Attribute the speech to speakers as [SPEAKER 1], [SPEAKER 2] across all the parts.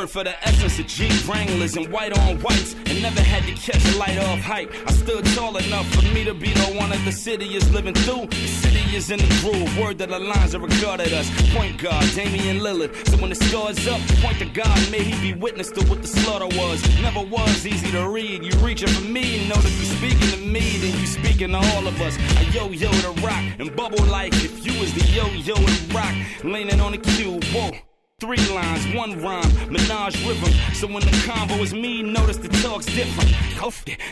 [SPEAKER 1] for the essence of G Wranglers and white on whites, and never had to catch a light off hype. I stood tall enough for me to be the one that the city is living through. The city is in the groove, word that the lines are regarded us. Point guard, Damian Lillard. So when the score's up, point to God, may he be witness to what the slaughter was. Never was easy to read. You reaching for me and know that you speaking to me, then you speaking to all of us. I yo-yo to rock and bubble like if you was the yo-yo to rock. Leaning on the cue, whoa. 3 lines, 1 rhyme, menage rhythm. So when the combo is me, notice the talk's different.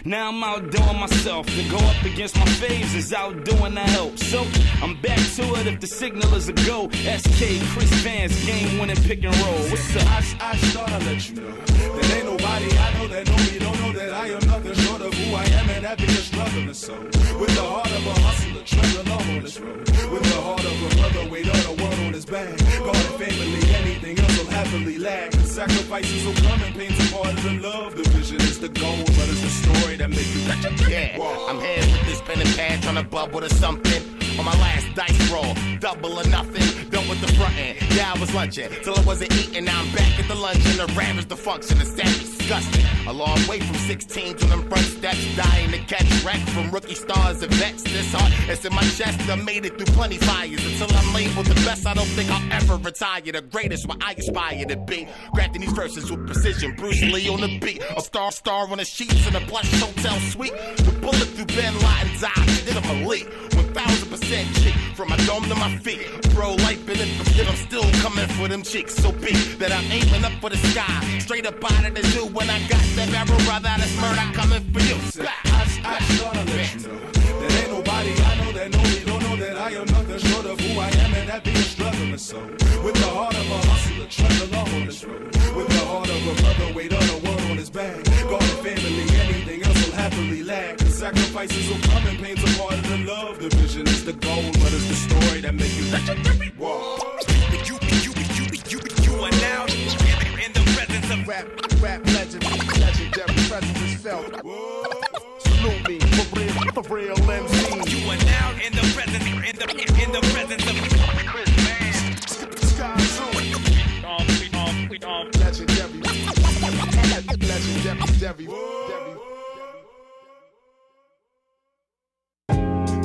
[SPEAKER 1] Now I'm outdoing myself. To go up against my faves is outdoing the help. So I'm back to it if the signal is a go. SK, Chris Vance, game winning pick and roll. What's up?
[SPEAKER 2] I thought I'd let you know that ain't nobody I know that know me, don't know that I am nothing short of who I am, and that be a struggling soul. With the heart of a hustler, tread along on this road. With the heart of a brother, weight of the world on his back. God and family, anything else will happily lack. Sacrifices will come and pain's a part of the love. The vision is the goal, but it's the story that make you
[SPEAKER 3] yeah, I'm here with this pen and pad trying to bubble to something. On my last dice roll, double or nothing, done with the front end. Yeah, I was lunching till I wasn't eating. Now I'm back at the luncheon to ravage the function. It's that disgusting. A long way from 16 to them front steps, dying to catch wreck from rookie stars and vets. This heart is in my chest. I made it through plenty fires until I'm labeled the best. I don't think I'll ever retire. The greatest, what I aspire to be. Crafting these verses with precision. Bruce Lee on the beat, a star on the sheets in a plush hotel suite. The bullet through Ben Laden's eyes. Did I'm elite. 1000% cheek from my dome to my feet. Bro, life been in for shit, I'm still coming for them cheeks. So big that I'm aiming up for the sky. Straight up out of the zoo when I got that barrel brother, that's murder coming for you.
[SPEAKER 2] I thought I'd let you know that ain't nobody I know that know me, don't know that I am nothing short of who I am, and that be a struggling soul. With the heart of a hustler, tread along on this road. With the heart of a brother, weight of the world on his back. God and family, anything else will happily lack. Sacrifices will come and pain's a part of the love. The vision is the goal, but it's the story that make you legendary. Whoa.
[SPEAKER 4] You are now in the presence of rap legend. Legendary presence is felt.
[SPEAKER 2] Whoa.
[SPEAKER 4] Salute me for real MC. You are now in the presence of Chris Vance. Sky Zoo. Legendary.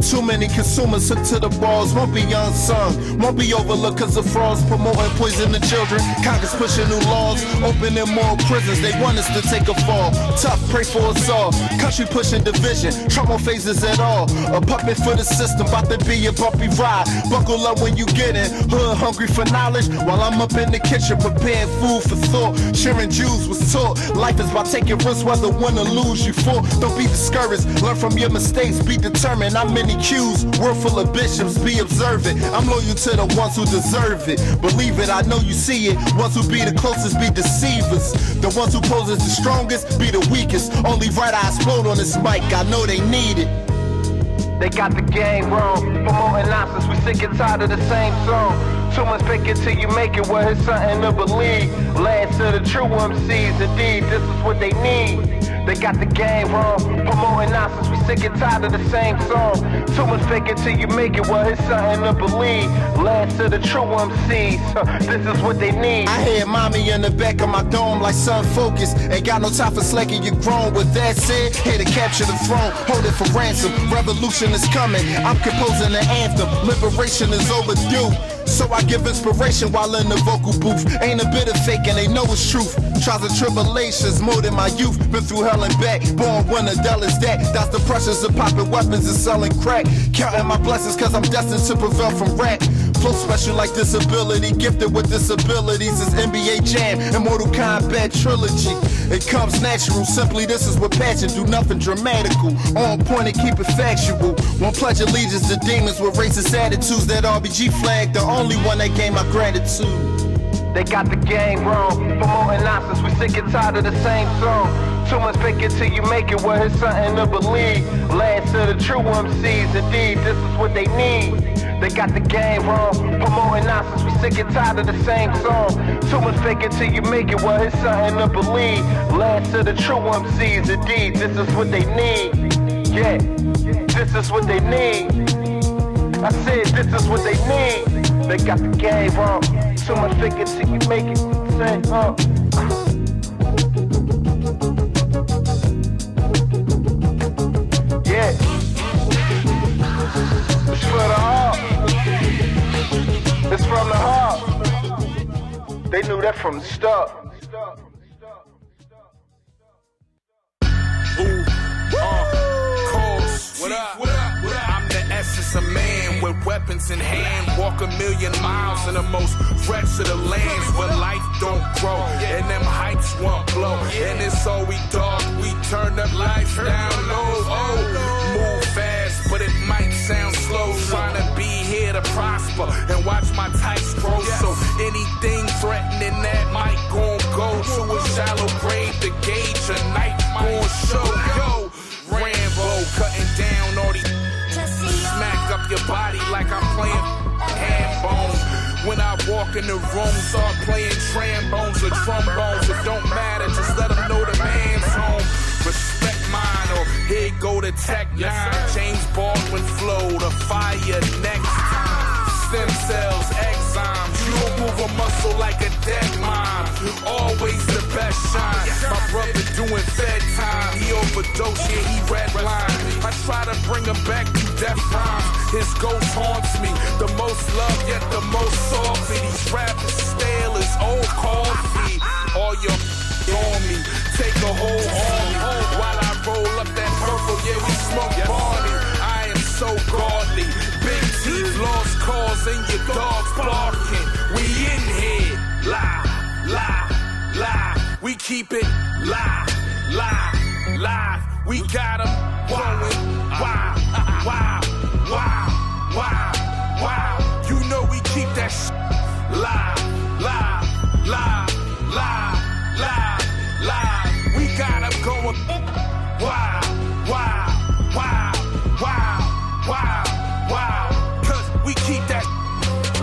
[SPEAKER 5] Too many consumers hooked to the bars, won't be unsung, won't be overlooked cause of frauds, promoting poison to children. Congress pushing new laws, opening more prisons, they want us to take a fall. Tough, pray for us all, country pushing division, Trump won't phase us at all. A puppet for the system, about to be a bumpy ride. Buckle up when you get in, hood hungry for knowledge, while I'm up in the kitchen preparing food for thought. Sharing Jews was taught, life is about taking risks whether win or lose you fall. Don't be discouraged, learn from your mistakes, be determined. I'm many cues, world full of bishops, be observant. I'm loyal to the ones who deserve it. Believe it, I know you see it. Ones who be the closest be deceivers. The ones who pose as the strongest be the weakest. Only right I explode on this mic, I know they need it.
[SPEAKER 6] They got the game wrong, promoting nonsense, we sick and tired of the same song. Too much fake it till you make it, well it's something to believe. Last to the true MCs, indeed, this is what they need. They got the game wrong, promoting nonsense, we sick and tired of the same song. Too much fake it till you make it, well it's something to believe. Last to the true MCs, this is what they need.
[SPEAKER 5] I hear mommy in the back of my dome like sun focus. Ain't got no time for slacking, you grown. With that said, here to capture the throne, hold it for ransom. Revolution is coming, I'm composing an anthem. Liberation is overdue, so I give inspiration while in the vocal booth. Ain't a bit of fake and they know it's truth. Trials and tribulations more than my youth. Been through hell and back, born when the devil is that. That's the pressures of popping weapons and selling crack. Counting my blessings cause I'm destined to prevail from rap. Flow special like disability, gifted with disabilities. It's NBA Jam and Mortal Kombat trilogy. It comes natural, simply this is what passion do, nothing dramatical. On point and keep it factual. Won't pledge allegiance to demons with racist attitudes. That RBG flag, the only one that gained my gratitude.
[SPEAKER 6] They got the game wrong, promoting nonsense, we sick and tired of the same song. Too much fake it till you make it, well it's something to believe. Last to the true MCs, indeed, this is what they need. They got the game wrong, promoting nonsense, we sick and tired of the same song. Too much fake it till you make it, well it's something to believe. Last to the true MCs, indeed, this is what they need. Yeah, this is what they need. I said this is what they need. They got the game wrong. Too much fake it till you make it. Say, that from the start.
[SPEAKER 4] What up? I'm the essence of man with weapons in hand. Walk 1,000,000 miles in the most wretched of the lands where life don't grow and them heights won't blow. And it's all we dog. We turn the lights down low. Oh, move fast, but it might sound slow. Trying to be here to prosper and watch my tights grow. So anything threatening that might gon' go to a shallow grave to gauge a night gon' show. Yo, Rambo cutting down all these. Smack up your body like I'm playing hand bones. When I walk in the room, start playing trombones or trombones. It don't matter, just let them know the man's home. Respect mine or here go the Tech 9. James Baldwin flow, the fire next time. Stem cells, enzymes. You don't move a muscle like a dead mine. Always the best shine. My brother doing fed time. He overdosed, yeah, he redline. I try to bring him back to death rhymes. His ghost haunts me. The most love, yet the most salty. These rappers stale as old coffee. All your on me. Take a whole army. While I roll up that purple, yeah, we smoke Barney. I am so godly. Big Teef, lost cause, and your dogs barking. We in here. Lie, lie, lie. We keep it live, live, live. We got them going wild, wild, wild, wild, wild. You know we keep that shit live, live, live, live, live, live. We got them going wild, wild, wild, wild, wild, wild. Cause we keep that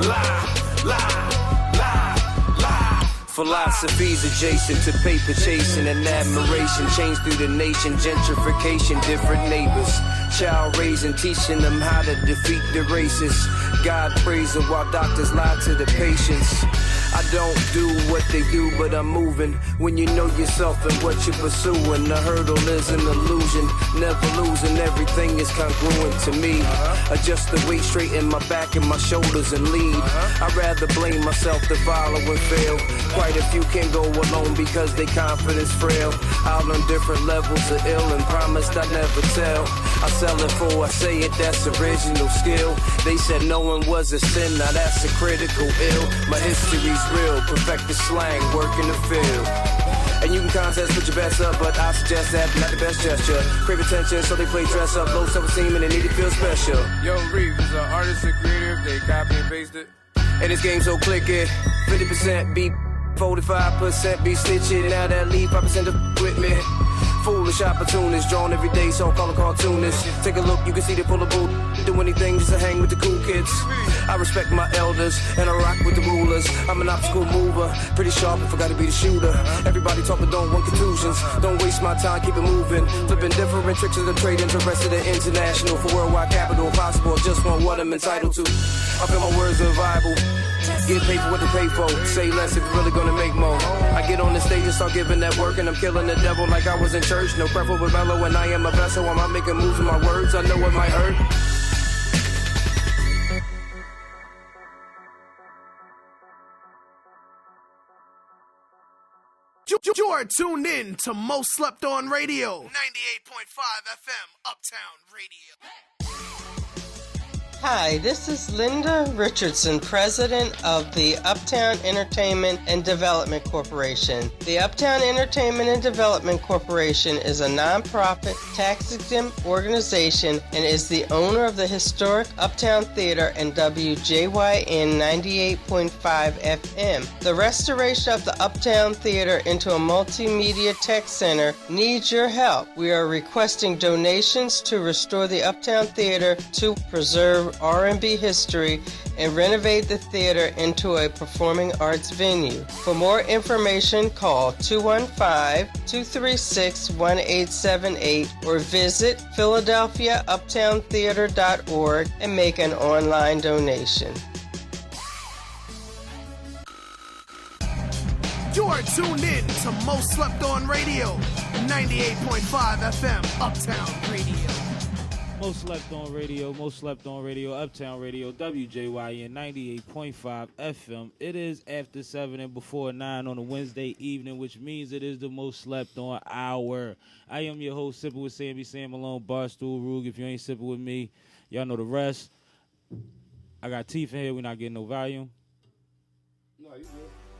[SPEAKER 4] live, live, live, live.
[SPEAKER 7] Philosophies adjacent to paper chasing and admiration. Change through the nation, gentrification, different neighbors. Child raising, teaching them how to defeat the racists. God praising while doctors lie to the patients. I don't do what they do, but I'm moving. When you know yourself and what you're pursuing, the hurdle is an illusion. Never losing, everything is congruent to me. Adjust the weight, straighten my back and my shoulders and lead. I'd rather blame myself than follow and fail. Quite a few can go alone because they confidence frail. Out on different levels of ill and promised I'd never tell. I sell it for I say it, that's original skill. They said knowing was a sin, now that's a critical ill. My history's real, perfect the slang, work in the field. And you can contest, put your best up, but I suggest that not the best gesture. Crave attention, so they play dress up, low self-esteem, and they need to feel special.
[SPEAKER 8] Yo, Reef is an artist and creative, they copy and paste it.
[SPEAKER 7] And this game so clicky, 50% beat, 45% be snitching. Now that leave 5% of with me. Foolish opportunists drawn every day, so call a cartoonist. Take a look, you can see they pull a bull. Do anything just to hang with the cool kids. I respect my elders and I rock with the rulers. I'm an obstacle mover, pretty sharp if I gotta be the shooter. Everybody talk but don't want contusions. Don't waste my time, keep it moving. Flipping different tricks of the trade, interested in international. For worldwide capital, possible, just want what I'm entitled to. I feel my words are viable. Get paid for what they pay for. Say less if you're really gonna make more. I get on the stage and start giving that work, and I'm killing the devil like I was in church. No preference with mellow, and I am a vessel. I'm not making moves with my words. I know it might hurt.
[SPEAKER 9] You are tuned in to Most Slept On Radio, 98.5 FM, Uptown Radio.
[SPEAKER 10] Hi, this is Linda Richardson, president of the Uptown Entertainment and Development Corporation. The Uptown Entertainment and Development Corporation is a nonprofit, tax-exempt organization and is the owner of the historic Uptown Theater and WJYN 98.5 FM. The restoration of the Uptown Theater into a multimedia tech center needs your help. We are requesting donations to restore the Uptown Theater to preserve R&B history and renovate the theater into a performing arts venue. For more information, call 215-236-1878 or visit PhiladelphiaUptownTheater.org and make an online donation.
[SPEAKER 9] You are tuned in to Most Slept On Radio, 98.5 FM, Uptown Radio.
[SPEAKER 11] Most slept on radio, Uptown Radio, WJYN 98.5 FM. It is after 7 and before 9 on a Wednesday evening, which means it is the most slept on hour. I am your host, Sipping with Sammy, Sam Malone, Barstool Rug. If you ain't sipping with me, y'all know the rest. I got Teef in here. We're not getting no volume.
[SPEAKER 8] No, you good.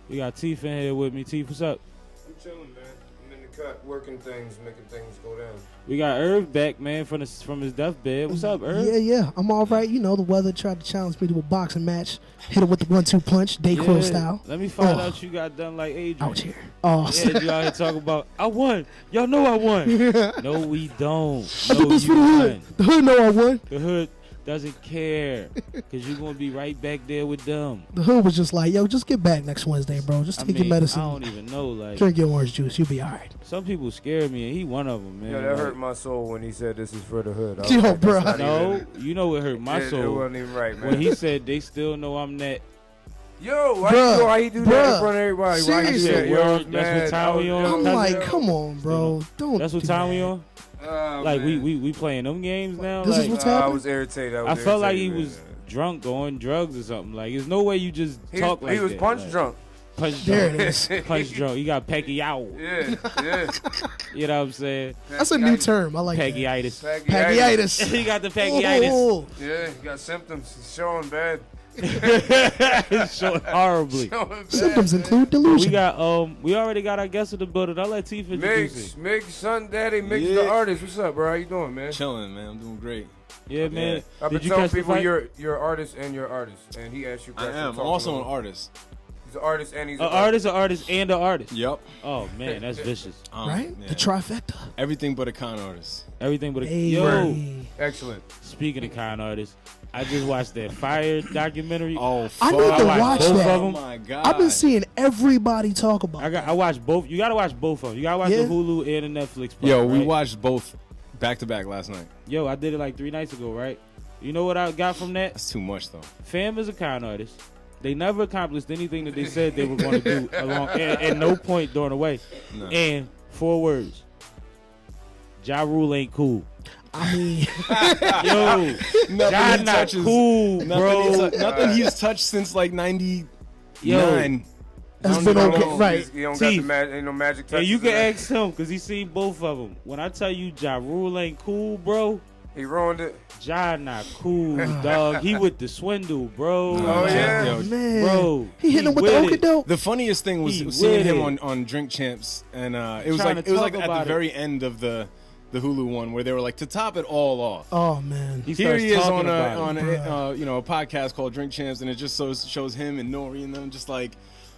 [SPEAKER 11] We got Teef in here with me. Teef, what's up?
[SPEAKER 8] I'm chilling, man. I'm in the cut, working things, making things go down.
[SPEAKER 11] We got Irv back, man, from his deathbed. What's up, Irv?
[SPEAKER 9] Yeah. I'm all right. You know, the weather tried to challenge me to a boxing match. Hit it with the 1-2 punch, Dayquil style.
[SPEAKER 11] Let me find out you got done like Adrian.
[SPEAKER 9] Out here. Oh,
[SPEAKER 11] yeah, you out here talking about, I won. Y'all know I won. No, we don't.
[SPEAKER 9] I did this for the hood. The hood know I won.
[SPEAKER 11] The hood doesn't care because you're going to be right back there with them.
[SPEAKER 9] The hood was just like, yo, just get back next Wednesday, bro. Just take your medicine.
[SPEAKER 11] I don't even know. Like,
[SPEAKER 9] drink your orange juice. You'll be all right.
[SPEAKER 11] Some people scare me, and he one of them, man.
[SPEAKER 8] Yeah, that hurt my soul when he said this is for the hood.
[SPEAKER 9] Yo, like, bro.
[SPEAKER 11] No, you know what hurt my soul?
[SPEAKER 8] It wasn't even right, man.
[SPEAKER 11] When he said they still know I'm that.
[SPEAKER 8] Yo, why he do that in front of everybody?
[SPEAKER 9] Seriously.
[SPEAKER 8] Why he said,
[SPEAKER 11] that's what time we on.
[SPEAKER 9] I'm like, come on, bro. Don't
[SPEAKER 11] That's what time we on? Like, we playing them games now?
[SPEAKER 9] This
[SPEAKER 11] like,
[SPEAKER 9] is what's happening?
[SPEAKER 8] I was irritated.
[SPEAKER 11] I felt like he was drunk on drugs or something. Like, there's no way you just talk like that.
[SPEAKER 8] He was punch
[SPEAKER 11] like,
[SPEAKER 8] drunk.
[SPEAKER 11] Punch
[SPEAKER 9] there
[SPEAKER 11] drunk.
[SPEAKER 9] It is.
[SPEAKER 11] Punch drunk. You got Peggy-ow.
[SPEAKER 8] Yeah.
[SPEAKER 11] You know what I'm saying?
[SPEAKER 9] That's a new term. I like
[SPEAKER 11] Peggy-itis.
[SPEAKER 9] Peggy-itis.
[SPEAKER 11] He got the Peggy-itis.
[SPEAKER 8] Yeah, he got symptoms. He's showing bad.
[SPEAKER 11] It's showing horribly.
[SPEAKER 9] Symptoms include delusion.
[SPEAKER 11] We got we already got our guest in the building. I'll let Teef introduce him.
[SPEAKER 8] Miggs, son, daddy, Miggs the Artist. What's up, bro? How you doing, man?
[SPEAKER 12] Chilling, man. I'm doing great.
[SPEAKER 11] Yeah, man.
[SPEAKER 8] I've been telling people you're an artist and you're an artist, and he asked you questions.
[SPEAKER 12] I am. I'm also an artist.
[SPEAKER 8] He's an artist and he's
[SPEAKER 11] an artist, and an artist.
[SPEAKER 12] Yep.
[SPEAKER 11] Oh man, that's vicious.
[SPEAKER 9] Right?
[SPEAKER 12] Yeah.
[SPEAKER 9] The trifecta.
[SPEAKER 12] Everything but a con artist.
[SPEAKER 11] Everything but a
[SPEAKER 9] yo.
[SPEAKER 8] Excellent.
[SPEAKER 11] Speaking of con artists, I just watched that Fire documentary.
[SPEAKER 12] Oh, fuck.
[SPEAKER 9] I need to watch
[SPEAKER 11] both
[SPEAKER 9] that.
[SPEAKER 11] Of them.
[SPEAKER 12] Oh my god.
[SPEAKER 9] I've been seeing everybody talk about it.
[SPEAKER 11] I watched both. You gotta watch both of them. You gotta watch the Hulu and the Netflix. Part,
[SPEAKER 12] Yo, we
[SPEAKER 11] right?
[SPEAKER 12] watched both back to back last night.
[SPEAKER 11] Yo, I did it like 3 nights ago, right? You know what I got from that?
[SPEAKER 12] That's too much though.
[SPEAKER 11] Fam is a con artist. They never accomplished anything that they said they were going to do along, and no point during the way.
[SPEAKER 12] No.
[SPEAKER 11] And 4 words. Ja Rule ain't cool.
[SPEAKER 9] I mean,
[SPEAKER 11] yo, Ja not cool, bro.
[SPEAKER 12] Nothing he's touched since like 99.
[SPEAKER 11] Yo.
[SPEAKER 9] That's been okay, right?
[SPEAKER 8] He don't got the ain't no magic touch.
[SPEAKER 11] And you can ask him because he's seen both of them. When I tell you Ja Rule ain't cool, bro.
[SPEAKER 8] He ruined it.
[SPEAKER 11] Ja not cool, dog. He with the swindle, bro.
[SPEAKER 8] Oh, yeah.
[SPEAKER 12] Yo,
[SPEAKER 9] man.
[SPEAKER 11] Bro.
[SPEAKER 9] He hitting him with the okadoke.
[SPEAKER 12] The funniest thing was seeing him on Drink Champs, and it was like at the very end of the Hulu one where they were like to top it all off.
[SPEAKER 9] Oh man,
[SPEAKER 12] here he is on a podcast called Drink Champs, and it just shows him and Nori and them just like,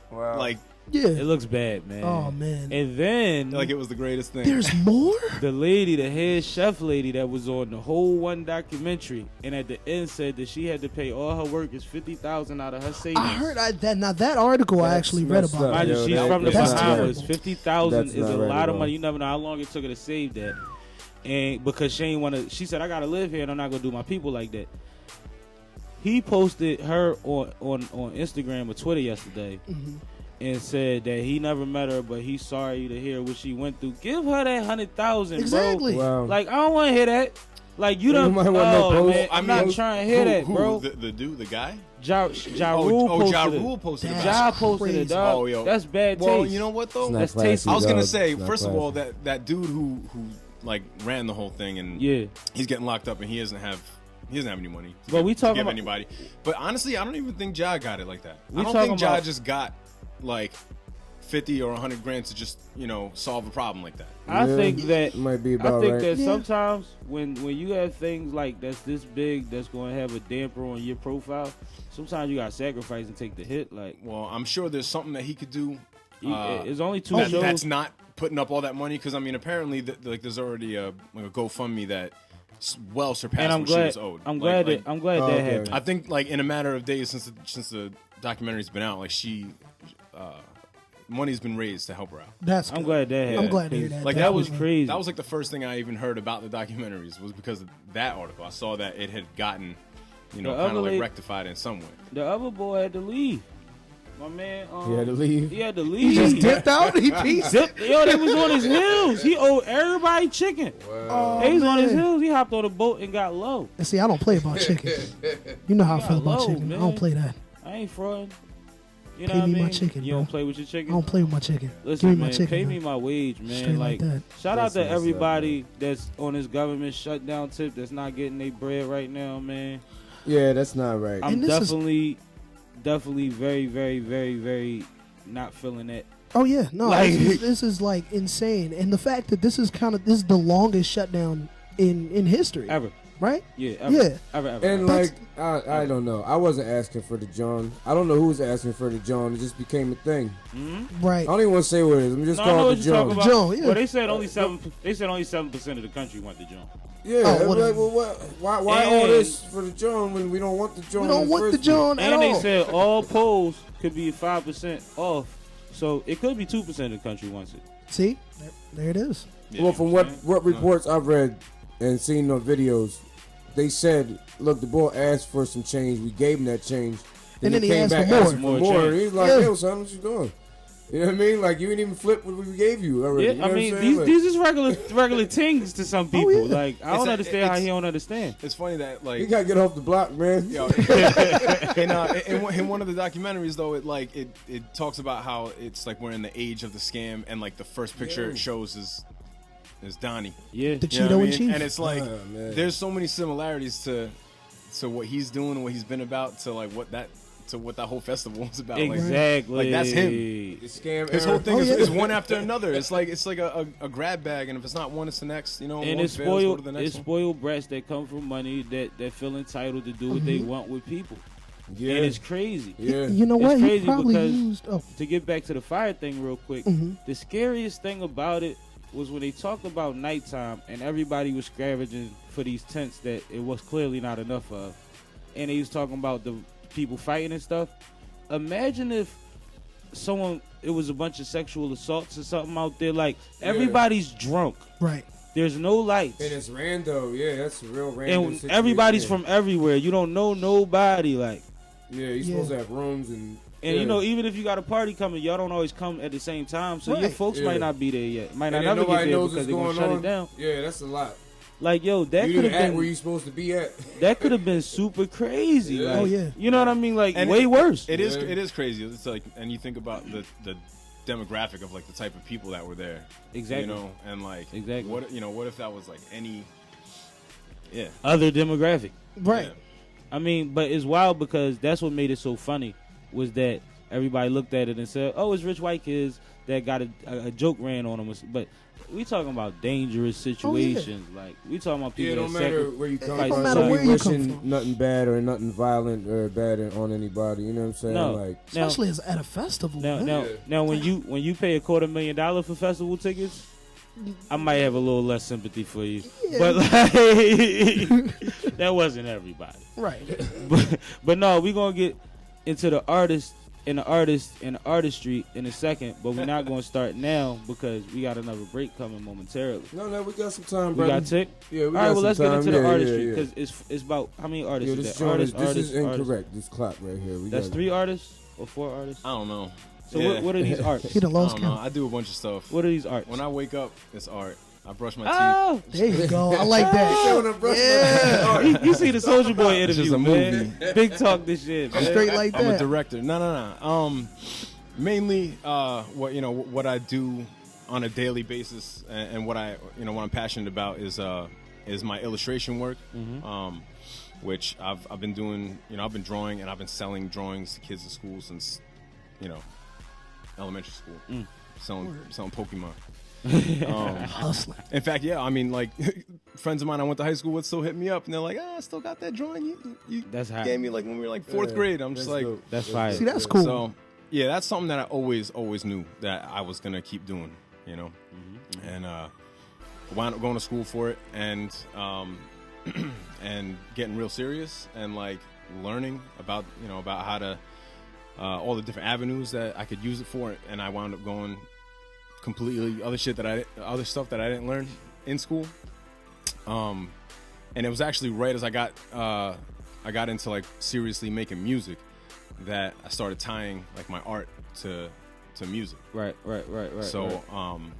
[SPEAKER 8] wow.
[SPEAKER 12] like.
[SPEAKER 9] Yeah,
[SPEAKER 11] it looks bad, man.
[SPEAKER 9] Oh man!
[SPEAKER 11] And then
[SPEAKER 12] like it was the greatest thing.
[SPEAKER 9] There's more.
[SPEAKER 11] The lady, the head chef lady that was on the whole one documentary, and at the end said that she had to pay all her workers $50,000 out of her savings.
[SPEAKER 9] I heard that. Now that article I actually read about.
[SPEAKER 11] Mind you, she's from the Bahamas. $50,000 is a lot of
[SPEAKER 12] well.
[SPEAKER 11] money. You never know how long it took her to save that, and because she ain't want to. She said, "I gotta live here, and I'm not gonna do my people like that." He posted her on Instagram or Twitter yesterday.
[SPEAKER 9] Mm-hmm.
[SPEAKER 11] And said that he never met her, but he's sorry to hear what she went through. Give her that $100,000,
[SPEAKER 9] exactly.
[SPEAKER 11] bro. Wow. Like I don't want to hear that. Like you don't. Man, I'm not trying to hear that, bro.
[SPEAKER 12] The dude, the guy.
[SPEAKER 11] Ja Rule posted it. Ja posted it, dog. Oh, yo. That's bad taste.
[SPEAKER 12] Well, you know what though?
[SPEAKER 11] That's tasty.
[SPEAKER 12] I was gonna say, first of all, that dude who like ran the whole thing and he's getting locked up and he doesn't have any money to give anybody. But honestly, I don't even think Ja got it like that. I don't think Ja just got like 50 or 100 grand to just solve a problem like that.
[SPEAKER 11] I think that
[SPEAKER 13] might be about
[SPEAKER 11] right. That sometimes when you have things like that's this big that's going to have a damper on your profile, sometimes you got to sacrifice and take the hit. Like,
[SPEAKER 12] well, I'm sure there's something that he could do.
[SPEAKER 11] It's only 2 shows.
[SPEAKER 12] That's not putting up all that money because I mean apparently there's already a GoFundMe that well surpassed what she was owed.
[SPEAKER 11] I'm glad that happened.
[SPEAKER 12] I think like in a matter of days since the documentary's been out, like she. Money's been raised to help her out.
[SPEAKER 11] I'm glad that happened.
[SPEAKER 9] I'm glad to hear that.
[SPEAKER 11] Like that was crazy.
[SPEAKER 12] That was like the first thing I even heard about the documentaries was because of that article. I saw that it had gotten, kind of like rectified in some way.
[SPEAKER 11] The other boy had to leave. My man,
[SPEAKER 13] he had to leave.
[SPEAKER 11] He had to leave.
[SPEAKER 9] He just dipped out. He peaced.
[SPEAKER 11] Yo, they was on his heels. He owed everybody chicken.
[SPEAKER 9] Oh,
[SPEAKER 11] they was on his
[SPEAKER 9] man.
[SPEAKER 11] heels. He hopped on a boat and got low.
[SPEAKER 9] And see, I don't play about chicken. You know how I feel about
[SPEAKER 11] low,
[SPEAKER 9] chicken.
[SPEAKER 11] man.
[SPEAKER 9] I don't play that.
[SPEAKER 11] I ain't fraud. You know
[SPEAKER 9] Pay
[SPEAKER 11] what
[SPEAKER 9] me
[SPEAKER 11] I mean?
[SPEAKER 9] my chicken,
[SPEAKER 11] You
[SPEAKER 9] bro.
[SPEAKER 11] don't play with your chicken?
[SPEAKER 9] I don't play with my chicken.
[SPEAKER 11] Listen,
[SPEAKER 9] Give me
[SPEAKER 11] man,
[SPEAKER 9] my chicken.
[SPEAKER 11] pay
[SPEAKER 9] man.
[SPEAKER 11] me my wage, man.
[SPEAKER 9] Straight like that.
[SPEAKER 11] Shout out to
[SPEAKER 13] That's what's up,
[SPEAKER 11] everybody that's on this government shutdown tip that's not getting their bread right now, man.
[SPEAKER 13] Yeah, that's not right.
[SPEAKER 11] I'm
[SPEAKER 9] And this
[SPEAKER 11] definitely very, very, very, very not feeling that.
[SPEAKER 9] Oh yeah, no,
[SPEAKER 11] Like-
[SPEAKER 9] this is like insane, and the fact that this is the longest shutdown in history
[SPEAKER 11] Ever.
[SPEAKER 9] right?
[SPEAKER 11] Yeah, ever.
[SPEAKER 9] Yeah.
[SPEAKER 11] Ever.
[SPEAKER 13] And like, I don't know. I wasn't asking for the John. I don't know who was asking for the John. It just became a thing.
[SPEAKER 11] Mm-hmm.
[SPEAKER 9] Right.
[SPEAKER 13] I don't even want to say what it is. I'm just
[SPEAKER 11] No, I know
[SPEAKER 13] calling
[SPEAKER 11] what
[SPEAKER 13] the
[SPEAKER 11] you're talking
[SPEAKER 13] John.
[SPEAKER 11] about.
[SPEAKER 9] John, yeah.
[SPEAKER 11] Well, they said only 7% of the country want the John.
[SPEAKER 13] Yeah,
[SPEAKER 9] Oh,
[SPEAKER 13] I'm like, well, why all this for the John when we don't want the John?
[SPEAKER 9] We don't want the John at
[SPEAKER 11] And
[SPEAKER 9] all.
[SPEAKER 11] they said all polls could be 5% off, so it could be 2% of the country wants it.
[SPEAKER 9] See, there it is.
[SPEAKER 11] Yeah,
[SPEAKER 13] Well, from what reports I've read and seen on videos, they said, look, the boy asked for some change. We gave him that change.
[SPEAKER 9] And then he
[SPEAKER 13] came
[SPEAKER 9] asked
[SPEAKER 13] back
[SPEAKER 9] for more.
[SPEAKER 13] asking
[SPEAKER 11] More
[SPEAKER 13] more.
[SPEAKER 11] change.
[SPEAKER 13] And he's like,
[SPEAKER 9] Yeah.
[SPEAKER 13] yo, son, what you doing? You know what I mean? Like, you didn't even flip what we gave you already.
[SPEAKER 11] Yeah,
[SPEAKER 13] You know
[SPEAKER 11] I
[SPEAKER 13] what
[SPEAKER 11] mean,
[SPEAKER 13] I'm saying?
[SPEAKER 11] these is regular things to some people.
[SPEAKER 9] yeah.
[SPEAKER 11] Like, I don't understand how he don't understand.
[SPEAKER 12] It's funny that like
[SPEAKER 13] You gotta get off the block, man.
[SPEAKER 12] Yo, in one of the documentaries though, it talks about how it's like we're in the age of the scam, and like the first picture it shows is Donnie.
[SPEAKER 11] Yeah,
[SPEAKER 9] The
[SPEAKER 12] You know
[SPEAKER 9] Cheeto
[SPEAKER 12] what I
[SPEAKER 9] and
[SPEAKER 12] mean?
[SPEAKER 9] Chief.
[SPEAKER 12] And it's like
[SPEAKER 13] Oh, man.
[SPEAKER 12] there's so many similarities to what he's doing and what he's been about to like what that whole festival was about.
[SPEAKER 11] exactly.
[SPEAKER 12] Like that's him.
[SPEAKER 13] The scam
[SPEAKER 12] His
[SPEAKER 13] era.
[SPEAKER 12] whole thing
[SPEAKER 9] Oh, yeah.
[SPEAKER 12] is one after another. It's like a grab bag, and if it's not one, it's the next. You know,
[SPEAKER 11] And
[SPEAKER 12] one
[SPEAKER 11] it's
[SPEAKER 12] fails, go to the
[SPEAKER 11] spoiled.
[SPEAKER 12] next
[SPEAKER 11] It's
[SPEAKER 12] one.
[SPEAKER 11] spoiled brats that come from money that feel entitled to do what they want with people.
[SPEAKER 13] Yeah.
[SPEAKER 11] And it's crazy.
[SPEAKER 13] Yeah.
[SPEAKER 9] You know
[SPEAKER 11] It's
[SPEAKER 9] what? He
[SPEAKER 11] crazy
[SPEAKER 9] probably
[SPEAKER 11] because-
[SPEAKER 9] used. Oh,
[SPEAKER 11] To get back to the fire thing real quick, the scariest thing about it was when they talked about nighttime and everybody was scavenging for these tents that it was clearly not enough of. And they was talking about the people fighting and stuff. Imagine if it was a bunch of sexual assaults or something out there. Like, everybody's drunk.
[SPEAKER 9] right.
[SPEAKER 11] There's no lights.
[SPEAKER 13] And it's rando. Yeah, that's a real random
[SPEAKER 11] And
[SPEAKER 13] situation.
[SPEAKER 11] everybody's from everywhere. You don't know nobody. Like,
[SPEAKER 13] Yeah, you're supposed to have rooms and
[SPEAKER 11] you know, even if you got a party coming, y'all don't always come at the same time. So your
[SPEAKER 9] Right.
[SPEAKER 11] folks
[SPEAKER 13] Yeah.
[SPEAKER 11] might not be there yet. Might not
[SPEAKER 13] and then
[SPEAKER 11] never get
[SPEAKER 13] nobody
[SPEAKER 11] there
[SPEAKER 13] knows
[SPEAKER 11] because
[SPEAKER 13] what's
[SPEAKER 11] they're gonna
[SPEAKER 13] going
[SPEAKER 11] shut
[SPEAKER 13] on.
[SPEAKER 11] it down.
[SPEAKER 13] Yeah, that's a lot.
[SPEAKER 11] Like, yo, that
[SPEAKER 13] You
[SPEAKER 11] could
[SPEAKER 13] didn't
[SPEAKER 11] have
[SPEAKER 13] at
[SPEAKER 11] been
[SPEAKER 13] where you supposed to be at.
[SPEAKER 11] that could have been super crazy.
[SPEAKER 13] Yeah.
[SPEAKER 11] Like,
[SPEAKER 9] Oh, yeah.
[SPEAKER 11] You know what I mean? Like,
[SPEAKER 12] And
[SPEAKER 11] way worse.
[SPEAKER 12] It is
[SPEAKER 13] Yeah.
[SPEAKER 12] crazy. It's like, and you think about the demographic of like the type of people that were there.
[SPEAKER 11] Exactly.
[SPEAKER 12] You know, and like
[SPEAKER 11] Exactly.
[SPEAKER 12] what if that was like any
[SPEAKER 11] Other demographic.
[SPEAKER 9] Right.
[SPEAKER 12] Yeah.
[SPEAKER 11] I mean, but it's wild because that's what made it so funny was that everybody looked at it and said, "Oh, it's rich white kids that got a joke ran on them." But we talking about dangerous situations. Like, we talking about
[SPEAKER 13] Yeah,
[SPEAKER 11] people
[SPEAKER 13] no
[SPEAKER 11] that
[SPEAKER 13] matter where you come
[SPEAKER 11] sacrifice
[SPEAKER 13] from.
[SPEAKER 9] Don't matter where you come
[SPEAKER 13] wishing
[SPEAKER 9] from.
[SPEAKER 13] nothing bad or nothing violent or bad on anybody. You know what I'm saying?
[SPEAKER 11] No.
[SPEAKER 13] Like,
[SPEAKER 11] Now-
[SPEAKER 9] Especially as at a festival. man.
[SPEAKER 11] Now, when you pay $250,000 for festival tickets, I might have a little less sympathy for you.
[SPEAKER 9] Yeah.
[SPEAKER 11] But like, that wasn't everybody.
[SPEAKER 9] Right.
[SPEAKER 11] But no, we're gonna get into the artist and the artistry in a second, but we're not gonna start now because we got another break coming momentarily.
[SPEAKER 13] no, we got some time,
[SPEAKER 11] We
[SPEAKER 13] brother.
[SPEAKER 11] got tick?
[SPEAKER 13] Yeah, we
[SPEAKER 11] All
[SPEAKER 13] got
[SPEAKER 11] right, well,
[SPEAKER 13] some
[SPEAKER 11] let's
[SPEAKER 13] time.
[SPEAKER 11] get into the
[SPEAKER 13] Yeah,
[SPEAKER 11] artistry
[SPEAKER 13] yeah.
[SPEAKER 11] because it's about how many artists
[SPEAKER 13] Yo,
[SPEAKER 11] is
[SPEAKER 13] this
[SPEAKER 11] that?
[SPEAKER 13] joint is
[SPEAKER 11] Artists,
[SPEAKER 13] incorrect. This clock right here.
[SPEAKER 11] That's 3 artists or 4 artists?
[SPEAKER 12] I don't know.
[SPEAKER 11] So
[SPEAKER 12] Yeah.
[SPEAKER 11] what are these arts?
[SPEAKER 9] He done
[SPEAKER 12] I
[SPEAKER 9] lost
[SPEAKER 12] don't know.
[SPEAKER 9] count.
[SPEAKER 12] I do a bunch of stuff.
[SPEAKER 11] What are these arts?
[SPEAKER 12] When I wake up, it's art. I brush my
[SPEAKER 11] Oh,
[SPEAKER 9] There you go. I like that.
[SPEAKER 11] yeah. You see the Soldier Boy
[SPEAKER 12] It's
[SPEAKER 11] interview,
[SPEAKER 12] just a
[SPEAKER 11] man. Big talk this shit, man.
[SPEAKER 9] Straight like
[SPEAKER 12] teeth. I'm a
[SPEAKER 9] that.
[SPEAKER 12] director. No. Mainly, what I do on a daily basis, and what I'm passionate about is my illustration work. Which I've been doing. I've been drawing and I've been selling drawings to kids at school since, elementary school. Selling Pokemon.
[SPEAKER 9] Hustling.
[SPEAKER 12] In fact, yeah, I mean, like, friends of mine I went to high school with still hit me up, and they're like, I still got that drawing you
[SPEAKER 11] That's hot.
[SPEAKER 12] gave me, like, when we were, like, 4th grade. I'm just like,
[SPEAKER 13] dope.
[SPEAKER 11] That's fire.
[SPEAKER 9] See, that's cool.
[SPEAKER 12] So, yeah, that's something that I always knew that I was going to keep doing, And I wound up going to school for it and and getting real serious and, like, learning about how to, all the different avenues that I could use it for, and I wound up going completely other stuff that I didn't learn in school, and it was actually right as I got into like seriously making music that I started tying like my art to music.
[SPEAKER 11] Right.
[SPEAKER 12] So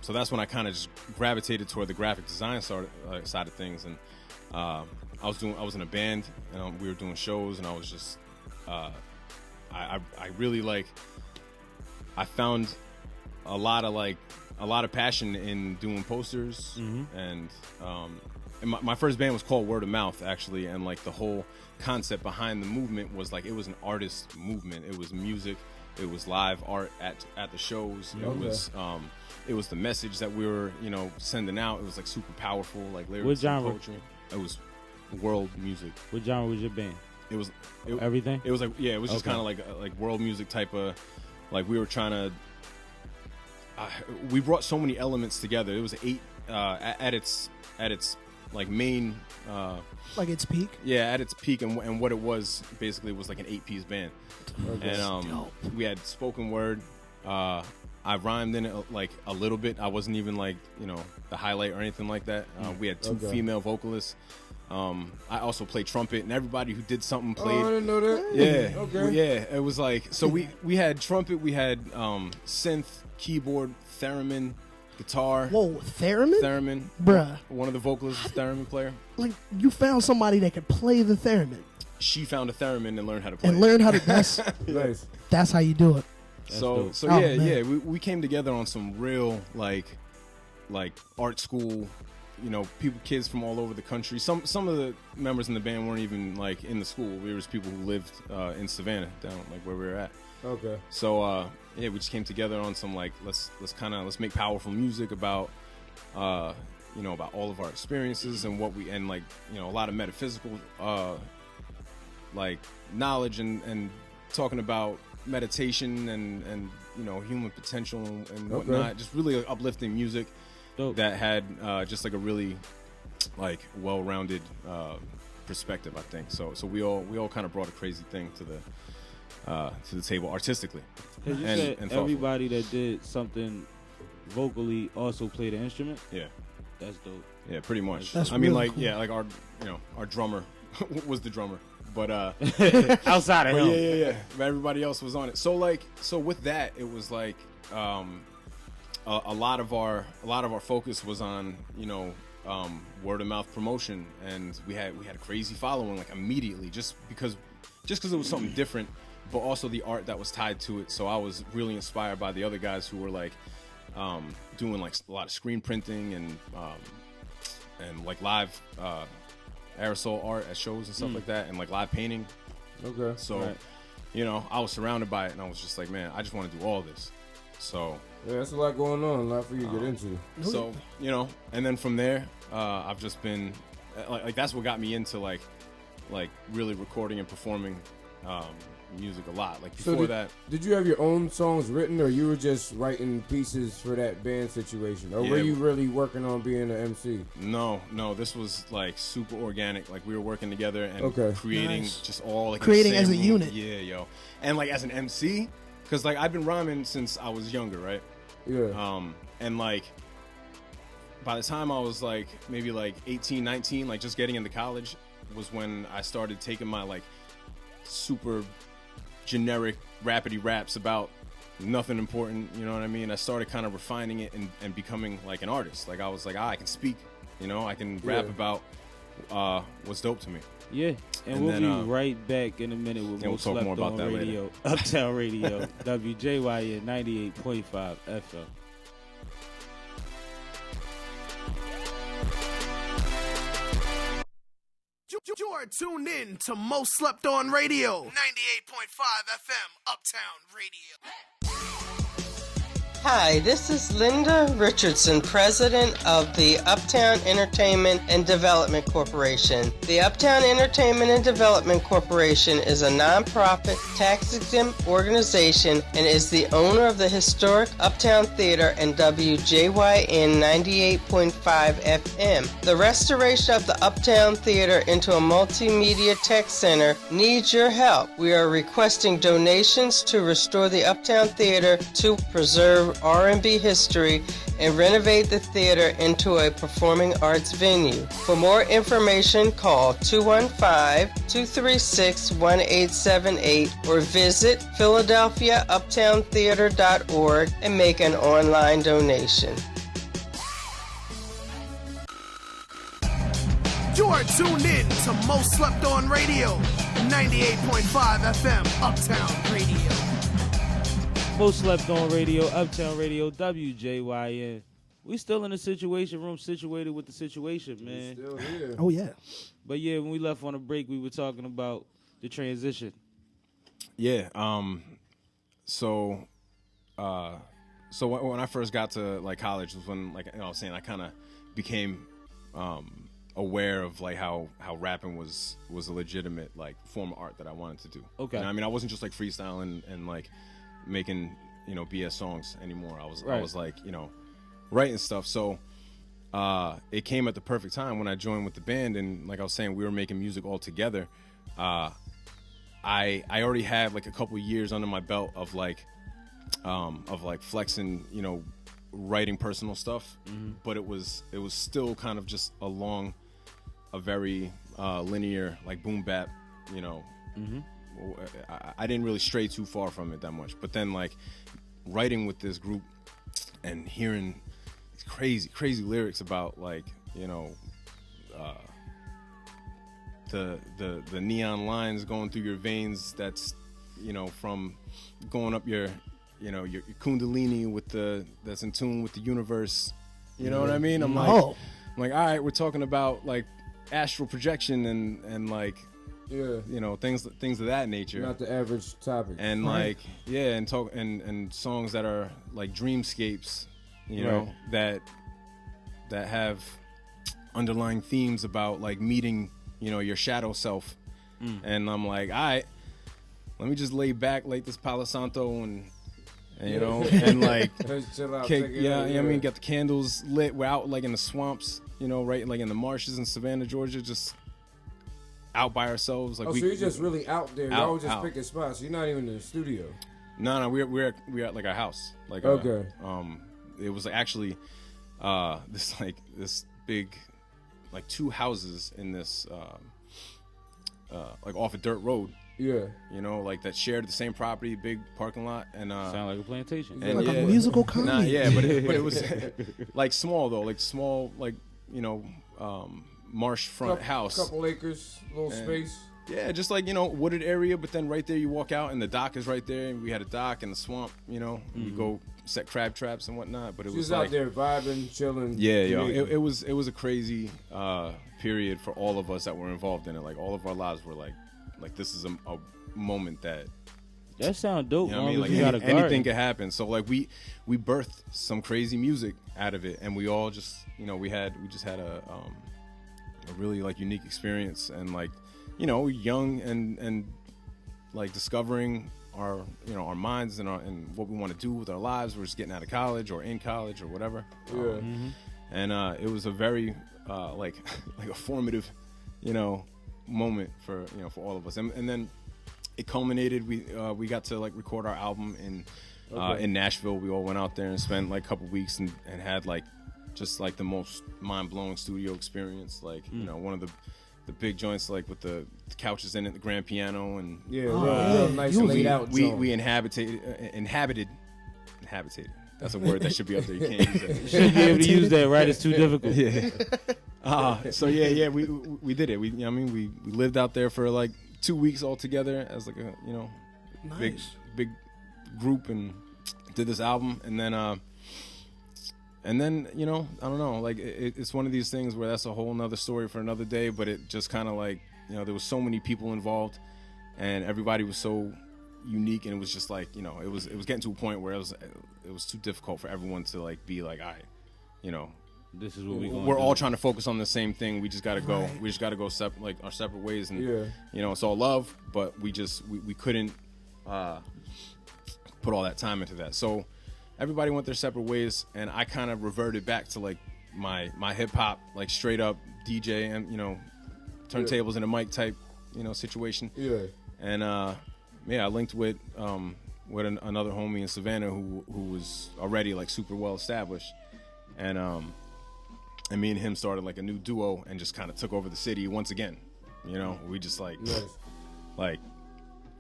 [SPEAKER 12] so that's when I kind of just gravitated toward the graphic design side of things, and I was in a band, and we were doing shows, and I was just I really like, I found a lot of passion in doing posters, and my first band was called Word of Mouth, actually, and like the whole concept behind the movement was like, it was an artist movement. It was music, it was live art at the shows. It was the message that we were, sending out. It was like super powerful, like lyrics.
[SPEAKER 11] What genre?
[SPEAKER 12] And poetry. It was world music.
[SPEAKER 11] What genre was your band?
[SPEAKER 12] It was
[SPEAKER 11] everything.
[SPEAKER 12] It was like, yeah, it was just kind of like world music type of, like we were trying to. We brought so many elements together. It was 8 at its like main.
[SPEAKER 9] Like its peak.
[SPEAKER 12] Yeah, at its peak, and what it was basically was like an 8-piece band, and we had spoken word. I rhymed in it like a little bit. I wasn't even like the highlight or anything like that. We had 2 female vocalists. I also played trumpet, and everybody who did something played.
[SPEAKER 13] Oh, I didn't know that.
[SPEAKER 12] Yeah,
[SPEAKER 13] Okay.
[SPEAKER 12] Yeah, it was like, so we had trumpet, we had synth, keyboard, theremin, guitar.
[SPEAKER 9] Whoa, theremin?
[SPEAKER 12] Theremin,
[SPEAKER 9] bruh.
[SPEAKER 12] One of the vocalists is a theremin player.
[SPEAKER 9] Like, you found somebody that could play the theremin.
[SPEAKER 12] She found a theremin and learned how to play.
[SPEAKER 9] And learned how to. That's
[SPEAKER 13] nice.
[SPEAKER 9] That's how you do it.
[SPEAKER 12] So we came together on some real like art school, kids from all over the country. Some of the members in the band weren't even like in the school. We were just people who lived in Savannah, down like where we were at.
[SPEAKER 13] Okay.
[SPEAKER 12] So we just came together on some like let's make powerful music about about all of our experiences and what a lot of metaphysical like knowledge and talking about meditation and human potential and whatnot. Just really uplifting music. Dope. That had just like a really like well-rounded perspective, I think. So we all kind of brought a crazy thing to the table artistically.
[SPEAKER 11] You said everybody that did something vocally also played an instrument.
[SPEAKER 12] Yeah,
[SPEAKER 11] that's dope.
[SPEAKER 12] Yeah, pretty much.
[SPEAKER 9] That's
[SPEAKER 12] I mean,
[SPEAKER 9] really
[SPEAKER 12] like
[SPEAKER 9] cool.
[SPEAKER 12] yeah, like our drummer was the drummer, but
[SPEAKER 11] outside of him,
[SPEAKER 12] yeah. But everybody else was on it. So with that, it was like. A lot of our focus was on word of mouth promotion, and we had a crazy following like immediately just because it was something different, but also the art that was tied to it. So I was really inspired by the other guys who were like doing like a lot of screen printing and like live aerosol art at shows and stuff like that, and like live painting.
[SPEAKER 13] Okay.
[SPEAKER 12] So I was surrounded by it, and I was just like, man, I just want to do all this. So
[SPEAKER 13] yeah, that's a lot going on, a lot for you to get into.
[SPEAKER 12] So and then from there, I've just been like that's what got me into like really recording and performing music a lot. Like before
[SPEAKER 13] did you have your own songs written, or you were just writing pieces for that band situation, or were you really working on being an MC?
[SPEAKER 12] No, this was like super organic. Like we were working together and creating just all like
[SPEAKER 9] creating as a unit.
[SPEAKER 12] Yeah, yo, and like as an MC. Because, like, I've been rhyming since I was younger, right?
[SPEAKER 13] Yeah.
[SPEAKER 12] And, like, by the time I was, like, maybe, like, 18, 19, like, just getting into college was when I started taking my, like, super generic rapidy raps about nothing important, you know what I mean? I started kind of refining it and becoming, like, an artist. Like, I was like, I can speak, I can rap about what's dope to me.
[SPEAKER 11] Yeah, and we'll be right back in a minute with more
[SPEAKER 12] talk more about that
[SPEAKER 11] Radio,
[SPEAKER 12] later.
[SPEAKER 11] Uptown Radio, WJYN 98.5 FM.
[SPEAKER 9] You are tuned in to Most Slept On Radio, 98.5 FM, Uptown Radio.
[SPEAKER 10] Hi, this is Linda Richardson, president of the Uptown Entertainment and Development Corporation. The Uptown Entertainment and Development Corporation is a nonprofit, tax-exempt organization and is the owner of the historic Uptown Theater and WJYN 98.5 FM. The restoration of the Uptown Theater into a multimedia tech center needs your help. We are requesting donations to restore the Uptown Theater to preserve R&B history and renovate the theater into a performing arts venue. For more information, call 215-236-1878 or visit PhiladelphiaUptownTheater.org and make an online donation.
[SPEAKER 9] You are tuned in to Most Slept On Radio, 98.5 FM, Uptown Radio.
[SPEAKER 11] Most Slept On Radio, Uptown Radio, WJYN. We still in the Situation Room, situated with the situation, man.
[SPEAKER 13] Still here.
[SPEAKER 9] Oh, yeah.
[SPEAKER 11] But yeah, when we left on a break, we were talking about the transition.
[SPEAKER 12] Yeah. So when I first got to like college was when, like, you know, I was saying, I kind of became aware of like how rapping was a legitimate like form of art that I wanted to do.
[SPEAKER 11] Okay.
[SPEAKER 12] You know, I mean, I wasn't just like freestyling and like making, you know, BS songs anymore. I was like, you know, writing stuff. So it came at the perfect time when I joined with the band, and like I was saying, we were making music all together. I already had like a couple years under my belt of like flexing, you know, writing personal stuff, but it was still kind of just along a very linear like boom bap, you know. I didn't really stray too far from it that much, but then like writing with this group and hearing these crazy lyrics about like, you know, the neon lines going through your veins, that's, you know, from going up your, you know, your kundalini with that's in tune with the universe. You know what I mean? I'm like, all right, we're talking about like astral projection and like, you know, things of that nature.
[SPEAKER 13] Not the average topic.
[SPEAKER 12] And like, yeah, and talk and songs that are like dreamscapes, you know, that have underlying themes about like meeting, you know, your shadow self. And I'm like, all right, let me just lay back like this Palo Santo and you know, and like,
[SPEAKER 13] chill out,
[SPEAKER 12] I mean, got the candles lit. We're out like in the swamps, you know, right, like in the marshes in Savannah, Georgia, just out by ourselves. Like,
[SPEAKER 13] so you're just really out there. Y'all just picking spots. You're not even in the studio.
[SPEAKER 12] No, we're at like our house. Like,
[SPEAKER 13] okay.
[SPEAKER 12] It was actually this big, like 2 houses in this like off a dirt road.
[SPEAKER 13] Yeah,
[SPEAKER 12] you know, like that shared the same property, big parking lot, and
[SPEAKER 11] sound like a plantation,
[SPEAKER 12] and
[SPEAKER 9] like a musical comedy.
[SPEAKER 12] Nah, yeah, but it was like small though, like small, like, you know, marsh front house,
[SPEAKER 13] couple acres, little space.
[SPEAKER 12] Yeah, just like, you know, wooded area, but then right there you walk out and the dock is right there, and we had a dock and the swamp, you know, we go set crab traps and whatnot. But it was like,
[SPEAKER 13] out there vibing, chilling.
[SPEAKER 12] Yeah, yo, it was a crazy period for all of us that were involved in it. Like all of our lives were like this is a moment that
[SPEAKER 11] sound dope.
[SPEAKER 12] You know what I mean? Like anything could happen. So like we birthed some crazy music out of it, and we all just, you know, we just had a really like unique experience, and like, you know, young and like discovering our, you know, our minds and what we want to do with our lives. We're just getting out of college or in college or whatever. And it was a very like a formative, you know, moment for, you know, for all of us, and then it culminated. We got to like record our album in Nashville. We all went out there and spent like a couple weeks and had like just like the most mind-blowing studio experience. Like, you know, one of the big joints, like with the couches in it, the grand piano, and
[SPEAKER 13] nice laid out.
[SPEAKER 12] We inhabited. That's a word that should be up there. You can't use that.
[SPEAKER 11] You shouldn't be able to use that, right? It's too difficult.
[SPEAKER 12] Yeah. So we did it. We, you know, I mean, we lived out there for like 2 weeks all together as like a, you know, big group, and did this album, and then you know, I don't know, like it's one of these things where that's a whole nother story for another day. But it just kind of like, you know, there was so many people involved, and everybody was so unique, and it was just like, you know, it was getting to a point where it was too difficult for everyone to like be like, all right, you know,
[SPEAKER 11] this is what
[SPEAKER 12] we're all trying to focus on the same thing. We just got to go. We just got to go like our separate ways, and you know, it's all love, but we couldn't put all that time into that. So everybody went their separate ways, and I kind of reverted back to like my hip hop, like straight up DJ and, you know, turntables and a mic type, you know, situation.
[SPEAKER 13] Yeah.
[SPEAKER 12] And I linked with with another homie in Savannah who was already like super well established, and me and him started like a new duo and just kind of took over the city once again. You know, we just like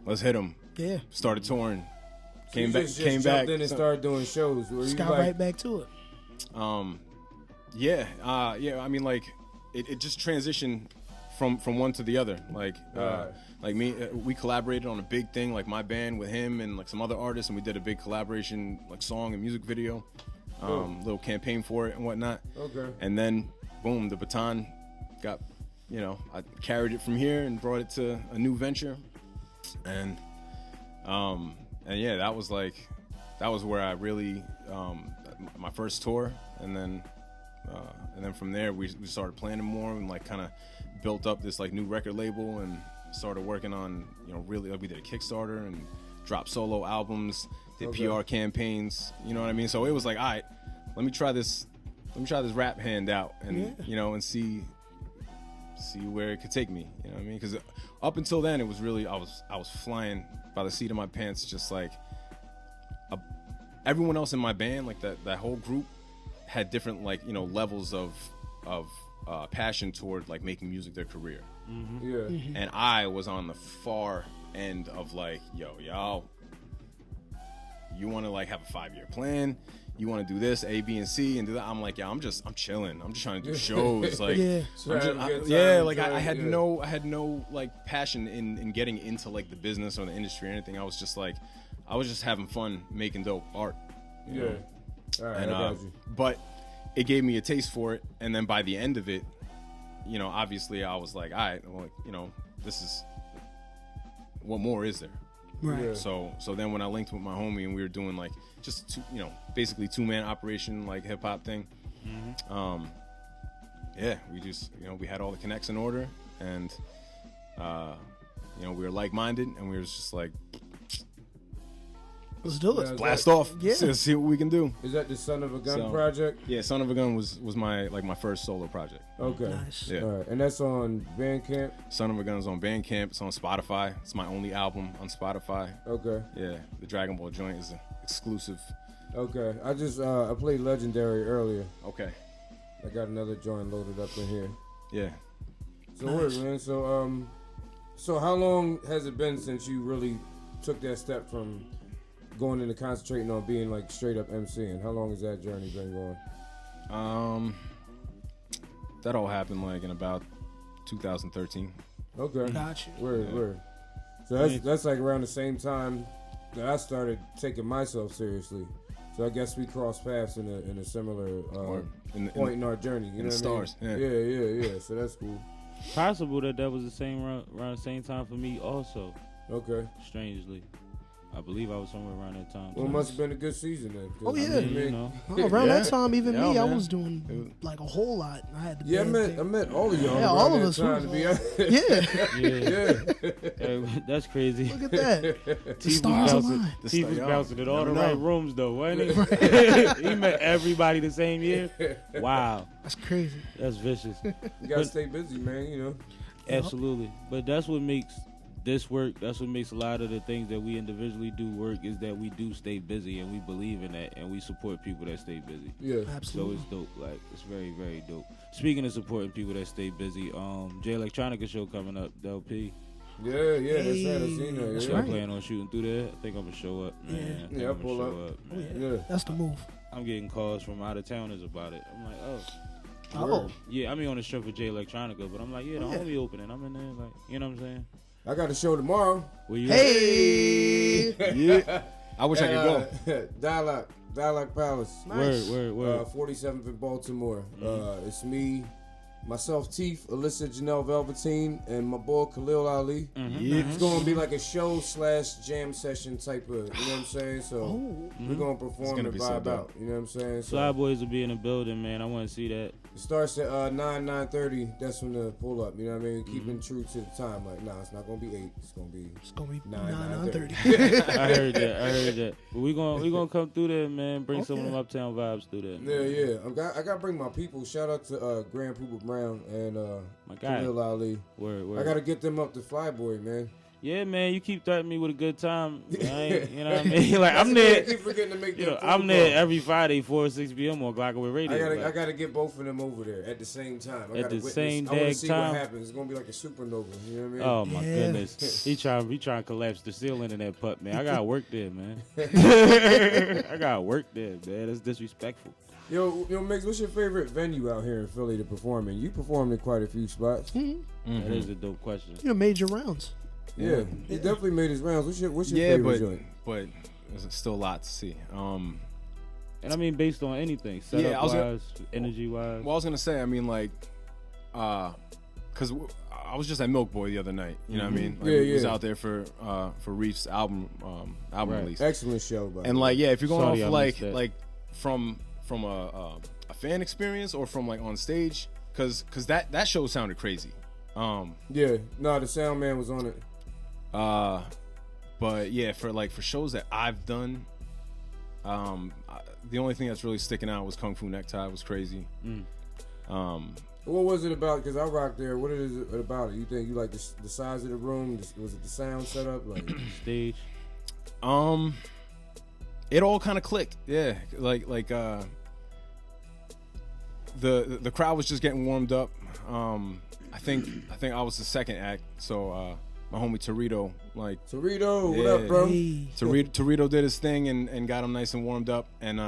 [SPEAKER 12] let's hit them.
[SPEAKER 14] Yeah.
[SPEAKER 12] Started touring.
[SPEAKER 13] So
[SPEAKER 12] Came
[SPEAKER 13] you
[SPEAKER 12] back.
[SPEAKER 13] just
[SPEAKER 12] Came
[SPEAKER 13] jumped
[SPEAKER 12] back.
[SPEAKER 13] in and started doing shows.
[SPEAKER 14] Just got right back to it.
[SPEAKER 12] Yeah. I mean, like it just transitioned from one to the other. Like me, we collaborated on a big thing, like my band with him and like some other artists, and we did a big collaboration, like song and music video, little campaign for it and whatnot.
[SPEAKER 13] Okay.
[SPEAKER 12] And then, boom, the baton got, I carried it from here and brought it to a new venture, and yeah, that was where I really my first tour, and then from there we started planning more and like kind of built up this like new record label and started working on really, like, we did a Kickstarter and dropped solo albums, did PR campaigns, you know what I mean? So it was like, all right, let me try this rap hand out and and see where it could take me, you know what I mean? Because up until then it was really I was flying by the seat of my pants, just like everyone else in my band, like that whole group had different like levels of passion toward like making music their career.
[SPEAKER 13] Yeah. Mm-hmm.
[SPEAKER 12] And I was on the far end of like, y'all, you want to like have a 5-year plan, you want to do this A, B, and C and do that. I'm like, I'm chilling, I'm just trying to do shows, like I had no like passion in getting into like the business or the industry or anything. I was just having fun making dope art, you know?
[SPEAKER 13] All right,
[SPEAKER 12] and,
[SPEAKER 13] I got you.
[SPEAKER 12] But it gave me a taste for it, and then by the end of it, obviously I was like, all right, well, this is, what more is there?
[SPEAKER 14] Right. Yeah.
[SPEAKER 12] So then when I linked with my homie and we were doing like just basically 2-man operation, like hip hop thing. Mm-hmm. Yeah, we just we had all the connects in order, and we were like minded, and we were just like,
[SPEAKER 14] let's do it.
[SPEAKER 12] Blast off.
[SPEAKER 14] Yeah.
[SPEAKER 12] See what we can do.
[SPEAKER 13] Is that the Son of a Gun project?
[SPEAKER 12] Yeah, Son of a Gun was my first solo project.
[SPEAKER 13] Okay.
[SPEAKER 14] Nice.
[SPEAKER 12] Yeah.
[SPEAKER 13] All right. And that's on Bandcamp?
[SPEAKER 12] Son of a Gun is on Bandcamp. It's on Spotify. It's my only album on Spotify.
[SPEAKER 13] Okay.
[SPEAKER 12] Yeah. The Dragon Ball joint is an exclusive.
[SPEAKER 13] Okay. I just I played Legendary earlier.
[SPEAKER 12] Okay.
[SPEAKER 13] I got another joint loaded up in here.
[SPEAKER 12] Yeah.
[SPEAKER 13] So nice. Man. So how long has it been since you really took that step from going into concentrating on being like straight up MCing? How long has that journey been going?
[SPEAKER 12] That all happened like in about 2013.
[SPEAKER 13] Okay.
[SPEAKER 14] Gotcha.
[SPEAKER 13] Word. So that's like around the same time that I started taking myself seriously. So I guess we crossed paths in a similar point in our journey. You know what
[SPEAKER 12] stars.
[SPEAKER 13] I mean? Yeah. So that's cool.
[SPEAKER 11] Possible that was the same around the same time for me also.
[SPEAKER 13] Okay.
[SPEAKER 11] Strangely. I believe I was somewhere around that time.
[SPEAKER 13] Well, it must have been a good season then.
[SPEAKER 14] Oh yeah, around that time, even me, I was doing like a whole lot. I had to.
[SPEAKER 13] I met all of y'all.
[SPEAKER 14] Yeah, all of us.
[SPEAKER 11] Hey, that's crazy.
[SPEAKER 14] Look at that.
[SPEAKER 11] Teef was bouncing in all the right rooms though, wasn't he? He met everybody the same year. Wow,
[SPEAKER 14] that's crazy.
[SPEAKER 11] That's vicious.
[SPEAKER 13] You gotta stay busy, man.
[SPEAKER 11] Absolutely, but that's what makes this work. That's what makes a lot of the things that we individually do work, is that we do stay busy, and we believe in that, and we support people that stay busy.
[SPEAKER 13] Yeah,
[SPEAKER 14] absolutely.
[SPEAKER 11] So it's dope. Like, it's very, very dope. Speaking of supporting people that stay busy, J Electronica show coming up, the LP.
[SPEAKER 13] Yeah, that's right. I seen that.
[SPEAKER 11] That's right. Planning on shooting through there. I think I'm gonna show up, man.
[SPEAKER 13] Yeah, I'll pull up.
[SPEAKER 14] Yeah, that's the move.
[SPEAKER 11] I'm getting calls from out of towners about it. I'm like,
[SPEAKER 14] oh.
[SPEAKER 11] Yeah, I mean on the strip for J Electronica, but I'm like, the homie opening. I'm in there, like, you know what I'm saying?
[SPEAKER 13] I got a show tomorrow.
[SPEAKER 11] Where you
[SPEAKER 12] Yeah. I wish I could
[SPEAKER 13] go. Dialogue Palace.
[SPEAKER 11] Nice. Word.
[SPEAKER 13] 47th in Baltimore. It's me, myself, Teef, Alyssa Janelle Velveteen, and my boy Khalil Ali. It's going to be like a show / jam session type of, you know what I'm saying? So we're going to perform and vibe out, you know what I'm saying? So
[SPEAKER 11] Fly Boys will be in the building, man. I want to see that.
[SPEAKER 13] It starts at 9:30. That's when the pull up. You know what I mean? Keeping true to the time. Like, it's not gonna be 8. It's gonna be 9:30.
[SPEAKER 11] I heard that. But we gonna come through there, man. Bring some of them uptown vibes through there.
[SPEAKER 13] Yeah. I gotta bring my people. Shout out to Grand Pooper Brown and
[SPEAKER 11] my guy
[SPEAKER 13] Khalil Ali.
[SPEAKER 11] Word.
[SPEAKER 13] I gotta get them up to Flyboy, man.
[SPEAKER 11] Yeah, man, you keep threatening me with a good time. You know what I mean? Like I'm there.
[SPEAKER 13] Keep forgetting to make
[SPEAKER 11] I'm there every Friday, 4 or 6 p.m. on Glockaway Radio.
[SPEAKER 13] I gotta get both of them over there at the same time. I gotta witness.
[SPEAKER 11] Same
[SPEAKER 13] I want to
[SPEAKER 11] day
[SPEAKER 13] see
[SPEAKER 11] time.
[SPEAKER 13] what happens. It's gonna be like a supernova. You know what I mean?
[SPEAKER 11] Oh my goodness, he trying to collapse the ceiling in that putt, man. I gotta work there, man. I gotta work there, man. That's disrespectful.
[SPEAKER 13] Yo, Miggs, what's your favorite venue out here in Philly to perform in? You performed in quite a few spots.
[SPEAKER 11] That is a dope question.
[SPEAKER 14] You made your rounds.
[SPEAKER 13] Yeah, he definitely made his rounds. What's your favorite joint?
[SPEAKER 12] But there's still a lot to see.
[SPEAKER 11] And I mean, based on anything, setup-wise, energy-wise.
[SPEAKER 12] Well, I was gonna say, I mean, like, because I was just at Milk Boy the other night. You know what I mean? Like, he was out there for Reef's album release.
[SPEAKER 13] Excellent show, by
[SPEAKER 12] and like, yeah, if you're going off like from a fan experience or from like on stage, because that show sounded crazy.
[SPEAKER 13] The sound man was on it.
[SPEAKER 12] But yeah, for shows that I've done, the only thing that's really sticking out was Kung Fu Necktie. Was crazy.
[SPEAKER 13] What was it about? Because I rocked there. What is it about it? You think you like the size of the room? Was it the sound setup? Like
[SPEAKER 11] stage?
[SPEAKER 12] It all kind of clicked. Yeah, like the crowd was just getting warmed up. I think I was the second act. So my homie Torito,
[SPEAKER 13] what up, bro?
[SPEAKER 12] Torito did his thing and got him nice and warmed up, and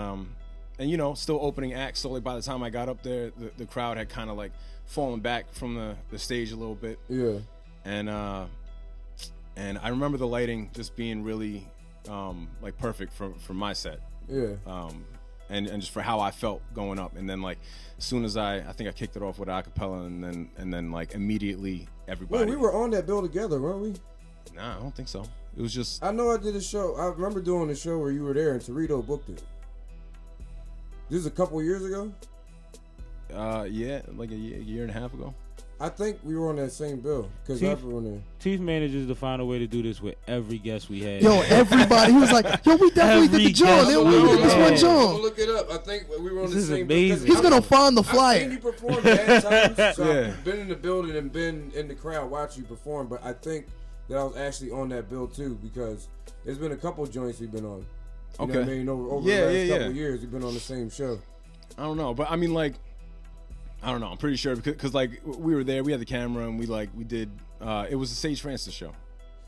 [SPEAKER 12] you know, still opening act. So like by the time I got up there, the crowd had kind of like fallen back from the stage a little bit.
[SPEAKER 13] Yeah.
[SPEAKER 12] And I remember the lighting just being really like perfect for my set.
[SPEAKER 13] Yeah.
[SPEAKER 12] And just for how I felt going up, and then like as soon as I think I kicked it off with acapella, and then like immediately everybody.
[SPEAKER 13] Wait, we were on that bill together, weren't we?
[SPEAKER 12] Nah, I don't think so. It was just.
[SPEAKER 13] I know I did a show. I remember doing a show where you were there, and Torito booked it. This is a couple years ago.
[SPEAKER 12] Yeah, like a year and a half ago.
[SPEAKER 13] I think we were on that same bill because I were on there.
[SPEAKER 11] Teef manages to find a way to do this with every guest we had.
[SPEAKER 14] Yo, everybody. He was like, yo, we definitely did the joint. Then we did this one joint.
[SPEAKER 13] Look it up. I think we were on the same
[SPEAKER 11] bill.
[SPEAKER 14] He's going to find the flyer.
[SPEAKER 13] I've seen you perform mad times. So I've been in the building and been in the crowd watching you perform. But I think that I was actually on that bill too because there's been a couple joints we've been on. You know what I mean? Over the last couple of years, we've been on the same show.
[SPEAKER 12] I don't know. But I mean, like, I don't know. I'm pretty sure because like we were there, we had the camera, and we did. It was the Sage Francis show.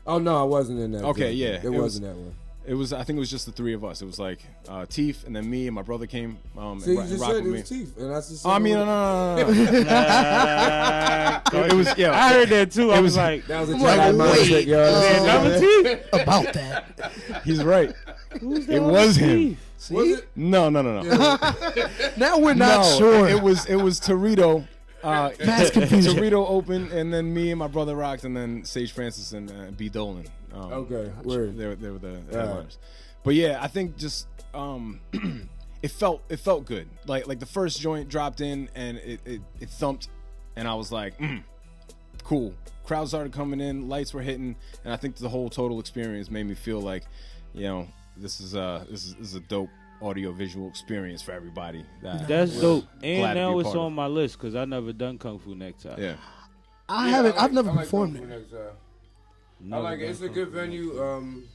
[SPEAKER 13] Oh no, I wasn't in that.
[SPEAKER 12] Okay,
[SPEAKER 13] video.
[SPEAKER 12] yeah,
[SPEAKER 13] it wasn't that one.
[SPEAKER 12] It was. I think it was just the three of us. It was like Teef, and then me and my brother came.
[SPEAKER 13] So you just said it was Teef, and that's just.
[SPEAKER 12] I mean, no. It was. Yeah,
[SPEAKER 11] I heard that too. I was like,
[SPEAKER 13] that was a giant mindset,
[SPEAKER 11] Teef
[SPEAKER 14] about that.
[SPEAKER 12] He's right.
[SPEAKER 11] It
[SPEAKER 12] was him.
[SPEAKER 13] See? Was it?
[SPEAKER 12] No.
[SPEAKER 13] Yeah.
[SPEAKER 14] Now we're not sure.
[SPEAKER 12] It was Torito.
[SPEAKER 14] Mass confusion.
[SPEAKER 12] Torito opened, and then me and my brother rocked, and then Sage Francis and B. Dolan.
[SPEAKER 13] Okay, word.
[SPEAKER 12] They were the headliners. But yeah, I think just it felt good. Like the first joint dropped in, and it thumped, and I was like, cool. Crowds started coming in, lights were hitting, and I think the whole total experience made me feel like, you know, this is a dope audio visual experience for everybody.
[SPEAKER 11] That's dope. And now it's on my list because I never done Kung Fu Necktie.
[SPEAKER 12] Yeah,
[SPEAKER 14] I haven't. I've never performed it.
[SPEAKER 13] I like it. It's a good venue.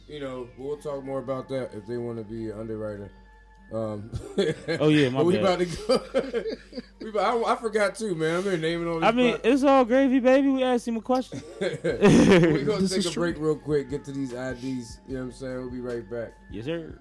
[SPEAKER 13] You know, we'll talk more about that if they want to be an underwriter.
[SPEAKER 11] Oh yeah, my
[SPEAKER 13] we
[SPEAKER 11] bad.
[SPEAKER 13] about to go. I forgot too, man. I'm here naming all these.
[SPEAKER 11] I mean, it's all gravy, baby. We asked him a question.
[SPEAKER 13] We're gonna take a break real quick, get to these IDs. You know what I'm saying? We'll be right back.
[SPEAKER 11] Yes, sir.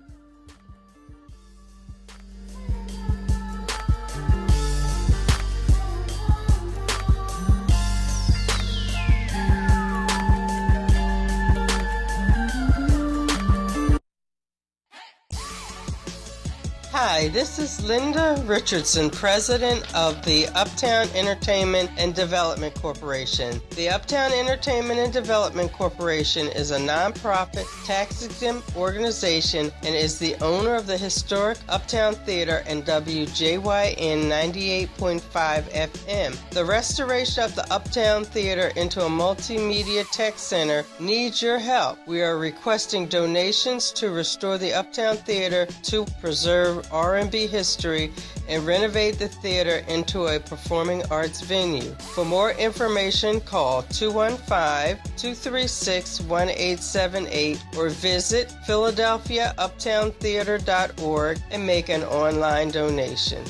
[SPEAKER 10] Hi, this is Linda Richardson, president of the Uptown Entertainment and Development Corporation. The Uptown Entertainment and Development Corporation is a nonprofit, tax-exempt organization and is the owner of the historic Uptown Theater and WJYN 98.5 FM. The restoration of the Uptown Theater into a multimedia tech center needs your help. We are requesting donations to restore the Uptown Theater to preserve our R&B history and renovate the theater into a performing arts venue. For more information, call 215-236-1878 or visit PhiladelphiaUptownTheater.org and make an online donation.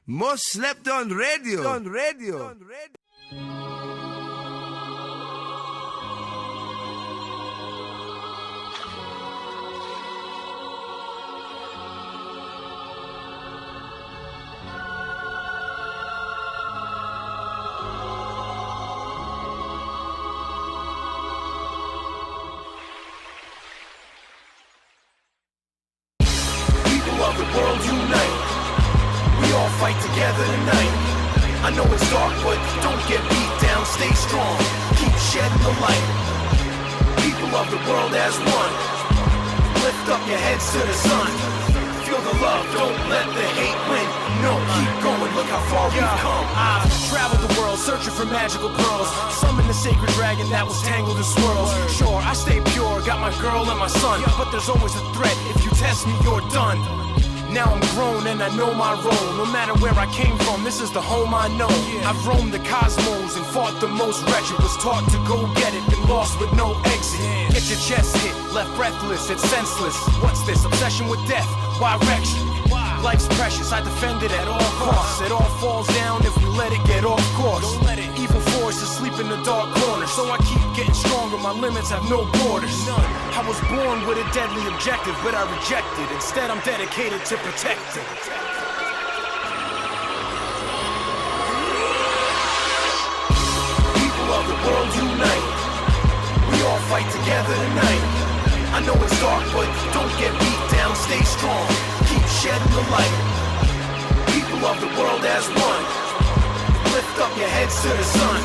[SPEAKER 15] Most slept on radio.
[SPEAKER 16] Of the world unite. We all fight together tonight. I know it's dark, but don't get beat down. Stay strong. Keep shedding the light. People of the world as one. Lift up your heads to the sun. Feel the love. Don't let the hate win. No, keep going. Look how far we've come.
[SPEAKER 17] I've traveled the world searching for magical pearls. Summon the sacred dragon that was tangled in swirls. Sure, I stay pure. Got my girl and my son. But there's always a threat. If you test me, you're done. Now I'm grown and I know my role. No matter where I came from, this is the home I know. I've roamed the cosmos and fought the most wretched. Was taught to go get it, been lost with no exit. Get your chest hit, left breathless, it's senseless. What's this, obsession with death? Why wreck you? Life's precious, I defend it at all costs. It all falls down if we let it get off course. Evil force is asleep in the dark corner, so I keep getting stronger, my limits have no borders. I was born with a deadly objective, but I rejected. Instead, I'm dedicated to protecting.
[SPEAKER 16] People of the world unite. We all fight together tonight. I know it's dark, but don't get beat down, stay strong. Keep shedding the light. People of the world as one. Lift up your heads to the sun.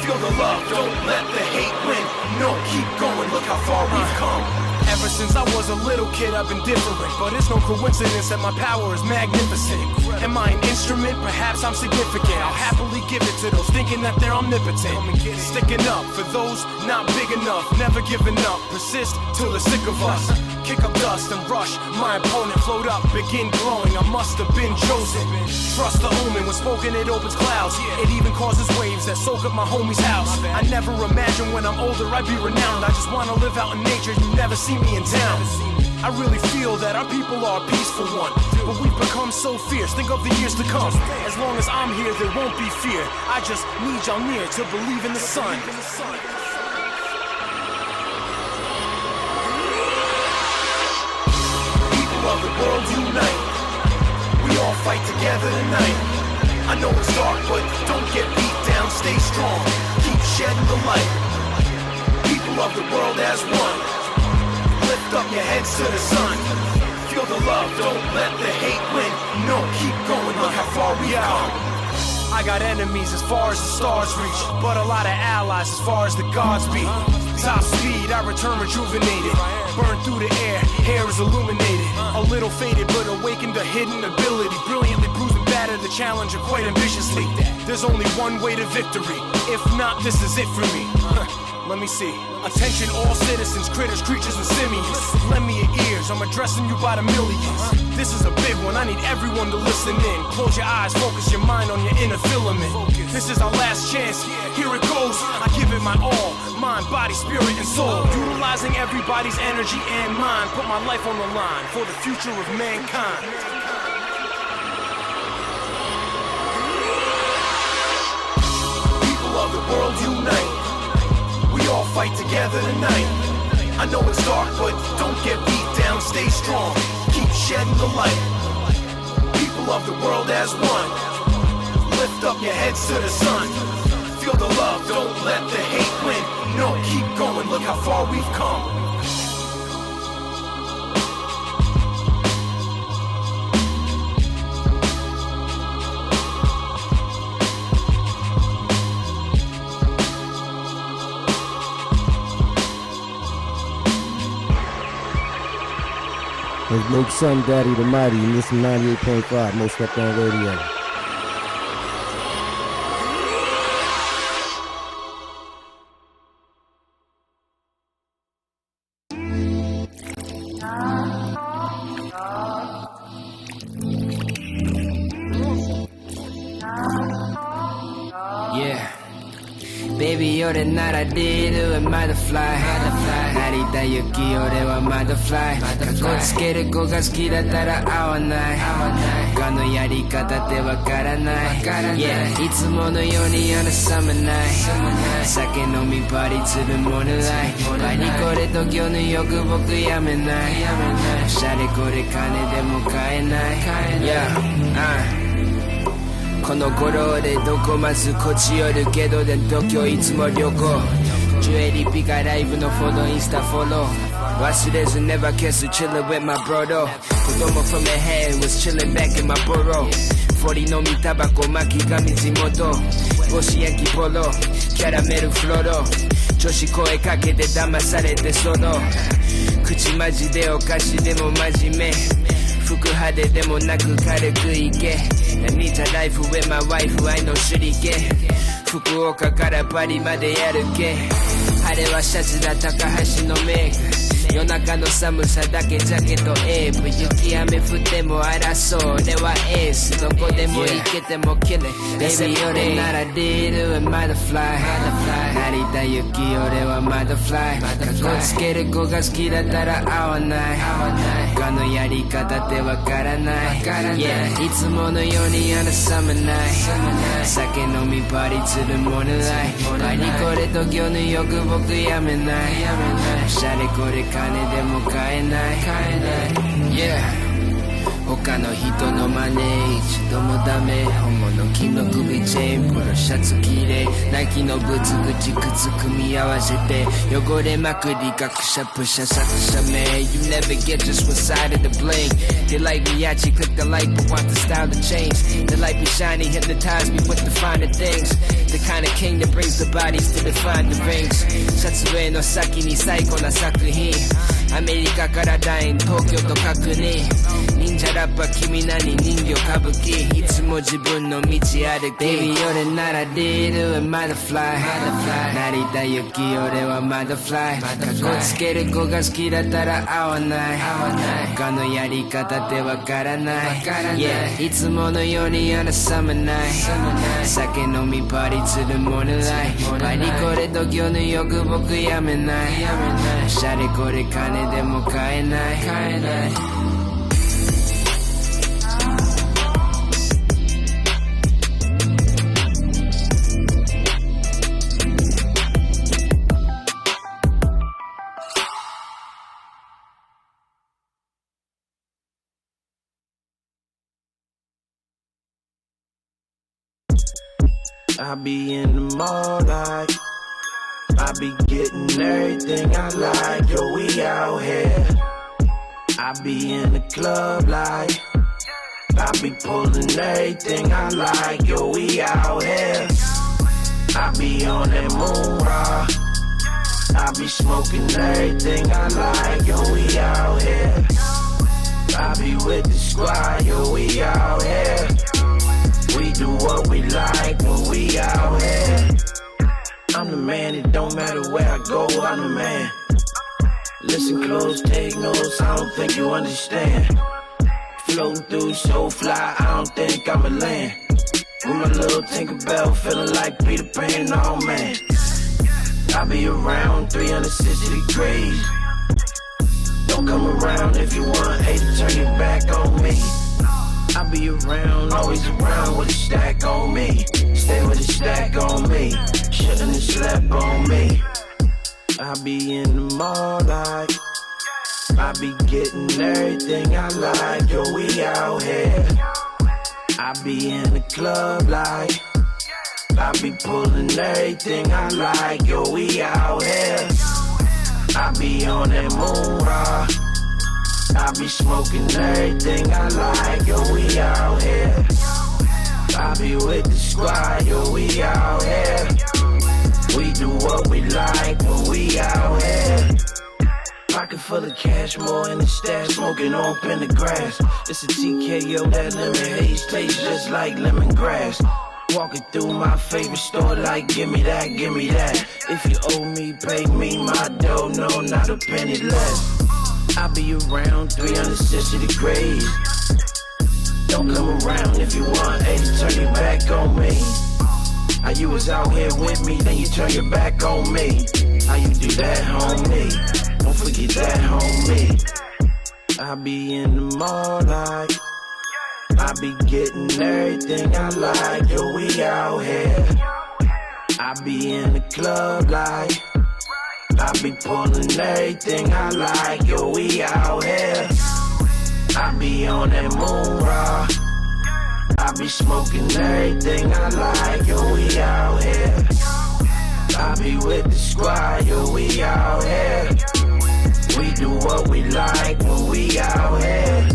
[SPEAKER 16] Feel the love, don't let the hate win. No, keep going, look how far we've come.
[SPEAKER 17] Ever since I was a little kid, I've been different. But it's no coincidence that my power is magnificent. Am I an instrument? Perhaps I'm significant. I'll happily give it to those thinking that they're omnipotent. Sticking up for those not big enough. Never giving up. Persist till they're sick of us. Kick up dust and rush. My opponent float up, begin glowing. I must have been chosen. Trust the omen. When spoken, it opens clouds. It even causes waves that soak up my homie's house. I never imagine when I'm older I'd be renowned. I just want to live out in nature. You never see me in town. I really feel that our people are a peaceful one, but we've become so fierce. Think of the years to come. As long as I'm here, there won't be fear. I just need y'all near to believe in the sun.
[SPEAKER 16] People of the world unite. We all fight together tonight. I know it's dark, but don't get beat down. Stay strong. Keep shedding the light. People of the world as one. Lift up your heads to the sun. Feel the love, don't let the hate win. No, keep going, look how far we've come.
[SPEAKER 17] I got enemies as far as the stars reach, but a lot of allies as far as the gods be. Top speed, I return rejuvenated. Burn through the air, hair is illuminated. A little faded, but awakened a hidden ability. Brilliantly bruising batter the challenger quite ambitiously. There's only one way to victory. If not, this is it for me. Let me see. Attention all citizens, critters, creatures, and simians. Lend me your ears, I'm addressing you by the millions. This is a big one, I need everyone to listen in. Close your eyes, focus your mind on your inner filament. This is our last chance, here it goes. I give it my all, mind, body, spirit, and soul. Utilizing everybody's energy and mind. Put my life on the line for the future of mankind.
[SPEAKER 16] People of the world unite. We all fight together tonight. I know it's dark, but don't get beat down, stay strong. Keep shedding the light. People of the world as one. Lift up your heads to the sun. Feel the love, don't let the hate win. No, keep going, look how far we've come.
[SPEAKER 18] It's Miggs Son Daddy the Mighty, and this is 98.5, Most Slept On Radio.
[SPEAKER 19] Baby 俺なら出るまだフライ成田行き俺はまだフライかっこつける子が好きだったら合わない他のやり方ってわからない、yeah、いつものようにあのサムナイ酒飲みパリ粒もぬらいパリこれと魚の欲僕やめないシャレこれ金でも買えない、yeah、この頃俺どこまずこっち寄るけどで東京いつも旅行ジュエリーピカライブのフォローインスタフォロー忘れず never kiss chillin' with my brother 子供 from the head was chillin' back in my borough 40飲みタバコ巻き髪地元帽子焼きポロキャラメルフロロ女子声かけて騙されてその口マジでお菓子でも真面目服派手でもなく軽くいけ何じゃライフ with my wife 愛の手裏剣福岡からパリまでやるけあれはシャツだ高橋のメイク夜中の寒さだけジャケットエープ雪雨降っても争う俺はエースどこでも行けてもキレベイビー俺なら出るまだフライ成田行き俺はまだフライかっこつける子が好きだったら合わない他のやり方ってわからない、yeah、いつものようにあのサムナイ酒飲みパリ粒もぬらいパリこれと魚の欲僕やめないシャレこれ金でも買えない、yeah、他の人の真似一度もダメ本物金の首チェーンプロシャツ綺麗ナイキのブツ口靴組み合わせて汚れまくり学者プシャ作者名 You never get just one side of the blink They like me at you click the light but want the style to change The light be shiny hypnotize me with the finer things The kind of king that brings the bodies to define the rings シャツ上の先に最高な作品アメリカからダイン東京と確認忍者ラッパ君何人形歌舞伎いつも自分の道歩き Baby 俺なら出るまだフライ成田行き俺はまだフライかっこつける子が好きだったら合わない他のやり方ってわからない、yeah、いつものようにあのサムナイ酒飲みパリ粒もぬらいパリこれと魚の欲僕やめないシャレこれ金でも買えない、
[SPEAKER 20] I be in the mall like I be getting everything I like, yo we out here. I be in the club like I be pulling everything I like, yo we out here. I be on that moon rock, I be smoking everything I like, yo we out here. I be with the squad, yo we out here. We do what we like when we out here. I'm the man, it don't matter where I go, I'm the man. Listen close, take notes, I don't think you understand. Floating through so fly, I don't think I'ma land. With my little Tinkerbell, feeling like Peter Pan, oh man. I be around 360 degrees. Don't come around if you want, hate to turn your back on me. I be around, always around with a stack on me. Stay with a stack on me. Shouldn't have slept on me. I be in the mall like I be getting everything I like, yo we out here. I be in the club like I be pulling everything I like, yo we out here. I be on that moon rock, I be smoking everything I like, yo we out here. I be with the squad, yo we out here. We do what we like when we out here. Pocket full of cash, more in the stash, smoking up in the grass. It's a TKO, that lemon haze tastes just like lemongrass. Walking through my favorite store like, give me that, give me that. If you owe me, pay me my dough, no, not a penny less. I be around 360 degrees. Don't come around if you want, hey, turn your back on me. How you was out here with me, then you turn your back on me. How you do that, homie? Don't forget that, homie. I be in the mall like I be getting everything I like. Yo, we out here. I be in the club like I be pulling everything I like. Yo, we out here. I be on that moon rock. I be smoking everything I like. Yo, we out here. I be with the squad. Yo, we out here. We do what we like when we out here.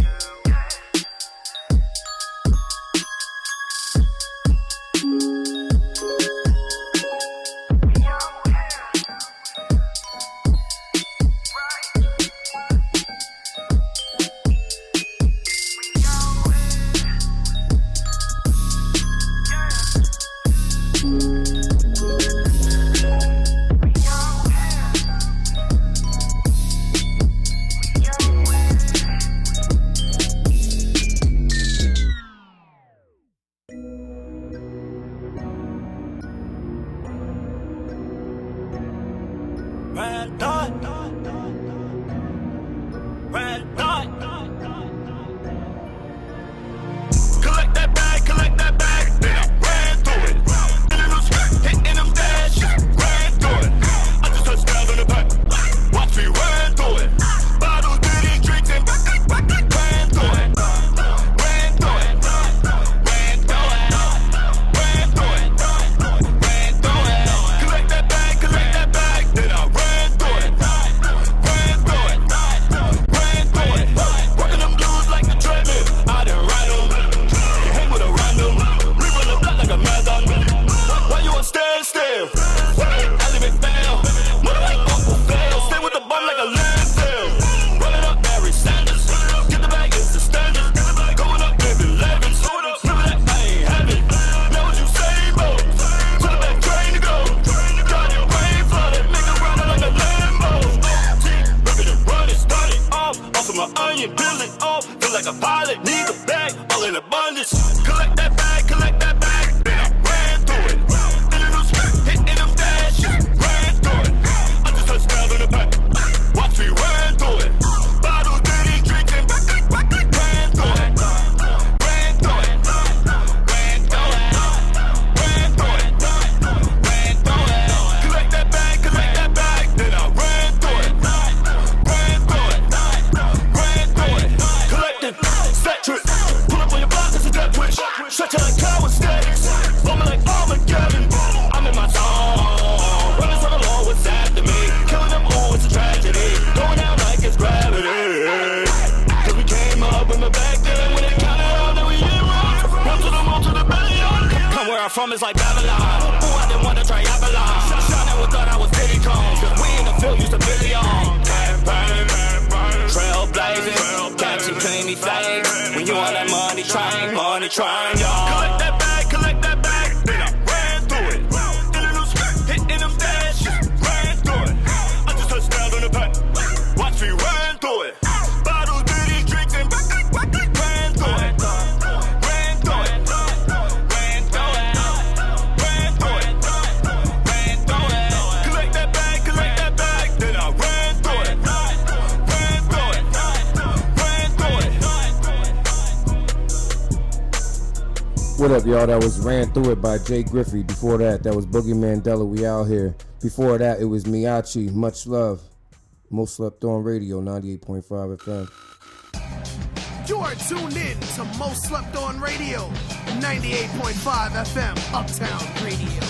[SPEAKER 21] From is like Babylon. Who I didn't want to try Avalon. Shot never thought I was Diddy Kong. Cause we in the field used to Billy on. Trailblazing, catching clean things. When you on that money train, y'all. Collect that bag, then I ran through it. In a new skirt, hitting them stashes, ran through it. I just touched down on the pack, watch me run through it. Bottles, bitties, drinks, and ran through it.
[SPEAKER 18] What up, y'all? That was Ran Through It by Jay Griffey. Before that was Boogie Mandela, We Out Here. Before that, it was Miyachi, Much Love. Most Slept On Radio, 98.5 FM.
[SPEAKER 9] You are tuned in to Most Slept On Radio, 98.5 FM, Uptown Radio.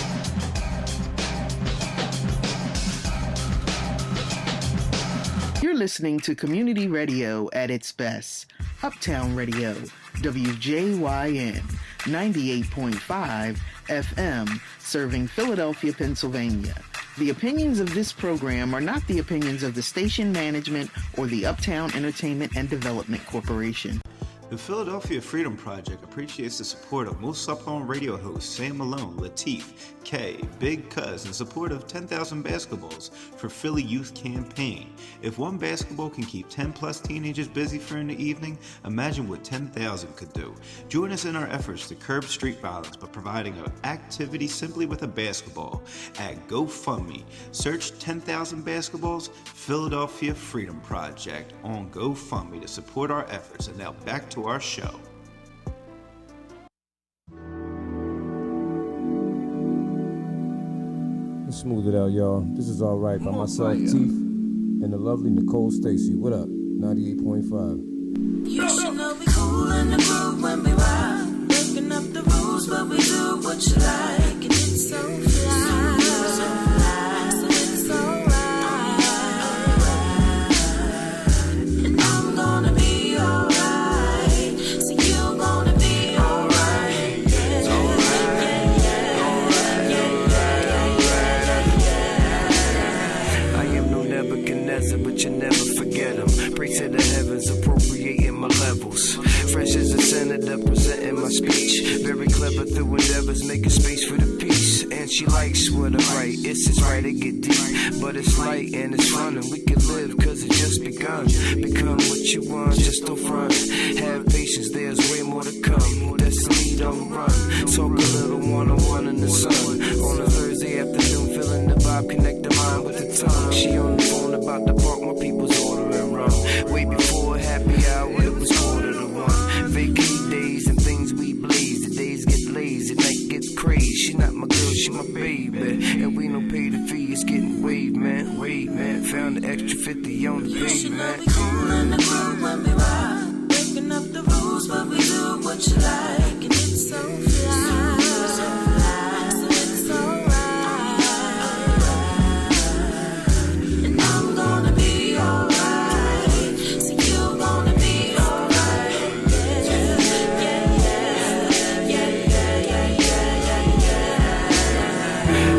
[SPEAKER 22] You're listening to community radio at its best. Uptown Radio, WJYN, 98.5 FM, serving Philadelphia, Pennsylvania. The opinions of this program are not the opinions of the station management or the Uptown Entertainment and Development Corporation.
[SPEAKER 1] The Philadelphia Freedom Project appreciates the support of Most Slept On radio hosts Sam Malone, Teef, K, Big Cuz in support of 10,000 basketballs for Philly Youth Campaign. If one basketball can keep 10 plus teenagers busy for in the evening, imagine what 10,000 could do. Join us in our efforts to curb street violence by providing an activity simply with a basketball at GoFundMe. Search 10,000 basketballs, Philadelphia Freedom Project on GoFundMe to support our efforts. And now back to our show.
[SPEAKER 18] Let's smooth it out, y'all. This is All Right by myself, Teef, and the lovely Nicole Stacy. What up? 98.5.
[SPEAKER 3] You should know we cool in the groove when we ride. Breaking up the rules, but we do what you like. And it's so fly. So it's alright. And I'm gonna be alright. So you're gonna be alright. Yeah.
[SPEAKER 7] I am no Nebuchadnezzar, but you never forget him. Pray to the heavens, appropriating my levels. Fresh as a senator, presenting my speech. Very clever through endeavors, making space for the peace. And she likes what I write. It's his right to get deep, but it's light and it's fun, and we can live cause it just begun. Become what you want, just don't front. Have patience, there's way more to come. Destiny don't run. Talk a little one-on-one in the sun. On a Thursday afternoon, feeling the vibe, connect the mind with the tongue. She on the phone about the park, my people's ordering rum. Way before happy hour, it was 1:45. Vacay days and things we blaze. The days get lazy, night gets crazy. She not my girl, she my baby. And we don't pay the fee, it's getting waved, man. Wave, man. Found the extra 50 on the
[SPEAKER 3] You should know
[SPEAKER 7] pavement.
[SPEAKER 3] we cool in the groove when we ride. Breaking up the rules, but we do what you like. And it's so fly. So it's alright. And I'm gonna be alright. So you're gonna be alright.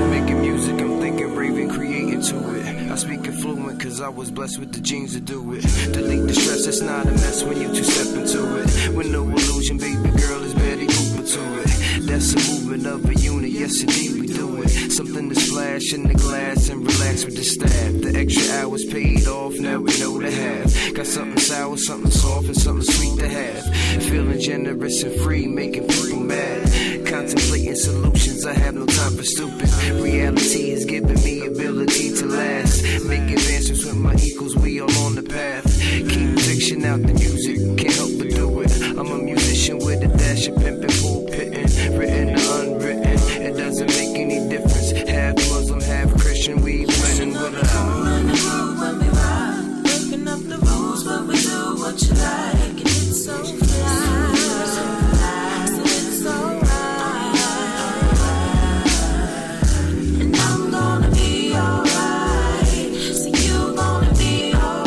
[SPEAKER 7] Making music, I'm thinking, raving, creating to it. I speak fluent cause I was blessed with the genes to do it. Delete the stress, it's not a mess when you two step into it. With no illusion, baby girl, is Betty Cooper to it. That's a movement of a unit, yes indeed we do it. Something to splash in the glass and relax with the staff. The extra hours paid off, now we know to have. Got something sour, something soft, and something sweet to have. Feeling generous and free, making people mad. Contemplating solutions, I have no time for stupid. Reality has given me ability to last. Make advancements with my equals, we all on the path. Keep fiction out the music, can't help but do it. I'm a musician with a dash of pimping, pulpitting, written or unwritten. It doesn't make any difference. Half Muslim, half Christian, we blending with a
[SPEAKER 3] cool in the groove when we ride. Breaking up the rules, but we do what you like. And it's so fly. So it's alright. And I'm gonna be alright. So you're gonna be alright.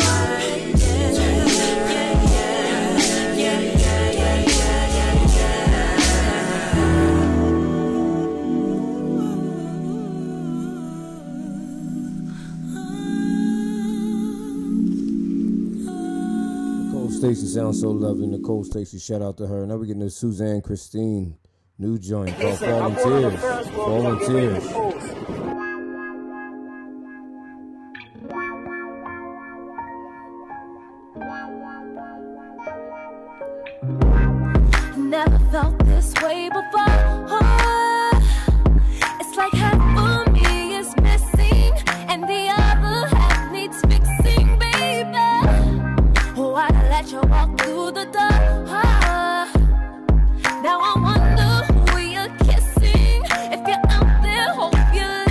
[SPEAKER 18] Nicole Stacy sounds so lovely. Nicole Stacy, shout out to her. Now we getting to Suzanne Christine, new joint called Falling Tears. Falling Tears.
[SPEAKER 3] Never felt this way before. It's like half of me is missing, and the other half needs fixing, baby. Why'd I let you walk through the door? Now I wonder who you're kissing. If you're out there, hope you're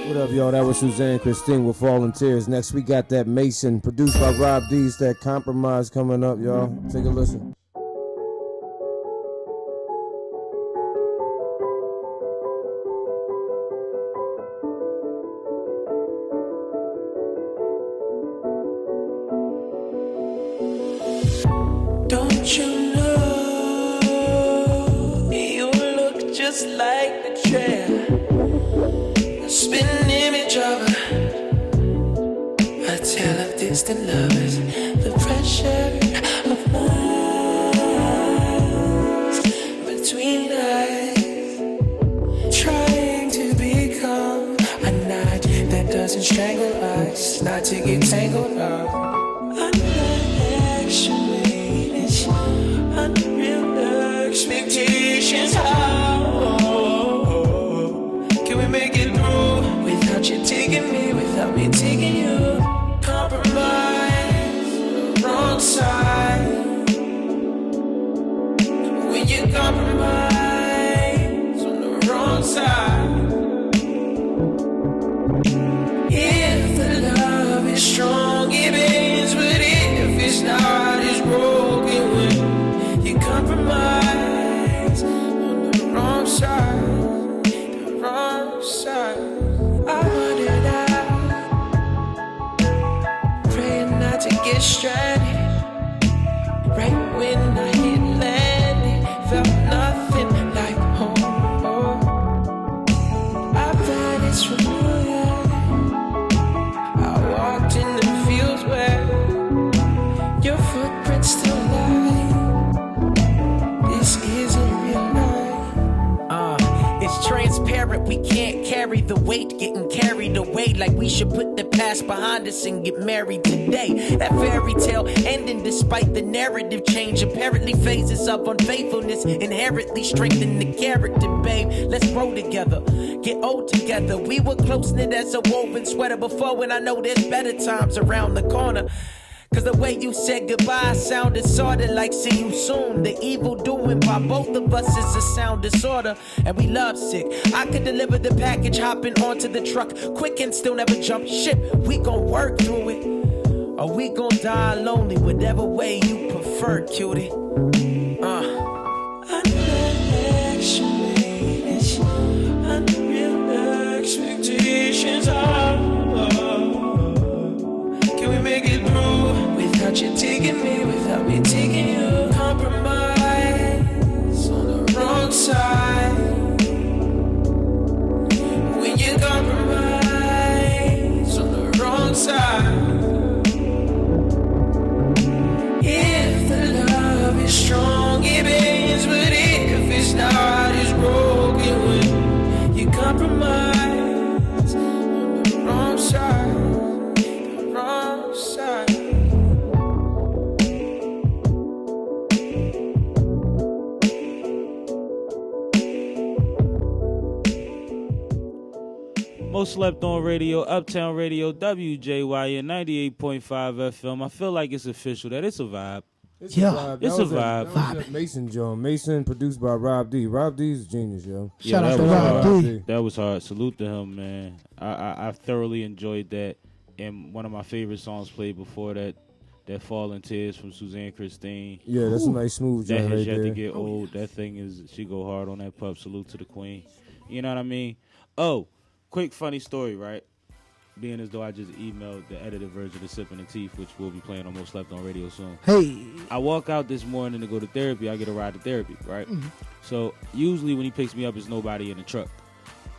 [SPEAKER 18] What up, y'all? That was Suzanne Christine with Falling Tears. Next, we got that Mason, produced by Rob D's, that Compromise coming up, y'all. Take a listen.
[SPEAKER 20] Don't you know you look just like the chair? Spinning image of a tale of distant lovers. The pressure of miles between us, trying to become a knot that doesn't strangle us, not to get tangled up. Unreal expectations. How can we make it through without you taking me, without me taking you? Compromise, wrong side. When you compromise on the wrong side. If the love is strong, it bends, but if it's not, it's broken. When you compromise on the wrong side, the wrong side. I wandered out, praying not to get stranded. Right when I hit landing, felt nothing like home. I vanished from familiar. I walked in the fields where your footprints still lie. This isn't real life.
[SPEAKER 17] It's transparent, we can't carry the weight, getting carried away like we should put the past behind us and get married today. That fairy tale ending despite the narrative change. Apparently phases of unfaithfulness inherently strengthen the character, babe. Let's grow together, get old together. We were close-knit as a woven sweater before, and I know there's better times around the corner. Cause the way you said goodbye sounded sorta like see you soon. The evil doing by both of us is a sound disorder, and we love sick. I could deliver the package hopping onto the truck quick and still never jump ship. We gon' work through it, or we gon' die lonely, whatever way you prefer, cutie.
[SPEAKER 20] Unreal expectations. Can we make it through without you taking me, without me taking you? Compromise on the wrong side. When you compromise on the wrong side. If the love is strong, it bends, but if it's not, it's broken. When you compromise on the wrong side.
[SPEAKER 11] Most slept on radio, Uptown Radio, WJYN 98.5 FM. I feel like it's official that it's a vibe.
[SPEAKER 18] It's a vibe. It's a vibe. That was a Mason John. Mason produced by Rob D. Rob D's a genius, yo.
[SPEAKER 11] Shout out to Rob D. That was hard. Salute to him, man. I thoroughly enjoyed that. And one of my favorite songs played before that Falling Tears from Suzanne Christine.
[SPEAKER 18] Yeah, that's a nice smooth joint
[SPEAKER 11] That
[SPEAKER 18] right
[SPEAKER 11] Has Yet
[SPEAKER 18] there.
[SPEAKER 11] to Get Old. That thing is, she go hard on that pup. Salute to the queen. You know what I mean? Oh, quick funny story, right? Being as though I just emailed the edited version of Sippin' and Teef, which we'll be playing on Most Slept on radio soon.
[SPEAKER 14] Hey.
[SPEAKER 11] I walk out this morning to go to therapy. I get a ride to therapy, right?
[SPEAKER 14] Mhm.
[SPEAKER 11] So usually when he picks me up, there's nobody in the truck.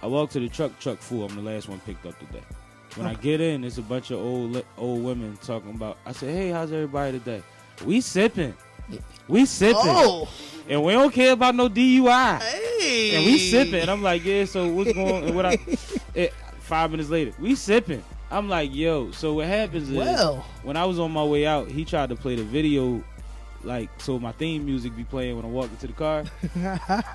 [SPEAKER 11] I walk to the truck full. I'm the last one picked up today. When I get in, it's a bunch of old women talking about, I said, hey, how's everybody today? We sipping. We sipping.
[SPEAKER 14] Oh.
[SPEAKER 11] And we don't care about no DUI.
[SPEAKER 14] Hey.
[SPEAKER 11] And we sipping. I'm like, yeah, so what's going on? 5 minutes later, we sipping. I'm like, yo, so what happens is when I was on my way out, he tried to play the video, like, so my theme music be playing when I walk into the car.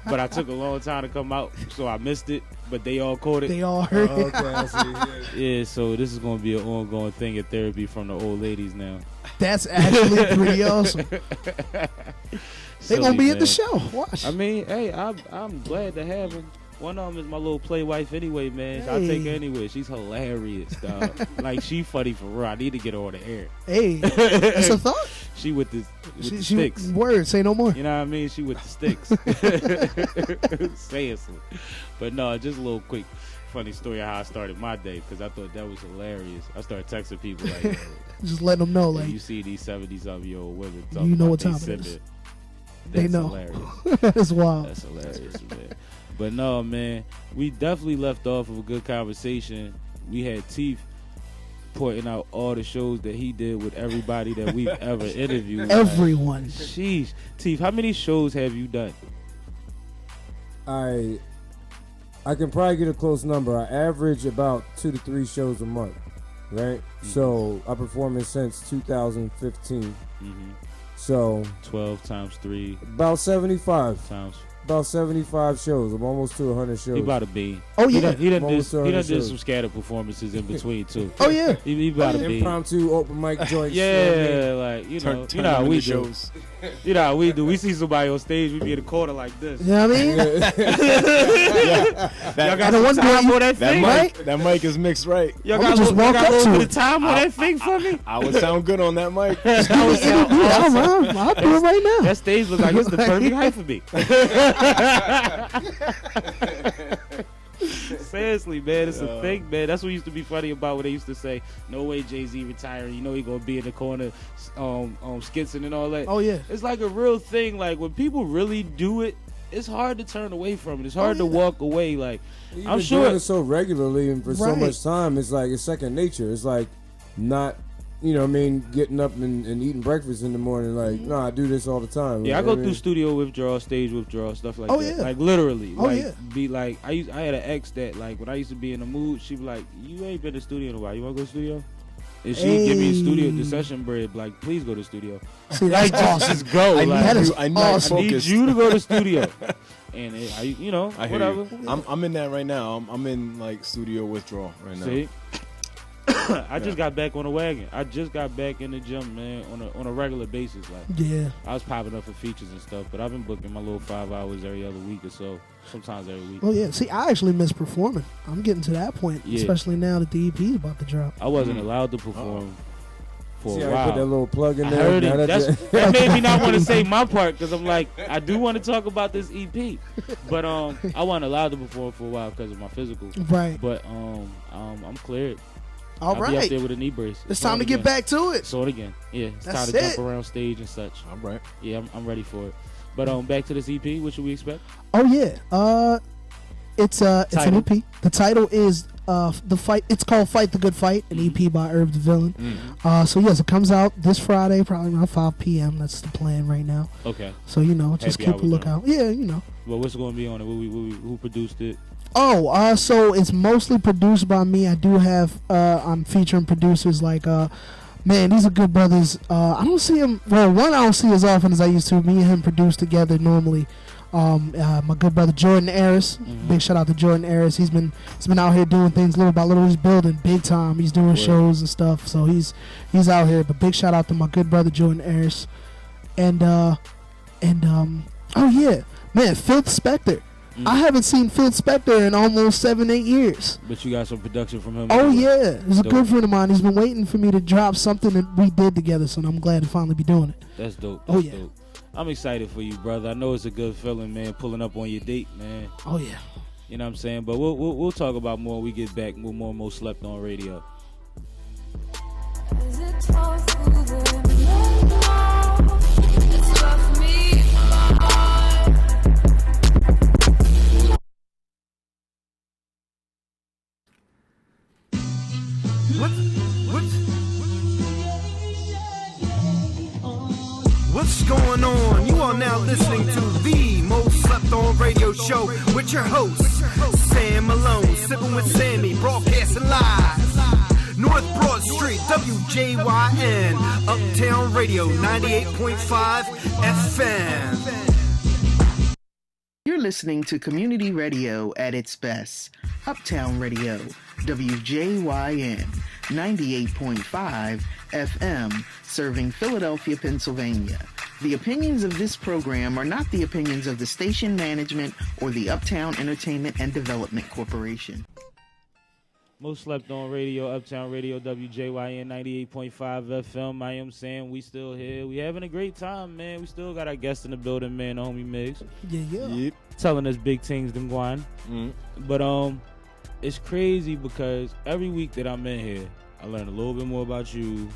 [SPEAKER 11] But I took a long time to come out, so I missed it. But they all caught it.
[SPEAKER 14] They all heard it.
[SPEAKER 18] Okay, I see.
[SPEAKER 11] Yeah, so this is going to be an ongoing thing at therapy from the old ladies now.
[SPEAKER 14] That's actually pretty awesome. They're gonna be
[SPEAKER 11] man.
[SPEAKER 14] at the show. Watch.
[SPEAKER 11] I mean, hey, I'm glad to have them. One of them is my little play wife anyway, man.
[SPEAKER 14] Hey.
[SPEAKER 11] I'll take her anyway. She's hilarious, dog. Like, she funny for real. I need to get her on the air.
[SPEAKER 14] Hey, that's a thought.
[SPEAKER 11] She with the sticks.
[SPEAKER 14] Word, say no more.
[SPEAKER 11] You know what I mean? She with the sticks. Seriously. But no, just a little quick funny story of how I started my day, because I thought that was hilarious. I started texting people like,
[SPEAKER 14] just letting them know, like,
[SPEAKER 11] you see these 70-something-year-old women
[SPEAKER 14] you
[SPEAKER 11] talking
[SPEAKER 14] know
[SPEAKER 11] about
[SPEAKER 14] what time
[SPEAKER 11] they
[SPEAKER 14] it is.
[SPEAKER 11] sipping.
[SPEAKER 14] They
[SPEAKER 11] That's
[SPEAKER 14] know.
[SPEAKER 11] hilarious.
[SPEAKER 14] That's wild.
[SPEAKER 11] That's hilarious, man. But no, man, we definitely left off of a good conversation. We had Teef pointing out all the shows that he did with everybody that we've ever interviewed.
[SPEAKER 14] Everyone.
[SPEAKER 11] Like, sheesh. Teef, how many shows have you done?
[SPEAKER 18] I can probably get a close number. I average about 2 to 3 shows a month, right? Mm-hmm. So I've been performing since 2015.
[SPEAKER 11] Mm-hmm.
[SPEAKER 18] So
[SPEAKER 11] 12 times 3.
[SPEAKER 18] About 75.
[SPEAKER 11] Times.
[SPEAKER 18] About 75 shows. I'm almost to 100 shows.
[SPEAKER 11] He about to be.
[SPEAKER 14] Oh yeah.
[SPEAKER 11] He done did some scattered performances in between too.
[SPEAKER 14] Oh yeah.
[SPEAKER 11] He about to be.
[SPEAKER 18] Impromptu open mic joints.
[SPEAKER 11] Yeah, like you know how we do.
[SPEAKER 12] Shows.
[SPEAKER 11] You know how we do. We see somebody on stage, we be in the corner like this.
[SPEAKER 14] You know what I mean?
[SPEAKER 11] Y'all got some time on that thing, right?
[SPEAKER 12] That mic is mixed right.
[SPEAKER 11] Y'all got a little bit of time on that thing for me?
[SPEAKER 12] I would sound good on that mic.
[SPEAKER 11] That would sound awesome.
[SPEAKER 14] I'll do it right now.
[SPEAKER 11] That stage looks like it's the perfect height for me. Seriously, man, it's a thing, man. That's what used to be funny about what they used to say. No way Jay-Z retiring. You know he gonna be in the corner, skitzing and all that.
[SPEAKER 14] Oh yeah,
[SPEAKER 11] it's like a real thing. Like when people really do it, it's hard to turn away from it. It's hard to walk away. Like
[SPEAKER 18] You've
[SPEAKER 11] I'm
[SPEAKER 18] been
[SPEAKER 11] sure
[SPEAKER 18] doing it so regularly and for so much time, it's like it's second nature. It's like not. You know what I mean? Getting up and eating breakfast in the morning. Like, no, I do this all the time.
[SPEAKER 11] Yeah, I go through studio withdrawal, stage withdrawal, stuff like that.
[SPEAKER 14] Yeah.
[SPEAKER 11] Like, literally.
[SPEAKER 14] Oh,
[SPEAKER 11] like,
[SPEAKER 14] yeah.
[SPEAKER 11] Be like, I had an ex that, like, when I used to be in the mood, she'd be like, you ain't been to the studio in a while. You want to go to the studio? And she'd give me the session bread, like, please go to the studio.
[SPEAKER 14] See, that's awesome.
[SPEAKER 11] Just go.
[SPEAKER 12] I
[SPEAKER 11] need you to go to the studio. And,
[SPEAKER 12] I
[SPEAKER 11] whatever.
[SPEAKER 12] Hear you. I'm in that right now. I'm in, like, studio withdrawal right now.
[SPEAKER 11] See? I just got back on the wagon. I just got back in the gym, man, on a regular basis. Like,
[SPEAKER 14] yeah,
[SPEAKER 11] I was popping up for features and stuff, but I've been booking my little 5 hours every other week or so, sometimes every week.
[SPEAKER 14] Oh yeah, see, I actually miss performing. I'm getting to that point, especially now that the EP is about to drop.
[SPEAKER 11] I wasn't allowed to perform for a
[SPEAKER 18] I
[SPEAKER 11] while.
[SPEAKER 18] put that little plug in
[SPEAKER 11] I
[SPEAKER 18] there.
[SPEAKER 11] heard it. That made me not want to say my part because I'm like, I do want to talk about this EP, but I wasn't allowed to perform for a while because of my physical.
[SPEAKER 14] Right.
[SPEAKER 11] But I'm cleared.
[SPEAKER 14] All
[SPEAKER 11] I'll
[SPEAKER 14] right.
[SPEAKER 11] be up there with a knee brace.
[SPEAKER 14] It's time to get back to it.
[SPEAKER 11] So it again. Yeah, it's
[SPEAKER 14] That's
[SPEAKER 11] time to jump around stage and such.
[SPEAKER 12] All right.
[SPEAKER 11] Yeah, I'm ready for it. But back to this EP. What should we expect?
[SPEAKER 14] Oh yeah. It's an EP. The title is the fight. It's called Fight the Good Fight, an EP by Herb the Villain. So yes, it comes out this Friday, probably around 5 p.m. That's the plan right now.
[SPEAKER 11] Okay.
[SPEAKER 14] So just keep a lookout. Yeah,
[SPEAKER 11] Well, what's going to be on it? Who produced it?
[SPEAKER 14] Oh, so it's mostly produced by me. I do have I'm featuring producers like man, these are good brothers. I don't see him. Well, one I don't see as often as I used to. Me and him produce together normally. My good brother Jordan Harris. Big shout out to Jordan Harris. He's been out here doing things little by little. He's building big time. He's doing shows and stuff. So he's out here. But big shout out to my good brother Jordan Harris. And oh yeah, man, Phil Spector. I haven't seen Phil Spector in almost 7-8 years.
[SPEAKER 11] But you got some production from him.
[SPEAKER 14] Oh yeah, he's a good friend of mine. He's been waiting for me to drop something that we did together, so I'm glad to finally be doing it.
[SPEAKER 11] That's dope.
[SPEAKER 14] That's
[SPEAKER 11] dope. I'm excited for you, brother. I know it's a good feeling, man, pulling up on your date, man.
[SPEAKER 14] Oh yeah.
[SPEAKER 11] You know what I'm saying? But we'll talk about more when we get back with more and more Slept On Radio.
[SPEAKER 3] Is it tough for them? It's left me alive.
[SPEAKER 9] What's going on? You are now listening to the most slept on radio show with your host, Sam Malone, sipping with Sammy, broadcasting live. North Broad Street, WJYN, Uptown Radio, 98.5 FM.
[SPEAKER 22] You're listening to community radio at its best. Uptown Radio, WJYN, 98.5 FM, serving Philadelphia, Pennsylvania. The opinions of this program are not the opinions of the station management or the Uptown Entertainment and Development Corporation.
[SPEAKER 11] Most slept on radio, Uptown Radio, WJYN 98.5 FM. I am Sam. We still here. We having a great time, man. We still got our guest in the building, man, homie Miggs.
[SPEAKER 14] Yeah.
[SPEAKER 12] Yep.
[SPEAKER 11] Telling us big things than Guan. But it's crazy because every week that I'm in here, I learn a little bit more about you,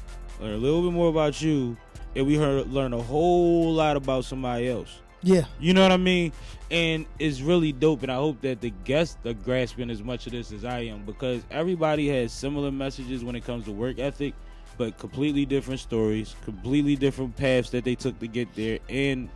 [SPEAKER 11] and we learn a whole lot about somebody else.
[SPEAKER 14] Yeah.
[SPEAKER 11] You know what I mean? And it's really dope, and I hope that the guests are grasping as much of this as I am, because everybody has similar messages when it comes to work ethic, but completely different stories, completely different paths that they took to get there, and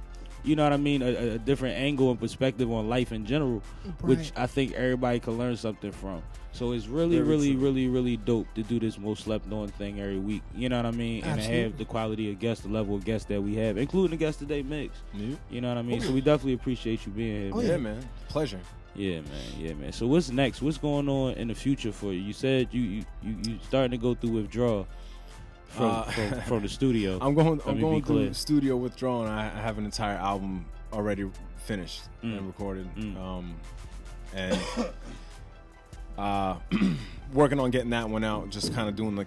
[SPEAKER 11] you know what I mean, a different angle and perspective on life in general, which I think everybody can learn something from. So it's really, really dope to do this most slept on thing every week. You know what I mean? And to have the quality of guests, the level of guests that we have, including the guest today, Miggs. You know what I mean? So we definitely appreciate you being here, man.
[SPEAKER 12] Yeah, man. Pleasure.
[SPEAKER 11] Yeah, man. So what's next? What's going on in the future for you? You said you starting to go through withdrawal from the studio.
[SPEAKER 12] I'm going through studio withdrawal, and I have an entire album already finished and recorded. And working on getting that one out, just kind of doing like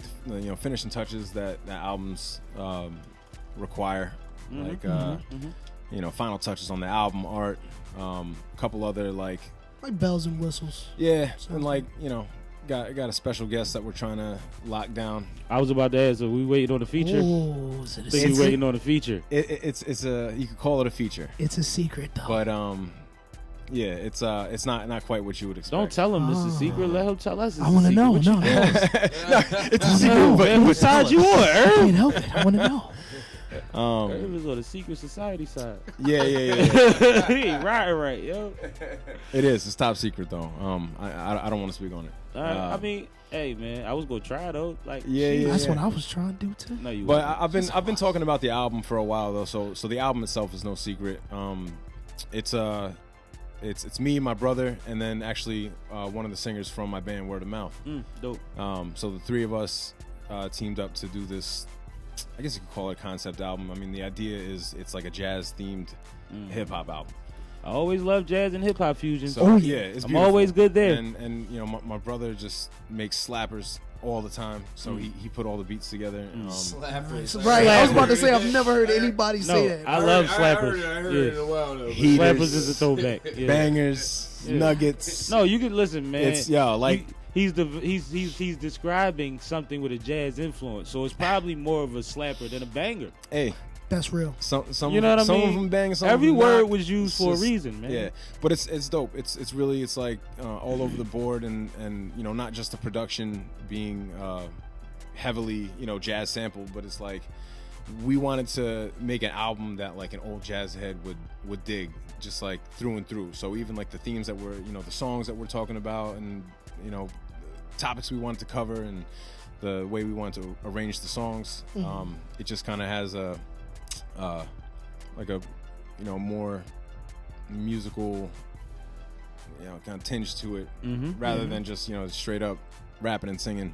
[SPEAKER 12] finishing touches that albums require, final touches on the album art, a couple other like
[SPEAKER 14] bells and whistles.
[SPEAKER 12] Yeah, and got a special guest that we're trying to lock down.
[SPEAKER 11] I was about to ask, are we waiting on the feature?
[SPEAKER 14] Oh,
[SPEAKER 11] we waiting on the feature.
[SPEAKER 12] It's a, you could call it a feature.
[SPEAKER 14] It's a secret though.
[SPEAKER 12] But yeah, it's not quite what you would expect.
[SPEAKER 11] Don't tell him it's a secret. Let him tell us.
[SPEAKER 14] I want to know. No,
[SPEAKER 12] it's a secret. But
[SPEAKER 11] whose side you on?
[SPEAKER 14] I can't help it. I want to know.
[SPEAKER 11] It was on the secret society side.
[SPEAKER 12] Yeah.
[SPEAKER 11] He ain't right, yo.
[SPEAKER 12] It is. It's top secret though. I don't want to speak on it.
[SPEAKER 11] I mean, hey man, I was gonna try though. Like,
[SPEAKER 14] that's what I was trying to do too.
[SPEAKER 11] No, you.
[SPEAKER 12] But I've been talking about the album for a while though. So the album itself is no secret. It's me and my brother, and then actually one of the singers from my band Word of Mouth.
[SPEAKER 11] Dope.
[SPEAKER 12] So the three of us teamed up to do this. I guess you could call it a concept album. I mean, the idea is it's like a jazz themed hip hop album.
[SPEAKER 11] I always love jazz and hip hop fusion.
[SPEAKER 12] So yeah, it's
[SPEAKER 11] I'm always good there.
[SPEAKER 12] And my brother just makes slappers all the time. So he put all the beats together.
[SPEAKER 13] Slappers.
[SPEAKER 14] Right. I was about to say I've never heard anybody say that.
[SPEAKER 11] I love slappers.
[SPEAKER 13] I heard it in a while though.
[SPEAKER 11] Slappers is a throwback.
[SPEAKER 12] Bangers, nuggets.
[SPEAKER 11] No, you can listen, man.
[SPEAKER 12] It's
[SPEAKER 11] He's describing something with a jazz influence, so it's probably more of a slapper than a banger.
[SPEAKER 12] Hey,
[SPEAKER 14] that's real.
[SPEAKER 12] Some
[SPEAKER 11] you know what I mean?
[SPEAKER 12] Some of them bang. Some
[SPEAKER 11] Every
[SPEAKER 12] of them
[SPEAKER 11] word
[SPEAKER 12] not.
[SPEAKER 11] was used for a reason, man.
[SPEAKER 12] Yeah, but it's dope. It's really like all over the board, and not just the production being heavily jazz sampled, but it's like we wanted to make an album that like an old jazz head would dig, just like through and through. So even like the themes that we're the songs that we're talking about, and topics we wanted to cover, and the way we wanted to arrange the songs, it just kind of has a more musical kind of tinge to it, rather than just straight up rapping and singing.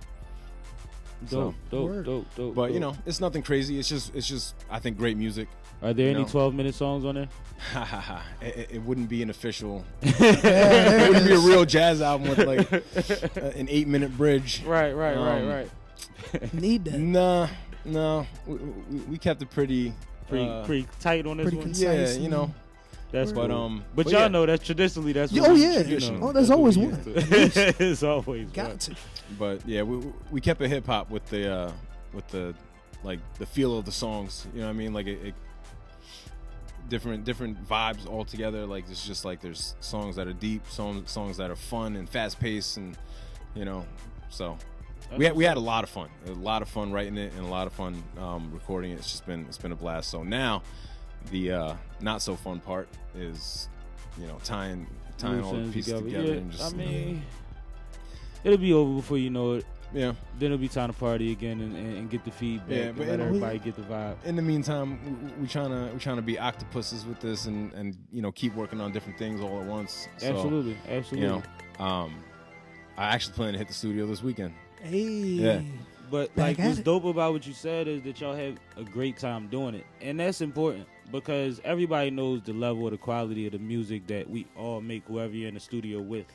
[SPEAKER 11] Dope.
[SPEAKER 12] But it's nothing crazy. It's just I think great music.
[SPEAKER 11] Are there any 12-minute songs on there?
[SPEAKER 12] It wouldn't be an official. It wouldn't be a real jazz album with like an 8-minute bridge.
[SPEAKER 11] Right.
[SPEAKER 14] Need that?
[SPEAKER 12] No. We kept it pretty
[SPEAKER 11] tight on this one.
[SPEAKER 14] Concise,
[SPEAKER 12] yeah,
[SPEAKER 11] That's
[SPEAKER 12] but
[SPEAKER 11] but y'all know that traditionally that's what
[SPEAKER 14] there's always one.
[SPEAKER 11] It's always
[SPEAKER 14] got to.
[SPEAKER 12] But yeah, we kept it hip hop with the like the feel of the songs. You know what I mean? Like it different vibes all together. Like it's just like there's songs that are deep, songs that are fun and fast paced, and so we had a lot of fun writing it, and a lot of fun recording it. It's been a blast. So now the not so fun part is tying all the pieces together.
[SPEAKER 11] Yeah,
[SPEAKER 12] and just,
[SPEAKER 11] it'll be over before you know it.
[SPEAKER 12] Yeah.
[SPEAKER 11] Then it'll be time to party again and get the feedback.
[SPEAKER 12] Yeah,
[SPEAKER 11] and let everybody get the vibe.
[SPEAKER 12] In the meantime, we trying to be octopuses with this, and keep working on different things all at once.
[SPEAKER 11] Absolutely.
[SPEAKER 12] I actually plan to hit the studio this weekend.
[SPEAKER 14] Hey.
[SPEAKER 12] Yeah.
[SPEAKER 11] But like what's dope about what you said is that y'all have a great time doing it, and that's important. because everybody knows the level of the quality of the music that we all make, whoever you're in the studio with.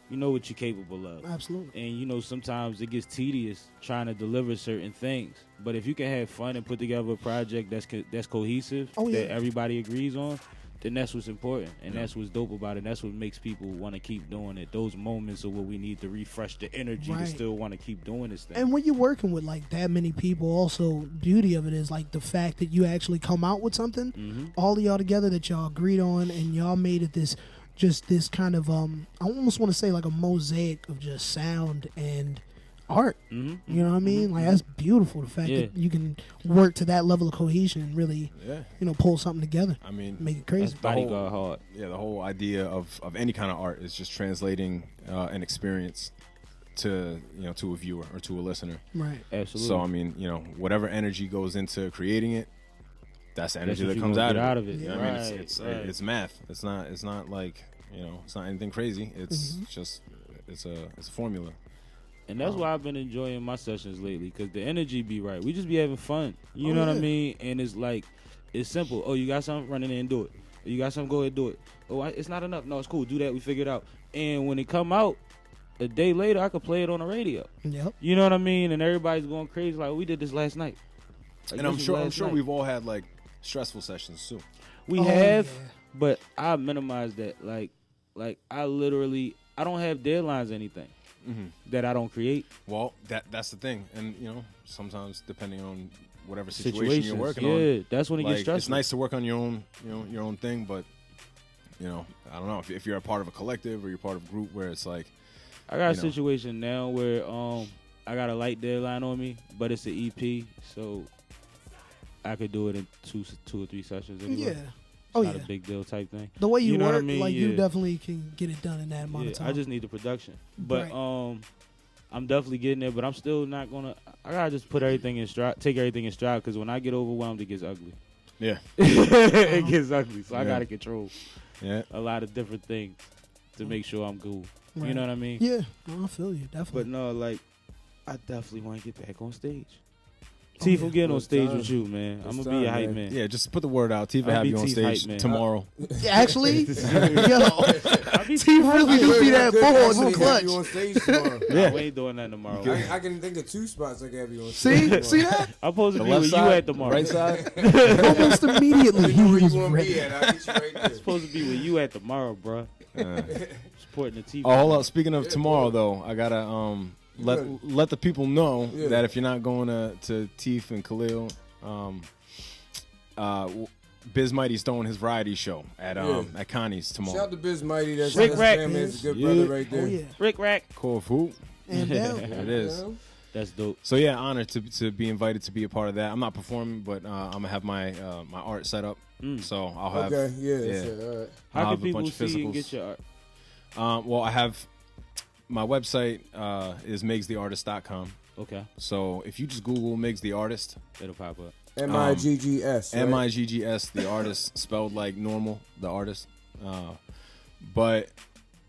[SPEAKER 11] You know what you're capable of.
[SPEAKER 14] Absolutely.
[SPEAKER 11] And, you know, sometimes it gets tedious trying to deliver certain things. But if you can have fun and put together a project that's cohesive, that everybody agrees on, then that's what's important. And that's what's dope about it. And that's what makes people want to keep doing it. Those moments are what we need to refresh the energy to still want to keep doing this thing.
[SPEAKER 14] And when you're working with, like, that many people, also, beauty of it is, like, the fact that you actually come out with something, all of y'all together that y'all agreed on, and y'all made it this kind of I almost want to say like a mosaic of just sound and art. You know what I mean? Like, that's beautiful. The fact that you can work to that level of cohesion and really, you know, pull something together.
[SPEAKER 12] I mean,
[SPEAKER 14] make it crazy.
[SPEAKER 11] Bodyguard hard.
[SPEAKER 12] Yeah, the whole idea of any kind of art is just translating an experience to a viewer or to a listener.
[SPEAKER 14] Right.
[SPEAKER 11] Absolutely.
[SPEAKER 12] So I mean, you know, whatever energy goes into creating it, that's the energy that comes out of it.
[SPEAKER 11] Yeah.
[SPEAKER 12] I mean, it's math. It's not like, you know, it's not anything crazy. It's just it's a formula.
[SPEAKER 11] And that's why I've been enjoying my sessions lately, because the energy be right. We just be having fun. You know what I mean? And it's like, it's simple. Oh, you got something? Run in there and do it. You got something? Go ahead and do it. Oh, it's not enough. No, it's cool. Do that. We figure it out. And when it come out, a day later, I could play it on the radio.
[SPEAKER 14] Yep.
[SPEAKER 11] You know what I mean? And everybody's going crazy like, we did this last night. Like,
[SPEAKER 12] and I'm sure we've all had, like, stressful sessions, too.
[SPEAKER 11] We have, but I minimize that. Like I don't have deadlines or anything that I don't create.
[SPEAKER 12] Well, that's the thing. And, you know, sometimes depending on whatever situation you're working on.
[SPEAKER 11] Yeah, that's when it gets stressful.
[SPEAKER 12] It's nice to work on your own, your own thing, but, you know, I don't know. If you're a part of a collective or you're part of a group where it's like,
[SPEAKER 11] I got a situation now where I got a light deadline on me, but it's an EP, so I could do it in two or three sessions anyway.
[SPEAKER 14] Yeah.
[SPEAKER 11] Not a big deal type thing.
[SPEAKER 14] The way you
[SPEAKER 11] know
[SPEAKER 14] work,
[SPEAKER 11] what I mean?
[SPEAKER 14] you definitely can get it done in that amount of time.
[SPEAKER 11] I just need the production. But I'm definitely getting there, but I'm still not going to – I got to just put everything in stride, take everything in stride, because when I get overwhelmed, it gets ugly.
[SPEAKER 12] Yeah.
[SPEAKER 11] It gets ugly, so I got to control a lot of different things to make sure I'm cool.
[SPEAKER 14] Right.
[SPEAKER 11] You know what I mean?
[SPEAKER 14] Yeah, I feel you, definitely.
[SPEAKER 11] But no, like, I definitely want to get back on stage. Teef, I'm getting on stage with you, man. I'm going to be a hype man.
[SPEAKER 12] Yeah, just put the word out. Teef will have you on stage tomorrow.
[SPEAKER 14] Actually, Teef really do be that ball in the clutch.
[SPEAKER 13] You on stage tomorrow.
[SPEAKER 11] Yeah. We ain't doing that tomorrow.
[SPEAKER 13] I can think of 2 spots I can have you on stage.
[SPEAKER 14] See that?
[SPEAKER 11] I'm supposed to be where you at tomorrow.
[SPEAKER 12] Right side?
[SPEAKER 14] Almost immediately, he was ready.
[SPEAKER 13] I'll get you right there.
[SPEAKER 11] I'm supposed to be where you at tomorrow, bro. Supporting the Teef.
[SPEAKER 12] Oh, hold up. Speaking of tomorrow, though, I got to... Let the people know that if you're not going to Teef and Khalil, Biz Mighty's throwing his variety show at Connie's tomorrow.
[SPEAKER 13] Shout out to Biz Mighty. That's
[SPEAKER 11] Rick Rack.
[SPEAKER 13] That's a good brother right there.
[SPEAKER 14] Oh, yeah.
[SPEAKER 11] Rick Rack.
[SPEAKER 12] Cool food.
[SPEAKER 14] And down.
[SPEAKER 12] It is.
[SPEAKER 11] That's dope.
[SPEAKER 12] So yeah, honored to be invited to be a part of that. I'm not performing, but I'm gonna have my my art set up. So I'll have
[SPEAKER 13] all right.
[SPEAKER 11] How can people see you and get your art?
[SPEAKER 12] Well, I have my website is miggstheartist.com.
[SPEAKER 11] Okay.
[SPEAKER 12] So if you just Google Miggs the Artist,
[SPEAKER 11] it'll pop up.
[SPEAKER 13] Miggs. Right?
[SPEAKER 12] Miggs, the artist, spelled like normal, the artist. But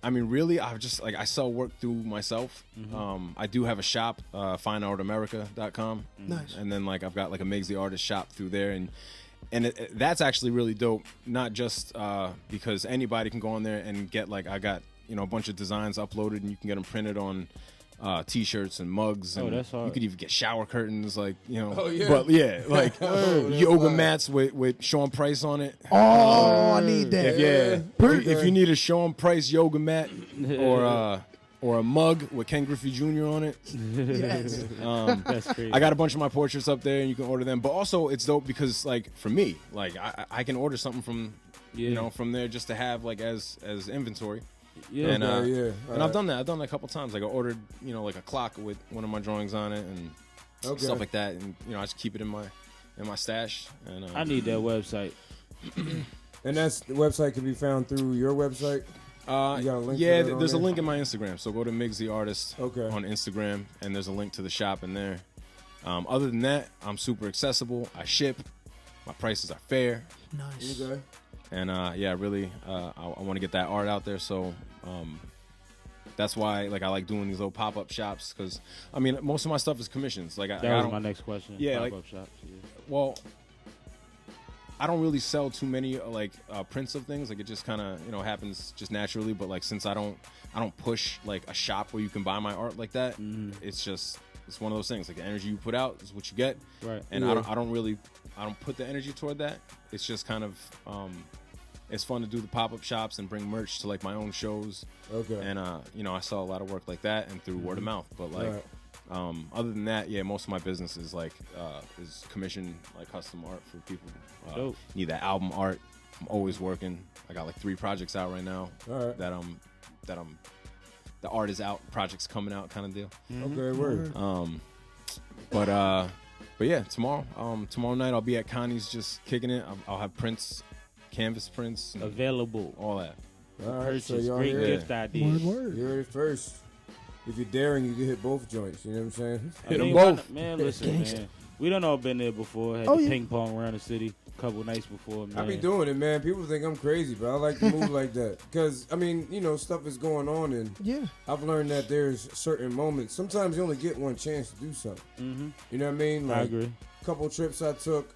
[SPEAKER 12] I mean, really, I sell work through myself. I do have a shop, fineartamerica.com.
[SPEAKER 14] Nice.
[SPEAKER 12] And then I've got a Miggs the Artist shop through there, and that's actually really dope. Not just because anybody can go on there and get I got a bunch of designs uploaded, and you can get them printed on T-shirts and mugs. And
[SPEAKER 11] that's hard.
[SPEAKER 12] You could even get shower curtains,
[SPEAKER 13] Oh, yeah.
[SPEAKER 12] But yeah, yoga mats with Sean Price on it.
[SPEAKER 14] Oh, I need that.
[SPEAKER 12] If you need a Sean Price yoga mat or a mug with Ken Griffey Jr. on it.
[SPEAKER 14] Yes.
[SPEAKER 11] That's crazy.
[SPEAKER 12] I got a bunch of my portraits up there, and you can order them. But also, it's dope because for me, I can order something from from there just to have as inventory.
[SPEAKER 11] Yeah,
[SPEAKER 12] and
[SPEAKER 13] and
[SPEAKER 12] I've done that. I've done that a couple times. I ordered, a clock with one of my drawings on it and stuff like that. And I just keep it in my stash. And
[SPEAKER 11] I need that website.
[SPEAKER 13] And the website can be found through your website. You got a link
[SPEAKER 12] there's a link in my Instagram. So go to Miggs the Artist on Instagram, and there's a link to the shop in there. Other than that, I'm super accessible. I ship. My prices are fair.
[SPEAKER 14] Nice.
[SPEAKER 13] Okay.
[SPEAKER 12] And really, I want to get that art out there. So that's why I like doing these little pop-up shops, because most of my stuff is commissions.
[SPEAKER 11] That was my next question.
[SPEAKER 12] Yeah,
[SPEAKER 11] pop-up shops. Yeah.
[SPEAKER 12] Well, I don't really sell too many like prints of things. Like it just kind of happens just naturally. But like since I don't push like a shop where you can buy my art like that, it's one of those things. Like the energy you put out is what you get.
[SPEAKER 11] Right.
[SPEAKER 12] And I don't put the energy toward that. It's just kind of it's fun to do the pop-up shops and bring merch to like my own shows.
[SPEAKER 13] Okay.
[SPEAKER 12] And I saw a lot of work like that and through word of mouth. But like other than that, yeah, most of my business is like is commission like custom art for people. Need that album art. I'm always working. I got like 3 projects out right now. That the art is out, projects coming out kind of deal.
[SPEAKER 13] Okay, word.
[SPEAKER 12] But yeah, tomorrow night I'll be at Connie's just kicking it. I'll have prints, canvas prints
[SPEAKER 11] available,
[SPEAKER 12] all that.
[SPEAKER 13] All right,
[SPEAKER 11] purchase,
[SPEAKER 13] so y'all
[SPEAKER 11] great
[SPEAKER 13] hear
[SPEAKER 11] gift ideas.
[SPEAKER 13] You heard it first. If you're daring, you can hit both joints. You know what I'm saying?
[SPEAKER 11] Hit them both. Man, listen, man. We done all been there before. Had the ping pong around the city a couple nights before, man.
[SPEAKER 13] I be doing it, man. People think I'm crazy, but I like to move like that. Because, I mean, stuff is going on, and I've learned that there's certain moments. Sometimes you only get one chance to do something.
[SPEAKER 11] Mm-hmm.
[SPEAKER 13] You know what I mean? Like,
[SPEAKER 11] I agree.
[SPEAKER 13] A couple trips I took,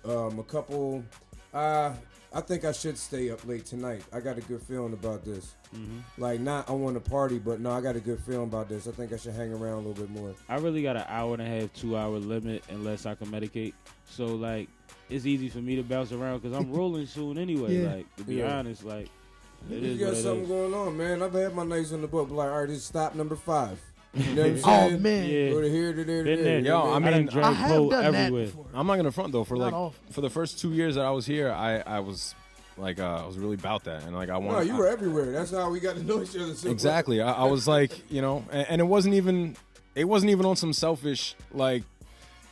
[SPEAKER 13] I think I should stay up late tonight. I got a good feeling about this.
[SPEAKER 11] Mm-hmm.
[SPEAKER 13] Like, not I want to party, but no, I got a good feeling about this. I think I should hang around a little bit more.
[SPEAKER 11] I really got an hour and a half, 2 hour limit unless I can medicate. So, like, it's easy for me to bounce around because I'm rolling soon anyway. Like, to be honest, like,
[SPEAKER 13] you got something going on, man. I've had my nights on the book, but like, all right, this is stop number 5. You know what I'm saying?
[SPEAKER 14] Oh, man.
[SPEAKER 11] Yeah.
[SPEAKER 13] Go to here, to there, to there.
[SPEAKER 12] Yo, I mean,
[SPEAKER 14] I have done that
[SPEAKER 11] everywhere.
[SPEAKER 14] before.
[SPEAKER 12] I'm not gonna front though. For
[SPEAKER 14] Not often.
[SPEAKER 12] for the first 2 years that I was here, I was like I was really about that, and like I wanted.
[SPEAKER 13] No, you were everywhere. That's how we got to know each other. So
[SPEAKER 12] exactly. I was like, and it wasn't even on some selfish like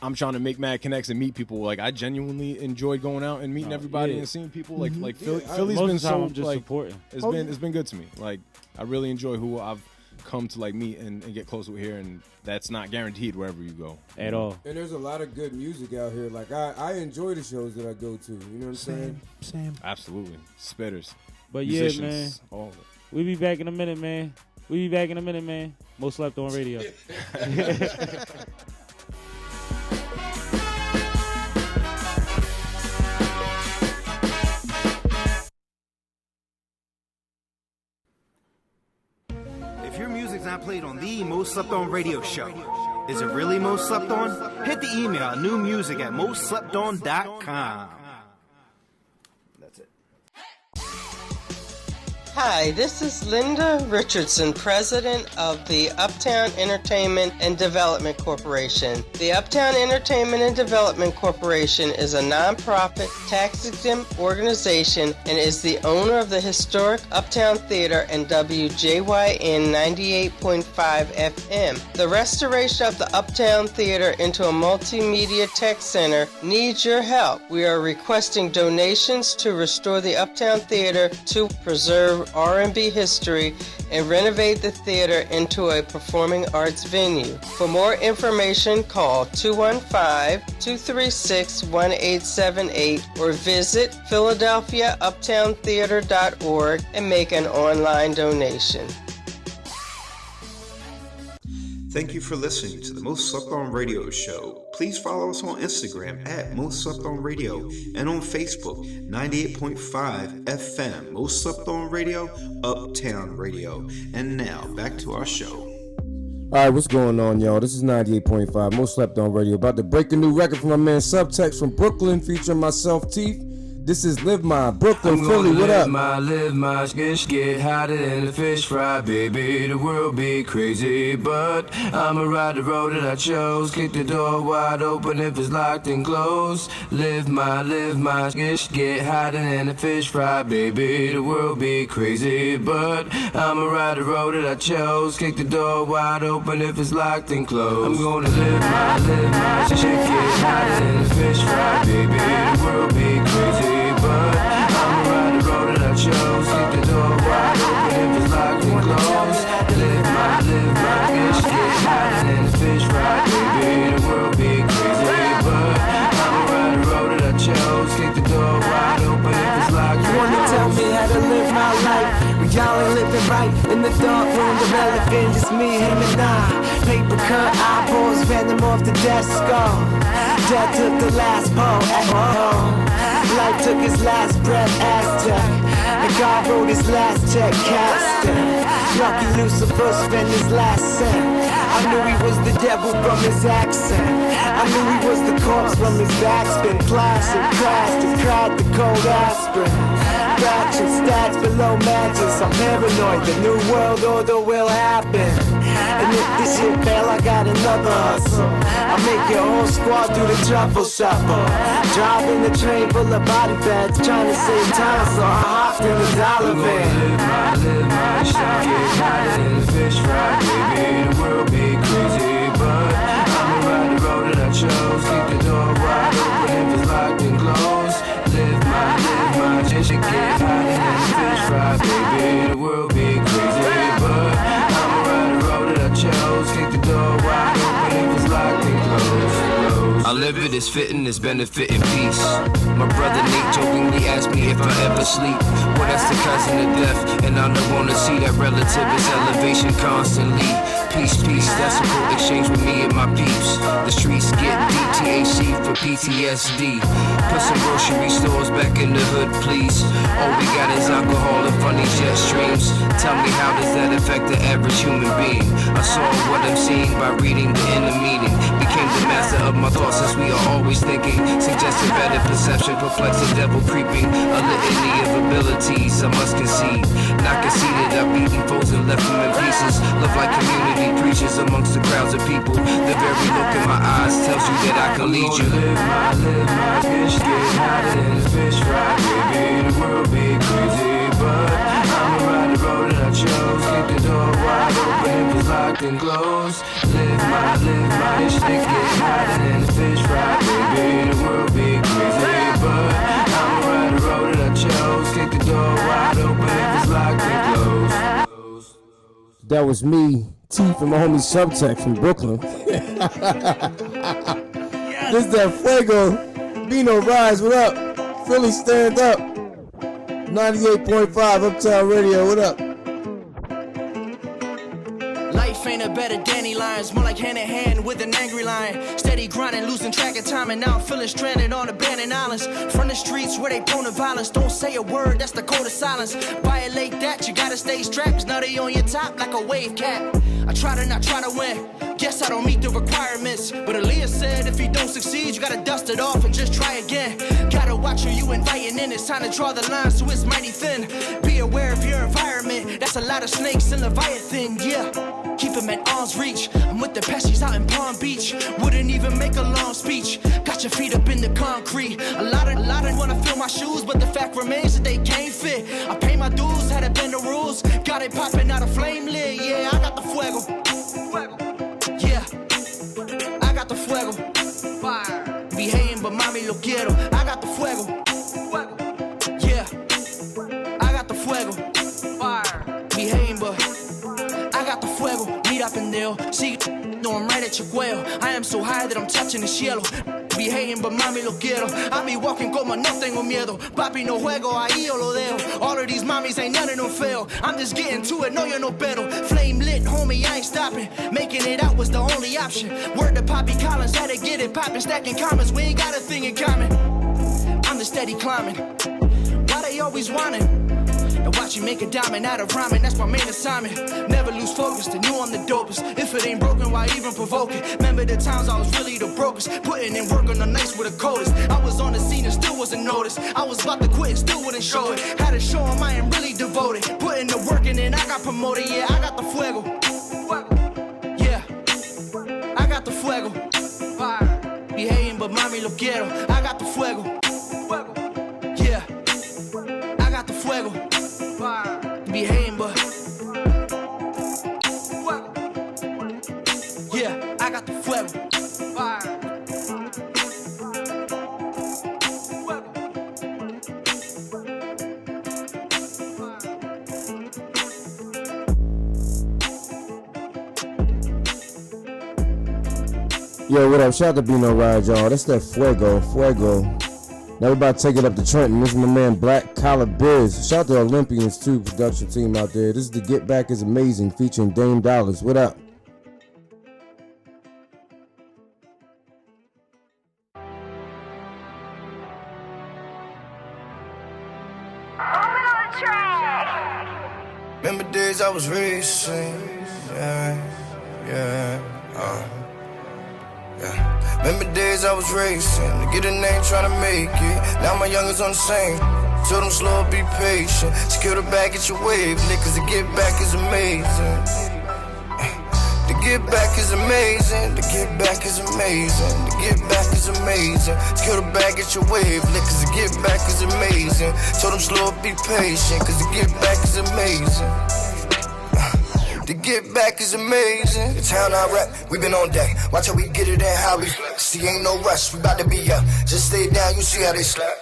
[SPEAKER 12] I'm trying to make mad connects and meet people. Like I genuinely enjoyed going out and meeting everybody and seeing people. Like Philly's been so
[SPEAKER 11] just
[SPEAKER 12] like
[SPEAKER 11] supporting.
[SPEAKER 12] It's been good to me. Like I really enjoy who I've come to like meet and get close with here, and that's not guaranteed wherever you go
[SPEAKER 11] at all.
[SPEAKER 13] And there's a lot of good music out here. Like I enjoy the shows that I go to. You know what I'm saying?
[SPEAKER 14] Same.
[SPEAKER 12] Absolutely, spitters.
[SPEAKER 11] But
[SPEAKER 12] musicians,
[SPEAKER 11] yeah, man,
[SPEAKER 12] all of it.
[SPEAKER 11] We be back in a minute, man. Most Slept On Radio.
[SPEAKER 9] If your music's not played on the Most Slept On radio show, is it really Most Slept On? Hit the email newmusic@mostslepton.com. That's it.
[SPEAKER 10] Hi, this is Linda Richardson, president of the Uptown Entertainment and Development Corporation. The Uptown Entertainment and Development Corporation is a nonprofit, tax-exempt organization and is the owner of the historic Uptown Theater and WJYN 98.5 FM. The restoration of the Uptown Theater into a multimedia tech center needs your help. We are requesting donations to restore the Uptown Theater to preserve R&B history and renovate the theater into a performing arts venue. For more information, call 215-236-1878 or visit PhiladelphiaUptownTheater.org and make an online donation.
[SPEAKER 1] Thank you for listening to the Most Slept On Radio Show. Please follow us on Instagram at Most Slept On Radio and on Facebook, 98.5 FM, Most Slept On Radio, Uptown Radio. And now, back to our show.
[SPEAKER 18] All right, what's going on, y'all? This is 98.5, Most Slept On Radio. About to break a new record from my man Subtext from Brooklyn, featuring myself, Teef. This is Live My Brooklyn, Philly, what up?
[SPEAKER 20] Live my, get hotter than a fish fry, baby. The world be crazy, but I'ma ride the road that I chose. Kick the door wide open if it's locked and closed. Live my, get hotter than a fish fry, baby. The world be crazy, but I'ma ride the road that I chose. Kick the door wide open if it's locked and closed. I'm gonna live my, get hotter than a fish fry, baby. The world be crazy. But I'ma ride the road that I chose. Keep the door wide open if it's locked and closed. Live my, bitch, get hotter than a fish fry, baby. The world be crazy, but I'ma ride the road that I chose. Keep the door wide open if it's locked and closed.
[SPEAKER 2] You wanna tell me how to live my life? When y'all ain't living right,
[SPEAKER 19] In the dark room, developing just me, him and I. Paper cut eyeballs, venom off the desk skull. Death took the last bow at home. Life took his last breath, Aztec. And God wrote his last check, casting. Lucky Lucifer spent his last cent. I knew he was the devil from his accent. I knew he was the corpse from his backspin. Classic, crashed and cried the cold aspirin. Fraction stats below matches. I'm paranoid, the new world order will happen. And if this shit fail, I got another hustle. I make your whole squad do the truffle shuffle. Driving the train full of body bags, trying to save time, so I hopped in the dollar van.
[SPEAKER 20] Live my shot, get higher than the fish fry, baby. The world be crazy, but I'ma ride the road that I chose. Keep the door wide open if it's locked and closed. Live my shit, get higher than the fish fry, baby. The world be crazy, but I'ma ride the road that I chose. Keep the door wide open if it's locked and closed.
[SPEAKER 7] I live it, it's fitting, it's benefiting peace. My brother Nate jokingly asked me if I ever sleep. Well, that's the cousin of death, and I don't wanna see that relative is elevation constantly. Peace, peace, that's a cool exchange with me and my peeps. The streets get deep, THC for PTSD. Put some grocery stores back in the hood, please. All we got is alcohol and funny jet streams. Tell me, how does that affect the average human being? I saw what I'm seeing by reading the inner meaning. Became the master of my thoughts since we are always thinking. Suggested better perception, perplexing devil creeping. A litany of abilities I must concede. Not conceded, I've beaten foes and left them in pieces. Love like community preachers amongst the crowds of people. The very look in my eyes tells you that I can lead you.
[SPEAKER 20] Live my bitch, get hotter than the fish fry, baby. The world be crazy, but I'ma ride the road that I chose. Keep the door wide open if it's locked and closed. Live my bitch, get hotter than the fish fry, baby. The world be crazy, but I'ma ride the road that I chose. Keep the door wide open if it's locked and closed.
[SPEAKER 18] That was me, Teef, and my homie Subtext from Brooklyn. This that Fuego. Bino Rise, what up? Philly, stand up. 98.5 Uptown Radio, what up?
[SPEAKER 2] Life ain't a better dandelions, more like hand in hand with an angry lion. Steady grinding, losing track of time, and now I'm feeling stranded on abandoned islands. From the streets where they prone to violence, don't say a word, that's the code of silence. Violate that, you gotta stay strapped, 'cause now they on your top like a wave cap. I try to not try to win, guess I don't meet the requirements. But Aaliyah said if you don't succeed, you gotta dust it off and just try again. Gotta watch who you inviting in, it's time to draw the line so it's mighty thin. Be aware of your environment, that's a lot of snakes and Leviathan, yeah. Keep him at arm's reach. I'm with the Pesci's out in Palm Beach. Wouldn't even make a long speech. Got your feet up in the concrete. A lot of wanna fill my shoes, but the fact remains that they can't fit. I pay my dues, had to bend the rules. Got it popping out a flame lit. Yeah, I got the fuego. Yeah, I got the fuego. Fire. Be hating, but mami lo quiero. I got the fuego. Yeah, I got the fuego. Fire. Be hating, but I got the fuego. Meet up in there. See, no, I'm right at your cuello. I am so high that I'm touching the cielo. Be hating, but mami lo quiero. I be walking como no tengo miedo. Papi no juego, ahí yo lo dejo. All of these mommies ain't none of them fail. I'm just getting to it, no you're no better. Flame lit, homie, I ain't stopping. Making it out was the only option. Word to Poppy Collins, had to get it poppin'. Stacking comments, we ain't got a thing in common. I'm the steady climbing. Why they always wanting? And watch you make a diamond out of rhyming, that's my main assignment. Never lose focus, the new I'm the dopest. If it ain't broken, why even provoke it? Remember the times I was really the brokest. Putting in work on the nights with the coldest. I was on the scene and still wasn't noticed. I was about to quit and still wouldn't show it. Had to show 'em I am really devoted. Putting the work in and I got promoted, yeah, I got the fuego. Yeah, I got the fuego. Fire. Be hating, but mami lo quiero. I got the fuego. Yeah, I got the fuego. Be hating, but yeah, I got the fuego. Fire.
[SPEAKER 18] Yo, what up? Shout out to Bino Ride, y'all. That's that Fuego. Now we're about to take it up to Trenton. This is my man Black Collar Biz. Shout out to Olympians too, production team out there. This is the Get Back is Amazing featuring Dame Dollars. What up?
[SPEAKER 20] Remember days I was racing, yeah. Remember days I was racing, to get a name trying to make it. Now my youngers on the same. Told them slow, be patient. Secure the bag, get your wave lit, cause to get back is amazing. To get back is amazing. To get back is amazing. To get back is amazing. Secure the bag, get your wave lit, cause to get back is amazing. Told them slow, be patient, cause to get back is amazing. To get back is amazing. The town I rap, we been on deck. Watch how we get it and how we see, ain't no rush, we bout to be up. Just stay down, you see how they slap.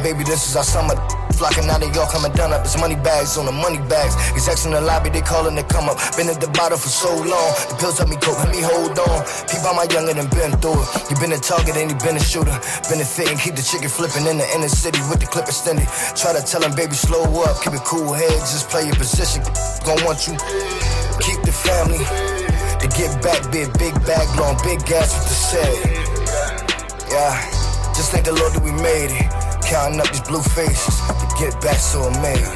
[SPEAKER 20] Baby, this is our summer. Flocking out of York, coming down up. It's money bags on the money bags. Execs in the lobby, they calling to come up. Been at the bottom for so long. The pills help me cope, let me hold on. People my younger than been through it. You been a target and you been a shooter. Been a fit and keep the chicken flipping in the inner city with the clip extended. Try to tell him, baby, slow up. Keep it cool head, just play your position. Gon' want you. Keep the family. To get back, be a big bag, blowing big gas with the say. Yeah, just thank the Lord that we made it. Counting up these blue faces to get back so amazed.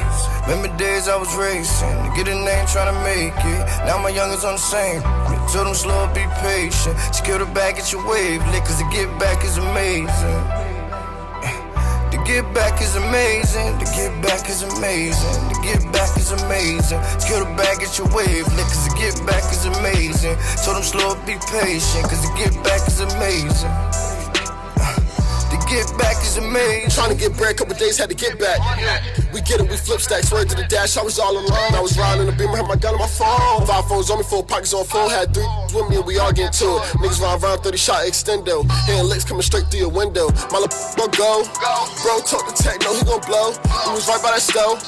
[SPEAKER 20] Remember days I was racing, to get a name trying to make it. Now my youngers on the same. Told them slow, be patient. Secure the bag, get your wave lit, cause to get back is amazing. To get back is amazing. To get back is amazing. To get back is amazing. Secure the bag, get your wave lit, cause to get back is amazing. Told them slow, be patient, cause to get back is amazing. To get back is amazing.
[SPEAKER 5] Trying to get bread, couple days had to get back. We get it, we flip stacks, word to the dash, I was all alone. I was riding in the Beamer, had my gun on my phone. 5 phones on me, 4 pockets on full, had 3 with me and we all get to it. Niggas ride around 30 shot extendo. Hearing licks coming straight through your window. My little go. Bro, talk to tech, no, he gon' blow. He was right by that stove.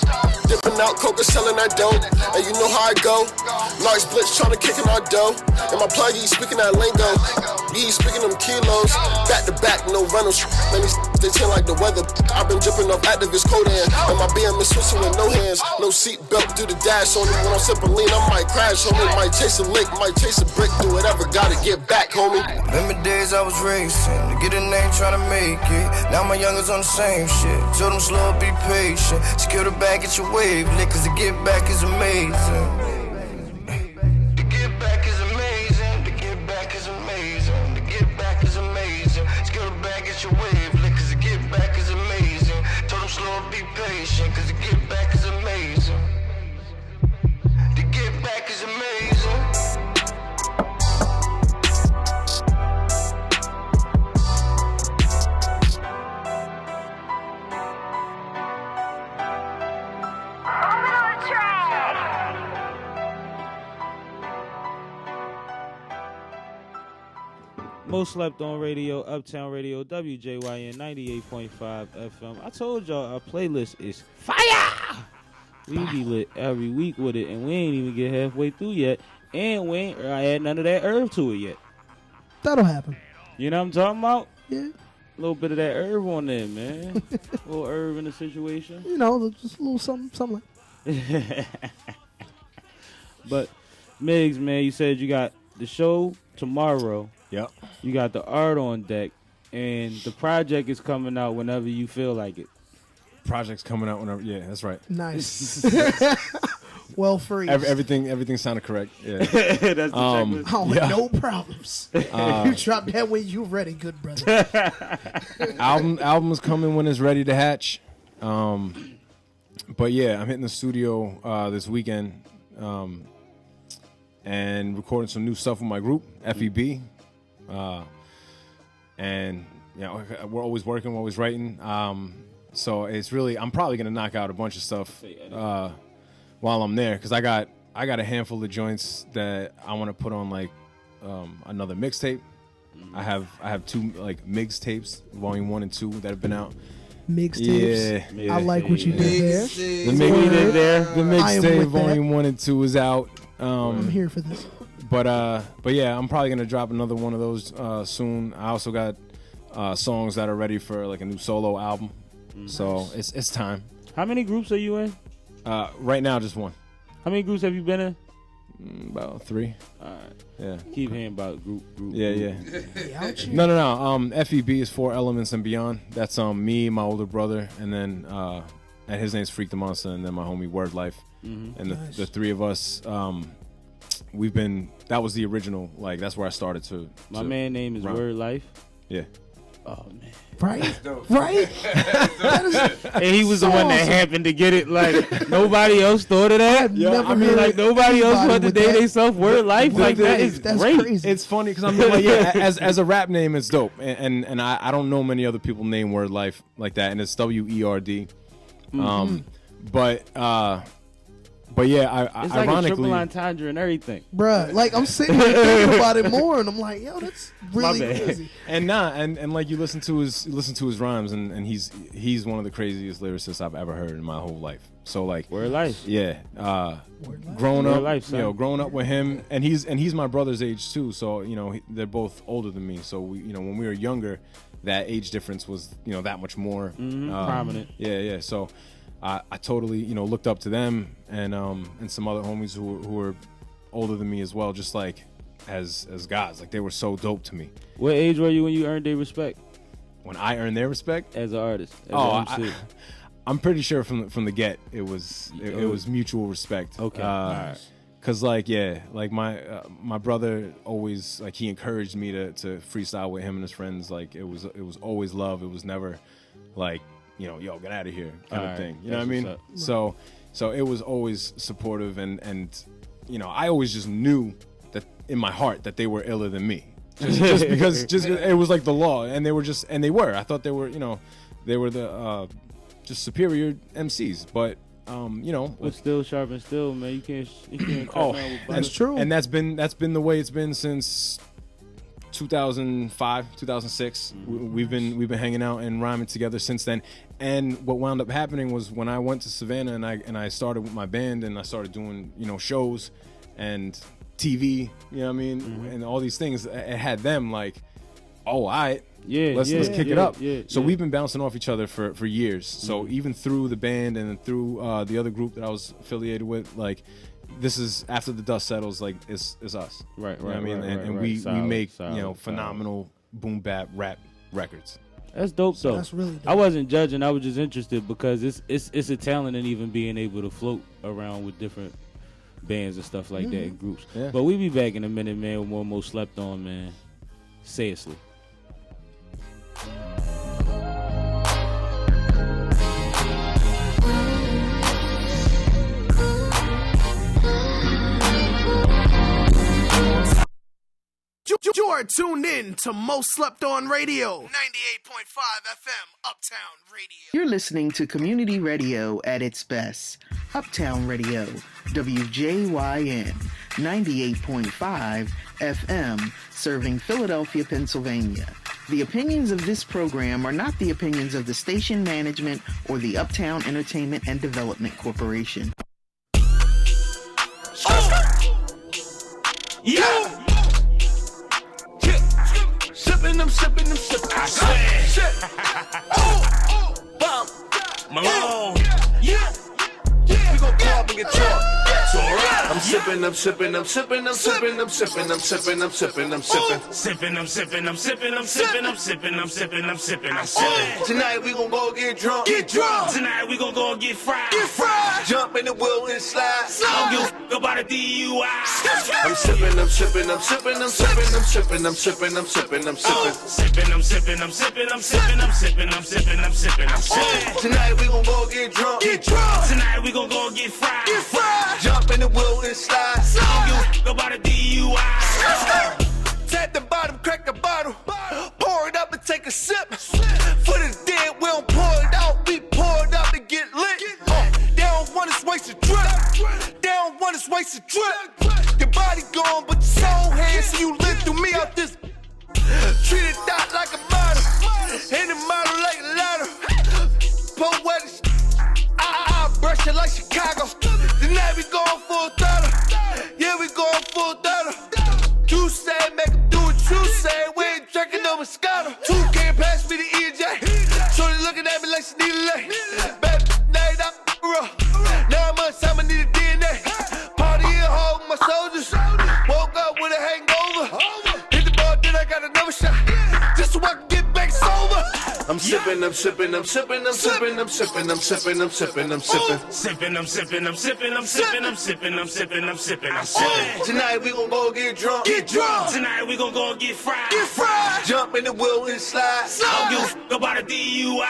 [SPEAKER 5] Dipping out, coca, selling that dope. And you know how I go. Large blitz trying to kick in our dough. And my plug, he speaking that lingo. He speaking them kilos. Back to back, no rentals. Let me they tend like the weather. I've been dripping off activist coat in. And my BM is switching with no hands. No seat belt, do the dash on me. When I'm sipping lean, I might crash, homie. Might chase a lick, might chase a brick. Do whatever, gotta get back, homie.
[SPEAKER 20] Remember days I was racing, to get a name trying to make it. Now my youngers on the same shit. Told them slow, be patient. Secure the bag, get your wave lit, cause to get back is amazing. To get back is amazing. To get back is amazing. To get back is amazing. Secure the bag, get your wave lit, cause to get back is amazing. Told them slow, be patient, cause to get back is amazing. To get back is amazing.
[SPEAKER 11] Most slept on radio, Uptown Radio, WJYN 98.5 FM. I told y'all our playlist is fire. We be lit every week with it, and we ain't even get halfway through yet, and we ain't add none of that herb to it yet.
[SPEAKER 14] That'll happen.
[SPEAKER 11] You know what I'm talking about?
[SPEAKER 14] Yeah.
[SPEAKER 11] A little bit of that herb on there, man. A little herb in the situation.
[SPEAKER 14] You know, just a little something like.
[SPEAKER 11] But Miggs, man, you said you got the show tomorrow.
[SPEAKER 12] Yep.
[SPEAKER 11] You got the art on deck, and the project is coming out whenever you feel like it.
[SPEAKER 12] Project's coming out whenever. Yeah, that's right.
[SPEAKER 14] Nice. Well, free.
[SPEAKER 12] Everything sounded correct. Yeah.
[SPEAKER 11] That's the checklist.
[SPEAKER 14] Oh, yeah. No problems. You drop that when you ready, good brother.
[SPEAKER 12] Album's coming when it's ready to hatch. But yeah, I'm hitting the studio this weekend and recording some new stuff with my group, FEB. And you know, we're always working, we're always writing. So it's really, I'm probably gonna knock out a bunch of stuff while I'm there, because I got a handful of joints that I want to put on like another mixtape. I have 2 like Miggs tapes, volume 1 and 2, that have been out.
[SPEAKER 14] Mixtapes.
[SPEAKER 12] Yeah.
[SPEAKER 14] I like what you did there.
[SPEAKER 12] The mixtape volume 1 and 2 is out.
[SPEAKER 14] I'm here for this.
[SPEAKER 12] But yeah, I'm probably gonna drop another one of those soon. I also got songs that are ready for like a new solo album. So it's time.
[SPEAKER 11] How many groups are you in?
[SPEAKER 12] Right now, just one.
[SPEAKER 11] How many groups have you been in?
[SPEAKER 12] About 3.
[SPEAKER 11] All right.
[SPEAKER 12] Yeah.
[SPEAKER 11] Keep hearing about group.
[SPEAKER 12] Yeah. No. FEB is 4 Elements and Beyond. That's me, my older brother, and then and his name's Freak the Monster, and then my homie Word Life. And the 3 of us, we've been. That was the original. Like that's where I started to.
[SPEAKER 11] My man name is Word Life.
[SPEAKER 12] Yeah.
[SPEAKER 11] Oh man.
[SPEAKER 14] Right? Right?
[SPEAKER 11] And he was the one that happened to get it. Like nobody else thought of that.
[SPEAKER 14] Yeah,
[SPEAKER 11] I mean, like nobody else wanted to date themselves Word Life. Like that's great.
[SPEAKER 14] Crazy.
[SPEAKER 12] It's funny because I'm like, as a rap name, it's dope, and I don't know many other people named Word Life like that, and it's WERD. But yeah,
[SPEAKER 11] it's like
[SPEAKER 12] ironically,
[SPEAKER 11] a triple entendre and everything,
[SPEAKER 14] bruh. Like I'm sitting here thinking about it more, and I'm like, yo, that's really crazy.
[SPEAKER 12] And like you listen to his rhymes, and he's one of the craziest lyricists I've ever heard in my whole life. So like
[SPEAKER 11] Word Life,
[SPEAKER 12] yeah. Growing up with him, and he's my brother's age too. So they're both older than me. So we when we were younger, that age difference was that much more
[SPEAKER 11] prominent.
[SPEAKER 12] Yeah. So. I totally, looked up to them and some other homies who were older than me as well, just like as gods. Like they were so dope to me.
[SPEAKER 11] What age were you when you earned their respect?
[SPEAKER 12] When I earned their respect
[SPEAKER 11] as an artist.
[SPEAKER 12] I'm pretty sure from the get it was mutual respect.
[SPEAKER 11] Okay. All right.
[SPEAKER 12] Cause like my brother always like he encouraged me to freestyle with him and his friends. Like it was always love. It was never like. Yo, get out of here kind of thing. You know what I mean? So it was always supportive and I always just knew that in my heart that they were iller than me. Just because it was like the law and they were. I thought they were, they were the just superior MCs, but
[SPEAKER 11] but still sharp and still, man. You can't
[SPEAKER 12] that's true. And that's been the way it's been since 2005, 2006. We've been hanging out and rhyming together since then. And what wound up happening was when I went to Savannah and I started with my band and I started doing shows and TV, you know what I mean, and all these things. It had them like, let's kick it up. So we've been bouncing off each other for years. So even through the band and through the other group that I was affiliated with, like. This is after the dust settles, like it's us,
[SPEAKER 11] right?
[SPEAKER 12] You know what I mean, and we make phenomenal boom bap rap records.
[SPEAKER 11] That's dope, though.
[SPEAKER 14] That's really dope.
[SPEAKER 11] I wasn't judging; I was just interested because it's a talent in even being able to float around with different bands and stuff like that in groups.
[SPEAKER 12] Yeah.
[SPEAKER 11] But we'll be back in a minute, man. With more Most Slept On, man. Seriously.
[SPEAKER 9] You are tuned in to Most Slept On Radio, 98.5 FM, Uptown Radio.
[SPEAKER 22] You're listening to community radio at its best. Uptown Radio, WJYN, 98.5 FM, serving Philadelphia, Pennsylvania. The opinions of this program are not the opinions of the station management or the Uptown Entertainment and Development Corporation.
[SPEAKER 16] Yeah! I'm sipping. I swear. Bomb. Malone. Yeah. We gon' pull up and get drunk. It's alright. I'm sipping. Tonight we gon' go get drunk. Tonight we gon' go get fried. Jump in the wheel and slide. I don't give a fuck about a DUI. I'm sipping. Tonight we gon' go get drunk. Tonight we gon' go get fried. Jump in the wheel and slide. I don't give a fuck about a DUI. Tap the bottom, crack the bottle. Pour it up and take a sip. For the dead, we don't pour it out. We pour it up and get lit. They don't want us wasted drip. Your body gone, but your soul here. So you live through me out this. Treat it out like a model. Hit the model like a ladder. Poetic. I brush it like Chicago. Tonight we going full throttle. Yeah, we going full throttle. You say, make them do what you say. We ain't drinking no Moscato. 2 can't pass sipping, I'm sipping, I'm sipping, I'm sipping, I'm sipping, I'm sipping, I'm sipping, I'm sipping.
[SPEAKER 21] Sipping, I'm sipping, I'm sipping, I'm sipping, I'm sipping, I'm sipping, I'm sipping, I'm sipping.
[SPEAKER 16] Tonight we gon' go get drunk.
[SPEAKER 21] Get drunk. Tonight we gon' go and get fried.
[SPEAKER 16] Get fried. Jump in the wheel and slide.
[SPEAKER 21] I don't give a fuck about a DUI.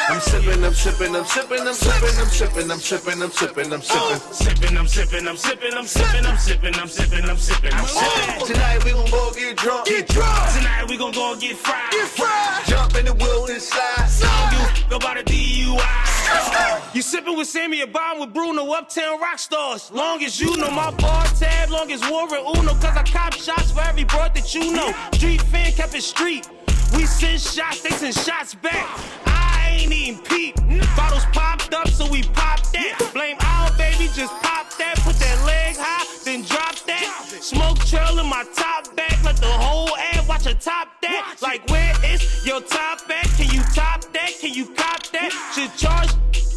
[SPEAKER 16] I'm sipping, I'm sipping, I'm sipping, I'm sipping, I'm sipping, I'm sipping, I'm sipping, I'm sipping.
[SPEAKER 21] Sipping, I'm sipping, I'm sipping, I'm sipping, I'm sipping, I'm sipping, I'm sipping, I'm sipping.
[SPEAKER 16] Tonight we gon' go get drunk.
[SPEAKER 21] Get drunk. Tonight we gon' go and get fried.
[SPEAKER 16] Get fried. Jump in the wheel and slide.
[SPEAKER 21] I don't give a fuck about a DUI. You sipping with Sammy, a bomb with Bruno, Uptown rock stars. Long as you know my bar tab, long as Warren Uno, cause I cop shots for every broad that you know. Street fan kept it street. We send shots, they send shots back. I ain't even peep. Bottles popped up, so we popped that. Blame our baby, just pop that. Put that leg high, then drop that. Smoke trail in my top back. Let the whole ad watch her top that. Like, where is your top at? Can you top that? Can you cop that? Should charge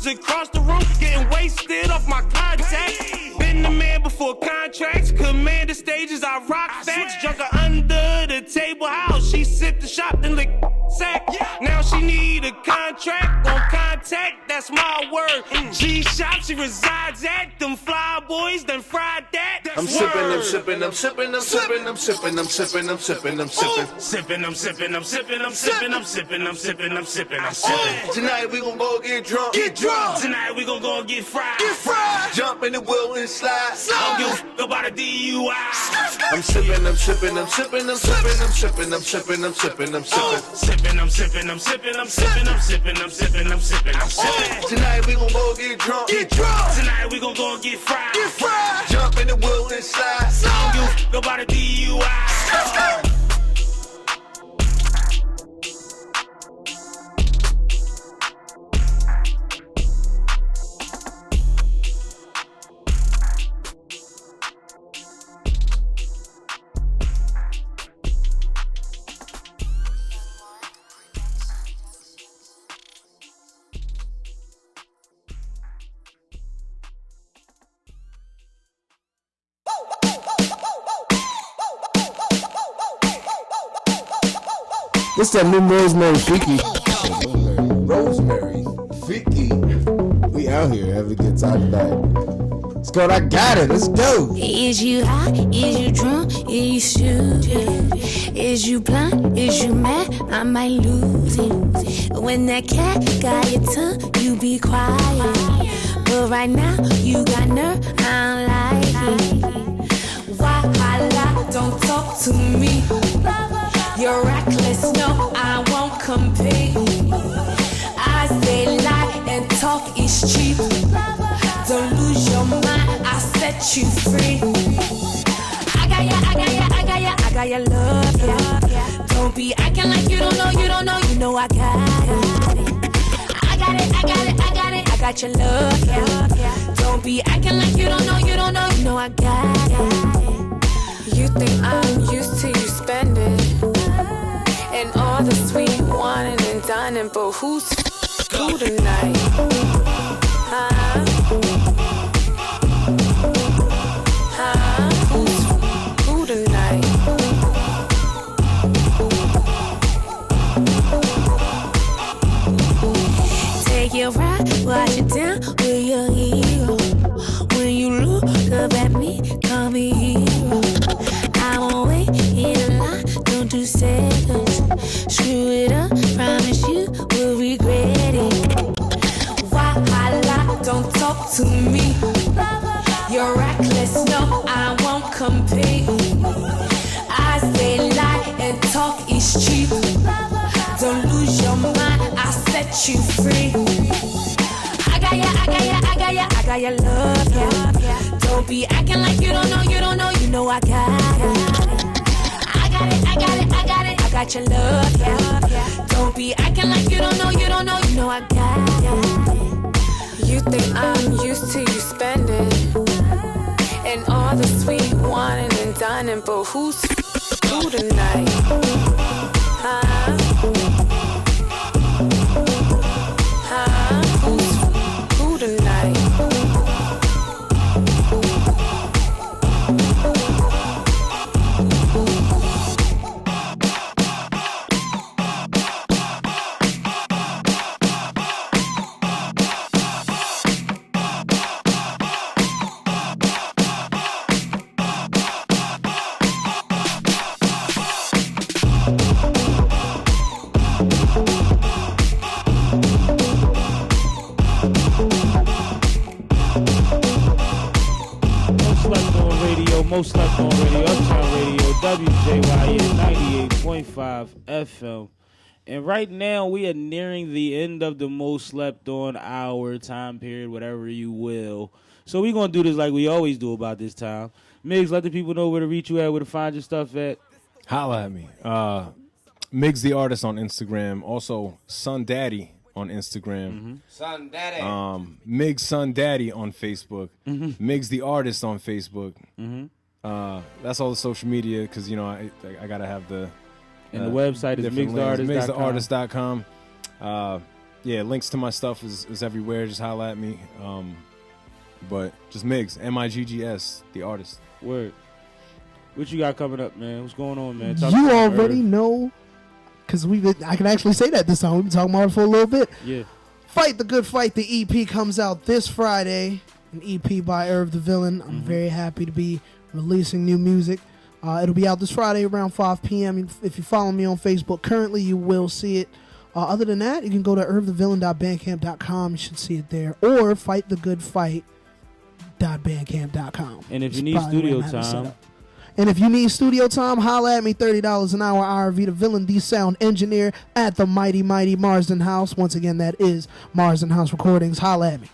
[SPEAKER 21] across the room, getting wasted off my contact. Been the man before contracts, command the stages, I rock facts. Drunker under the table house, she sip the shop, then lick sack. Now she need a contract on contact, that's my word. G-Shop, she resides at, them fly boys, done fried that.
[SPEAKER 16] I'm sipping, I'm sipping, I'm sipping, I'm sipping, I'm sipping, I'm sipping, I'm sipping, I'm sipping.
[SPEAKER 21] Sipping, I'm sipping, I'm sipping, I'm sipping, I'm sipping, I'm sipping, I'm sipping, I'm sipping.
[SPEAKER 16] Tonight we gon' go get drunk.
[SPEAKER 21] Get drunk. Tonight we gon' go and get fried.
[SPEAKER 16] Get fried. Jump in the wheel and slide.
[SPEAKER 21] I don't give a fuck about a DUI.
[SPEAKER 16] I'm sipping, I'm sipping, I'm sipping, I'm sipping, I'm sipping, I'm sipping, I'm sipping, I'm sipping.
[SPEAKER 21] Sipping, I'm sipping, I'm sipping, I'm sipping, I'm sipping, I'm sipping, I'm sipping, I'm sipping.
[SPEAKER 16] Tonight we gon' go get drunk.
[SPEAKER 21] Get drunk. Tonight we gon' go and get fried.
[SPEAKER 16] Get fried. Jump in the wheel and slide.
[SPEAKER 21] I don't give a fuck about a DUI.
[SPEAKER 18] What's that new Rosemary Fiki?
[SPEAKER 13] Rosemary Fiki.
[SPEAKER 18] We out here having a good time tonight. Let's go, I got it, let's go.
[SPEAKER 3] Is you high? Is you drunk? Is you stupid? Is you blind? Is you mad? I might lose it. When that cat got your tongue, you be quiet. But right now, you got nerve, I don't like it. Why I lie? Don't talk to me. You're reckless, no, I won't compete. I say lie and talk is cheap. Don't lose your mind, I set you free. I got ya, I got ya, I got ya, I got ya love, yeah. Don't be acting like you don't know, you don't know, you know I got it. I got it, I got it, I got it, I got your love, yeah. Don't be acting like you don't know, you don't know, you know I got it. You think I'm used to you spending and all the sweet whining and dining, but who's who tonight? Huh? Huh? Who's who tonight? Take your ride, watch it down with your hero. When you look up at me, call me hero. I won't wait in line, don't do seconds. Screw it up, promise you will regret it. Why I lie, don't talk to me. You're reckless, no, I won't compete. I say lie and talk is cheap. Don't lose your mind, I set you free. I got ya, I got ya, I got ya, I got ya love, yeah. Don't be acting like you don't know, you don't know, you know I got it. I got it, I got it, I got it, I got your love, yeah. Don't be acting like you don't know, you don't know, you know I got it. You think I'm used to you spending and all the sweet whining and dining, but who's who tonight? Huh? Huh? Who's who tonight?
[SPEAKER 11] slept on radio, most slept on radio, Uptown Radio, WJYN 98.5 FM. And right now, we are nearing the end of the most slept on hour, time period, whatever you will. So we're going to do this like we always do about this time. Miggs, let the people know where to reach you at, where to find your stuff at.
[SPEAKER 12] Holla at me. Miggs the Artist on Instagram. Also, Son Daddy on Instagram.
[SPEAKER 13] Son Daddy.
[SPEAKER 12] Miggs Son Daddy on Facebook. Miggs the Artist on Facebook. That's all the social media because, you know, I got to have the...
[SPEAKER 11] And the website is MiggsTheArtist.com.
[SPEAKER 12] Yeah, links to my stuff is everywhere. Just holla at me. But just Miggs, M-I-G-G-S, the artist.
[SPEAKER 11] Word. What you got coming up, man? What's going on, man?
[SPEAKER 14] You already know, because I can actually say that this time. We've been talking about it for a little bit.
[SPEAKER 11] Yeah.
[SPEAKER 14] Fight the Good Fight. The EP comes out this Friday. An EP by Irv the Villain. I'm very happy to be releasing new music. It'll be out this Friday around 5 p.m. If you follow me on Facebook currently, you will see it. Other than that, you can go to irvthevillain.bandcamp.com. You should see it there. Or fightthegoodfight.bandcamp.com.
[SPEAKER 11] And if you need studio time.
[SPEAKER 14] And if you need studio time, holla at me, $30 an hour. IRV the Villain, the sound engineer at the mighty Marsden House. Once again, that is Marsden House Recordings. Holla at me.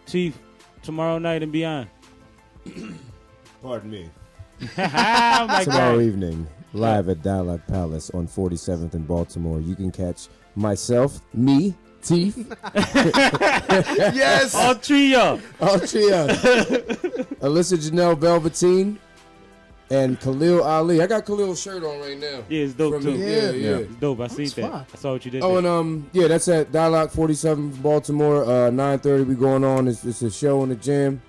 [SPEAKER 11] Teef, tomorrow night and beyond.
[SPEAKER 18] Pardon me.
[SPEAKER 11] Tomorrow
[SPEAKER 18] evening, live at Dialogue Palace on 47th in Baltimore. You can catch myself, me, Teef.
[SPEAKER 14] Yes.
[SPEAKER 11] All trio.
[SPEAKER 18] Alyssa Janelle Velveteen and Khalil Ali. I got Khalil's shirt on right now.
[SPEAKER 11] Yeah, it's dope too.
[SPEAKER 18] Yeah.
[SPEAKER 11] It's dope. I seen that. I saw what you did.
[SPEAKER 18] Oh,
[SPEAKER 11] there.
[SPEAKER 18] and that's at Dialogue 47th Baltimore. 9:30 we going on. It's a show in the gym.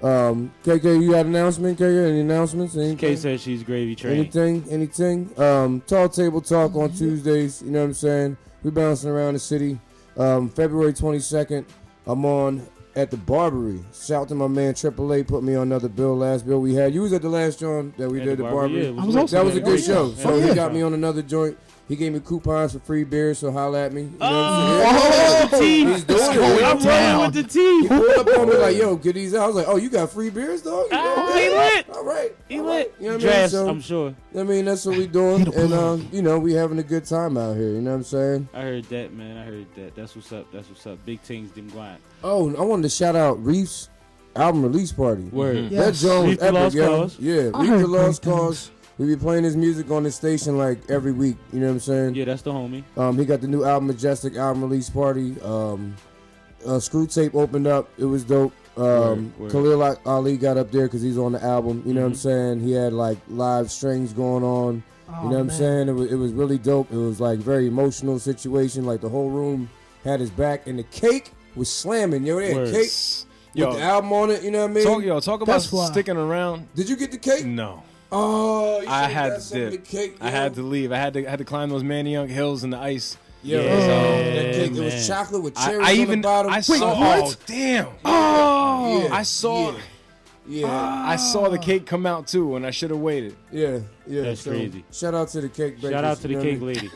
[SPEAKER 18] KK, you got an announcement? KK, any announcements?
[SPEAKER 11] Kay says she's gravy trained.
[SPEAKER 18] Anything? Tall Table Talk on Tuesdays. You know what I'm saying? We bouncing around the city. February 22nd, I'm on at the Barbary. Shout out to my man AAA, put me on another bill. Last bill we had. You was at the last joint that we did, the Barbary.
[SPEAKER 11] Yeah,
[SPEAKER 18] that was a good show. So he got me on another joint. He gave me coupons for free beer, so holla at me. You know
[SPEAKER 11] what I'm saying?
[SPEAKER 18] He's doing it.
[SPEAKER 11] I'm rolling with the Teef.
[SPEAKER 18] He pulled up on me like, yo, get these out. I was like, oh, you got free beers, dog?
[SPEAKER 11] He lit.
[SPEAKER 18] All right.
[SPEAKER 11] He lit.
[SPEAKER 18] You know what
[SPEAKER 11] Dress,
[SPEAKER 18] I mean? So,
[SPEAKER 11] I'm sure.
[SPEAKER 18] I mean, that's what we doing. And, we having a good time out here. You know what I'm saying?
[SPEAKER 11] I heard that, man. I heard that. That's what's up. Big things, them grind.
[SPEAKER 18] Oh, I wanted to shout out Reef's album release party.
[SPEAKER 11] Word.
[SPEAKER 18] That joint was epic, yo. Yeah, Reef the Lost Cause. We be playing his music on this station like every week. You know what I'm saying?
[SPEAKER 11] Yeah, that's the homie.
[SPEAKER 18] He got the new album, Majestic album release party. Screw Tape opened up. It was dope.
[SPEAKER 11] Word.
[SPEAKER 18] Khalil Ali got up there because he's on the album. You know what I'm saying? He had like live strings going on. You know what I'm saying? It was really dope. It was like very emotional situation. Like the whole room had his back, and the cake was slamming. Yo, they had cake with the album on it. You know what I mean?
[SPEAKER 12] Talk about sticking around.
[SPEAKER 18] Did you get the cake?
[SPEAKER 12] No.
[SPEAKER 18] Oh,
[SPEAKER 12] I had to dip.
[SPEAKER 18] Cake,
[SPEAKER 12] I had to leave. I had to climb those Manny Young hills in the ice.
[SPEAKER 18] Yeah, that cake. It was chocolate with cherries on the bottom.
[SPEAKER 12] I saw. Oh, damn.
[SPEAKER 18] Oh,
[SPEAKER 12] yeah, I saw.
[SPEAKER 18] Yeah.
[SPEAKER 12] I saw the cake come out too, and I should have waited.
[SPEAKER 18] Yeah.
[SPEAKER 11] That's crazy.
[SPEAKER 18] Shout out to the cake bakers.
[SPEAKER 11] Shout out to the cake lady.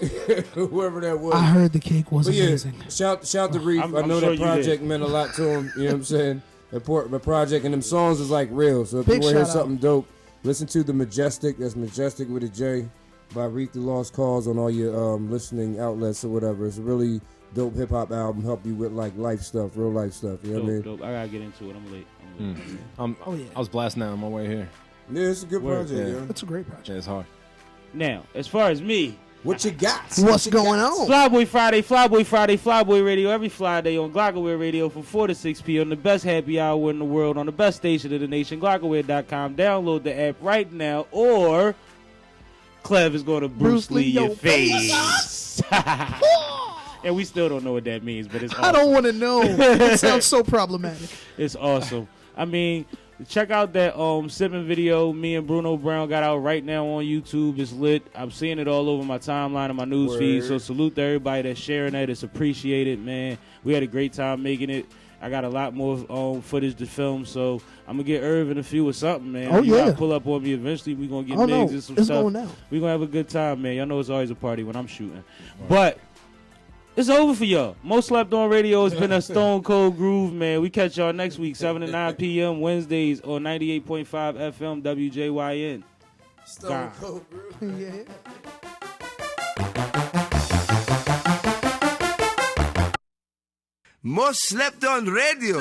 [SPEAKER 18] Whoever that was.
[SPEAKER 14] I heard the cake was amazing.
[SPEAKER 18] Shout to Reef. I know that project meant a lot to him. You know what I'm saying? The project and them songs is like real. So if you want to hear something dope, listen to the Majestic. That's Majestic with a J by Reef the Lost Cause on all your listening outlets or whatever. It's a really dope hip hop album. Help you with like life stuff, real life stuff. You know what I mean?
[SPEAKER 11] Dope. I gotta get into it. I'm late.
[SPEAKER 12] I was blasting out on my way here.
[SPEAKER 18] Yeah, it's a good project. Yeah.
[SPEAKER 14] It's a great project.
[SPEAKER 12] Yeah, it's hard.
[SPEAKER 11] Now, as far as me,
[SPEAKER 18] what you got?
[SPEAKER 14] What's going on?
[SPEAKER 11] Flyboy Friday, Flyboy Radio every Friday on Glockaware Radio from 4 to 6 p.m. The best happy hour in the world on the best station in the nation, Glockaware.com. Download the app right now, or Clev is going to Bruce Lee your face. And we still don't know what that means, but it's awesome.
[SPEAKER 14] I don't want to know. It sounds so problematic.
[SPEAKER 11] It's awesome. I mean, check out that sipping video me and Bruno Brown got out right now on YouTube. It's lit. I'm seeing it all over my timeline and my news feed. So salute to everybody that's sharing that. It's appreciated, man. We had a great time making it. I got a lot more footage to film, so I'm going to get Irv in a few or something, man.
[SPEAKER 14] Oh,
[SPEAKER 11] you
[SPEAKER 14] yeah.
[SPEAKER 11] gotta pull up on me eventually. We're going to get Miggs and some
[SPEAKER 14] it's
[SPEAKER 11] stuff.
[SPEAKER 14] going down.
[SPEAKER 11] We're going to have a good time, man. Y'all know it's always a party when I'm shooting. Right. But It's over for y'all. Most Slept On Radio has been a Stone Cold Groove, man. We catch y'all next week, 7 to 9 p.m. Wednesdays on 98.5 FM WJYN.
[SPEAKER 13] Stone Cold Groove.
[SPEAKER 14] Yeah.
[SPEAKER 15] Most Slept On Radio.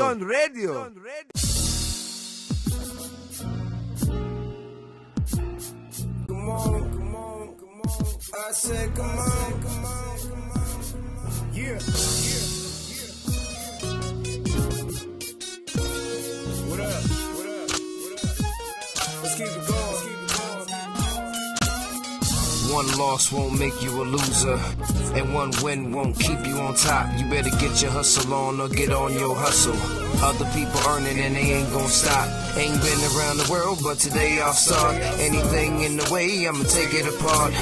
[SPEAKER 20] Come on. I said, come on. Yeah. What up? Let's keep it going.
[SPEAKER 7] One loss won't make you a loser, and one win won't keep you on top. You better get your hustle on or get on your hustle. Other people earning and they ain't gonna stop. Ain't been around the world, but today I'll start. Anything in the way, I'ma take it apart.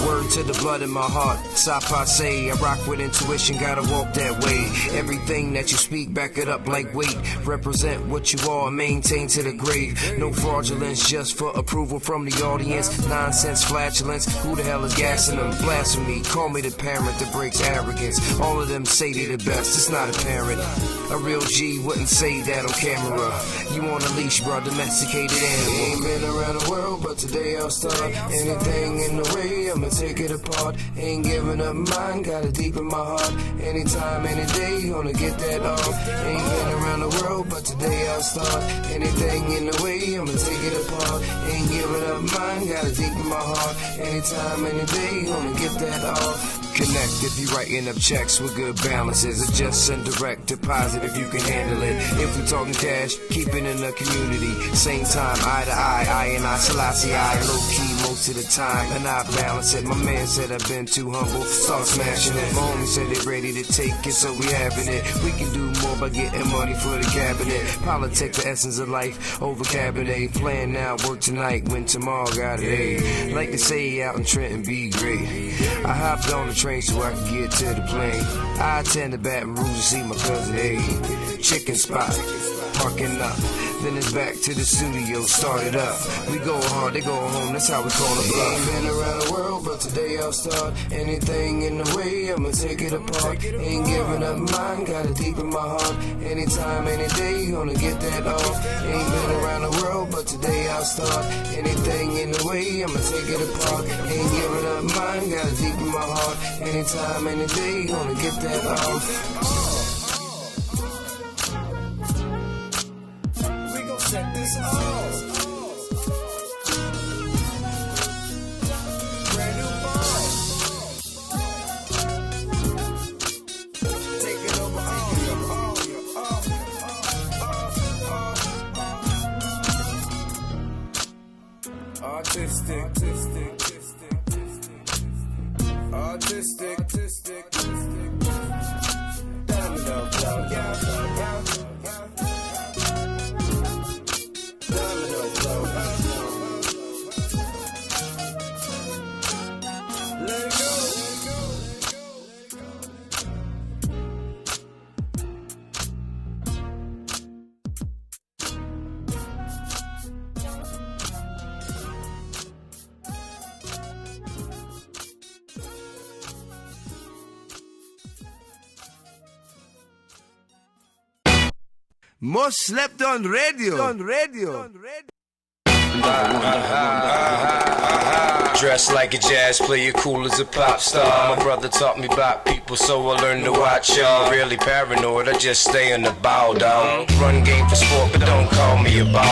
[SPEAKER 7] Word to the blood in my heart. Sapa say, I rock with intuition, gotta walk that way. Everything that you speak, back it up like weight. Represent what you are, maintain to the grave. No fraudulence, just for approval from the audience. Nonsense, flatulence, who the hell is gassing them? Blasphemy, call me the parent that breaks arrogance. All of them say they the best, it's not apparent. A real G wouldn't say that on camera. You on a leash, bro, domesticated animal. Ain't been around the world, but today I'll start. Anything in the way, I'ma take it apart. Ain't giving up mine, got it deep in my heart. Anytime, any day, gonna get that off. Ain't been around the world, but today I'll start. Anything in the way, I'ma take it apart. Ain't giving up mine, got it deep in my heart. Anytime, any day, gonna get that off. Connect if you writing up checks with good balances, or just send direct deposit if you can handle it. If we talking cash, keep it in the community. Same time, eye to eye, I and I, Selassie, I low key most of the time, and I balance it. My man said I've been too humble, start smashing it. My homie said they ready to take it, so we having it. We can do more by getting money for the cabinet. Politics, the essence of life, over cabinet. Plan now, work tonight, win tomorrow, got it, ayy. Like to say out in Trenton, be great. I hopped on the train so I can get to the plane. I attend the Baton Rouge to see my cousin, ayy. Chicken spot, parking up. Then it's back to the studio, start it up. We go hard, they go home, that's how we call it bluff. Ain't been around the world, but today I'll start. Anything in the way, I'ma take it apart. Ain't giving up mine, got it deep in my heart. Anytime, any day, gonna get that off. Ain't been around the world, but today I'll start. Anything in the way, I'ma take it apart. Ain't giving up mine, got it deep in my heart. Anytime, any day, gonna get that off.
[SPEAKER 20] Check this out. Brand new ball. Take it over artistic. Domino flow, yeah. Let it go.
[SPEAKER 15] Most Slept On Radio.
[SPEAKER 7] Dressed like a jazz player, cool as a pop star. My brother taught me about people, so I learned to watch y'all. Really paranoid, I just stay on the bow down. Run game for sport, but don't call me a ball.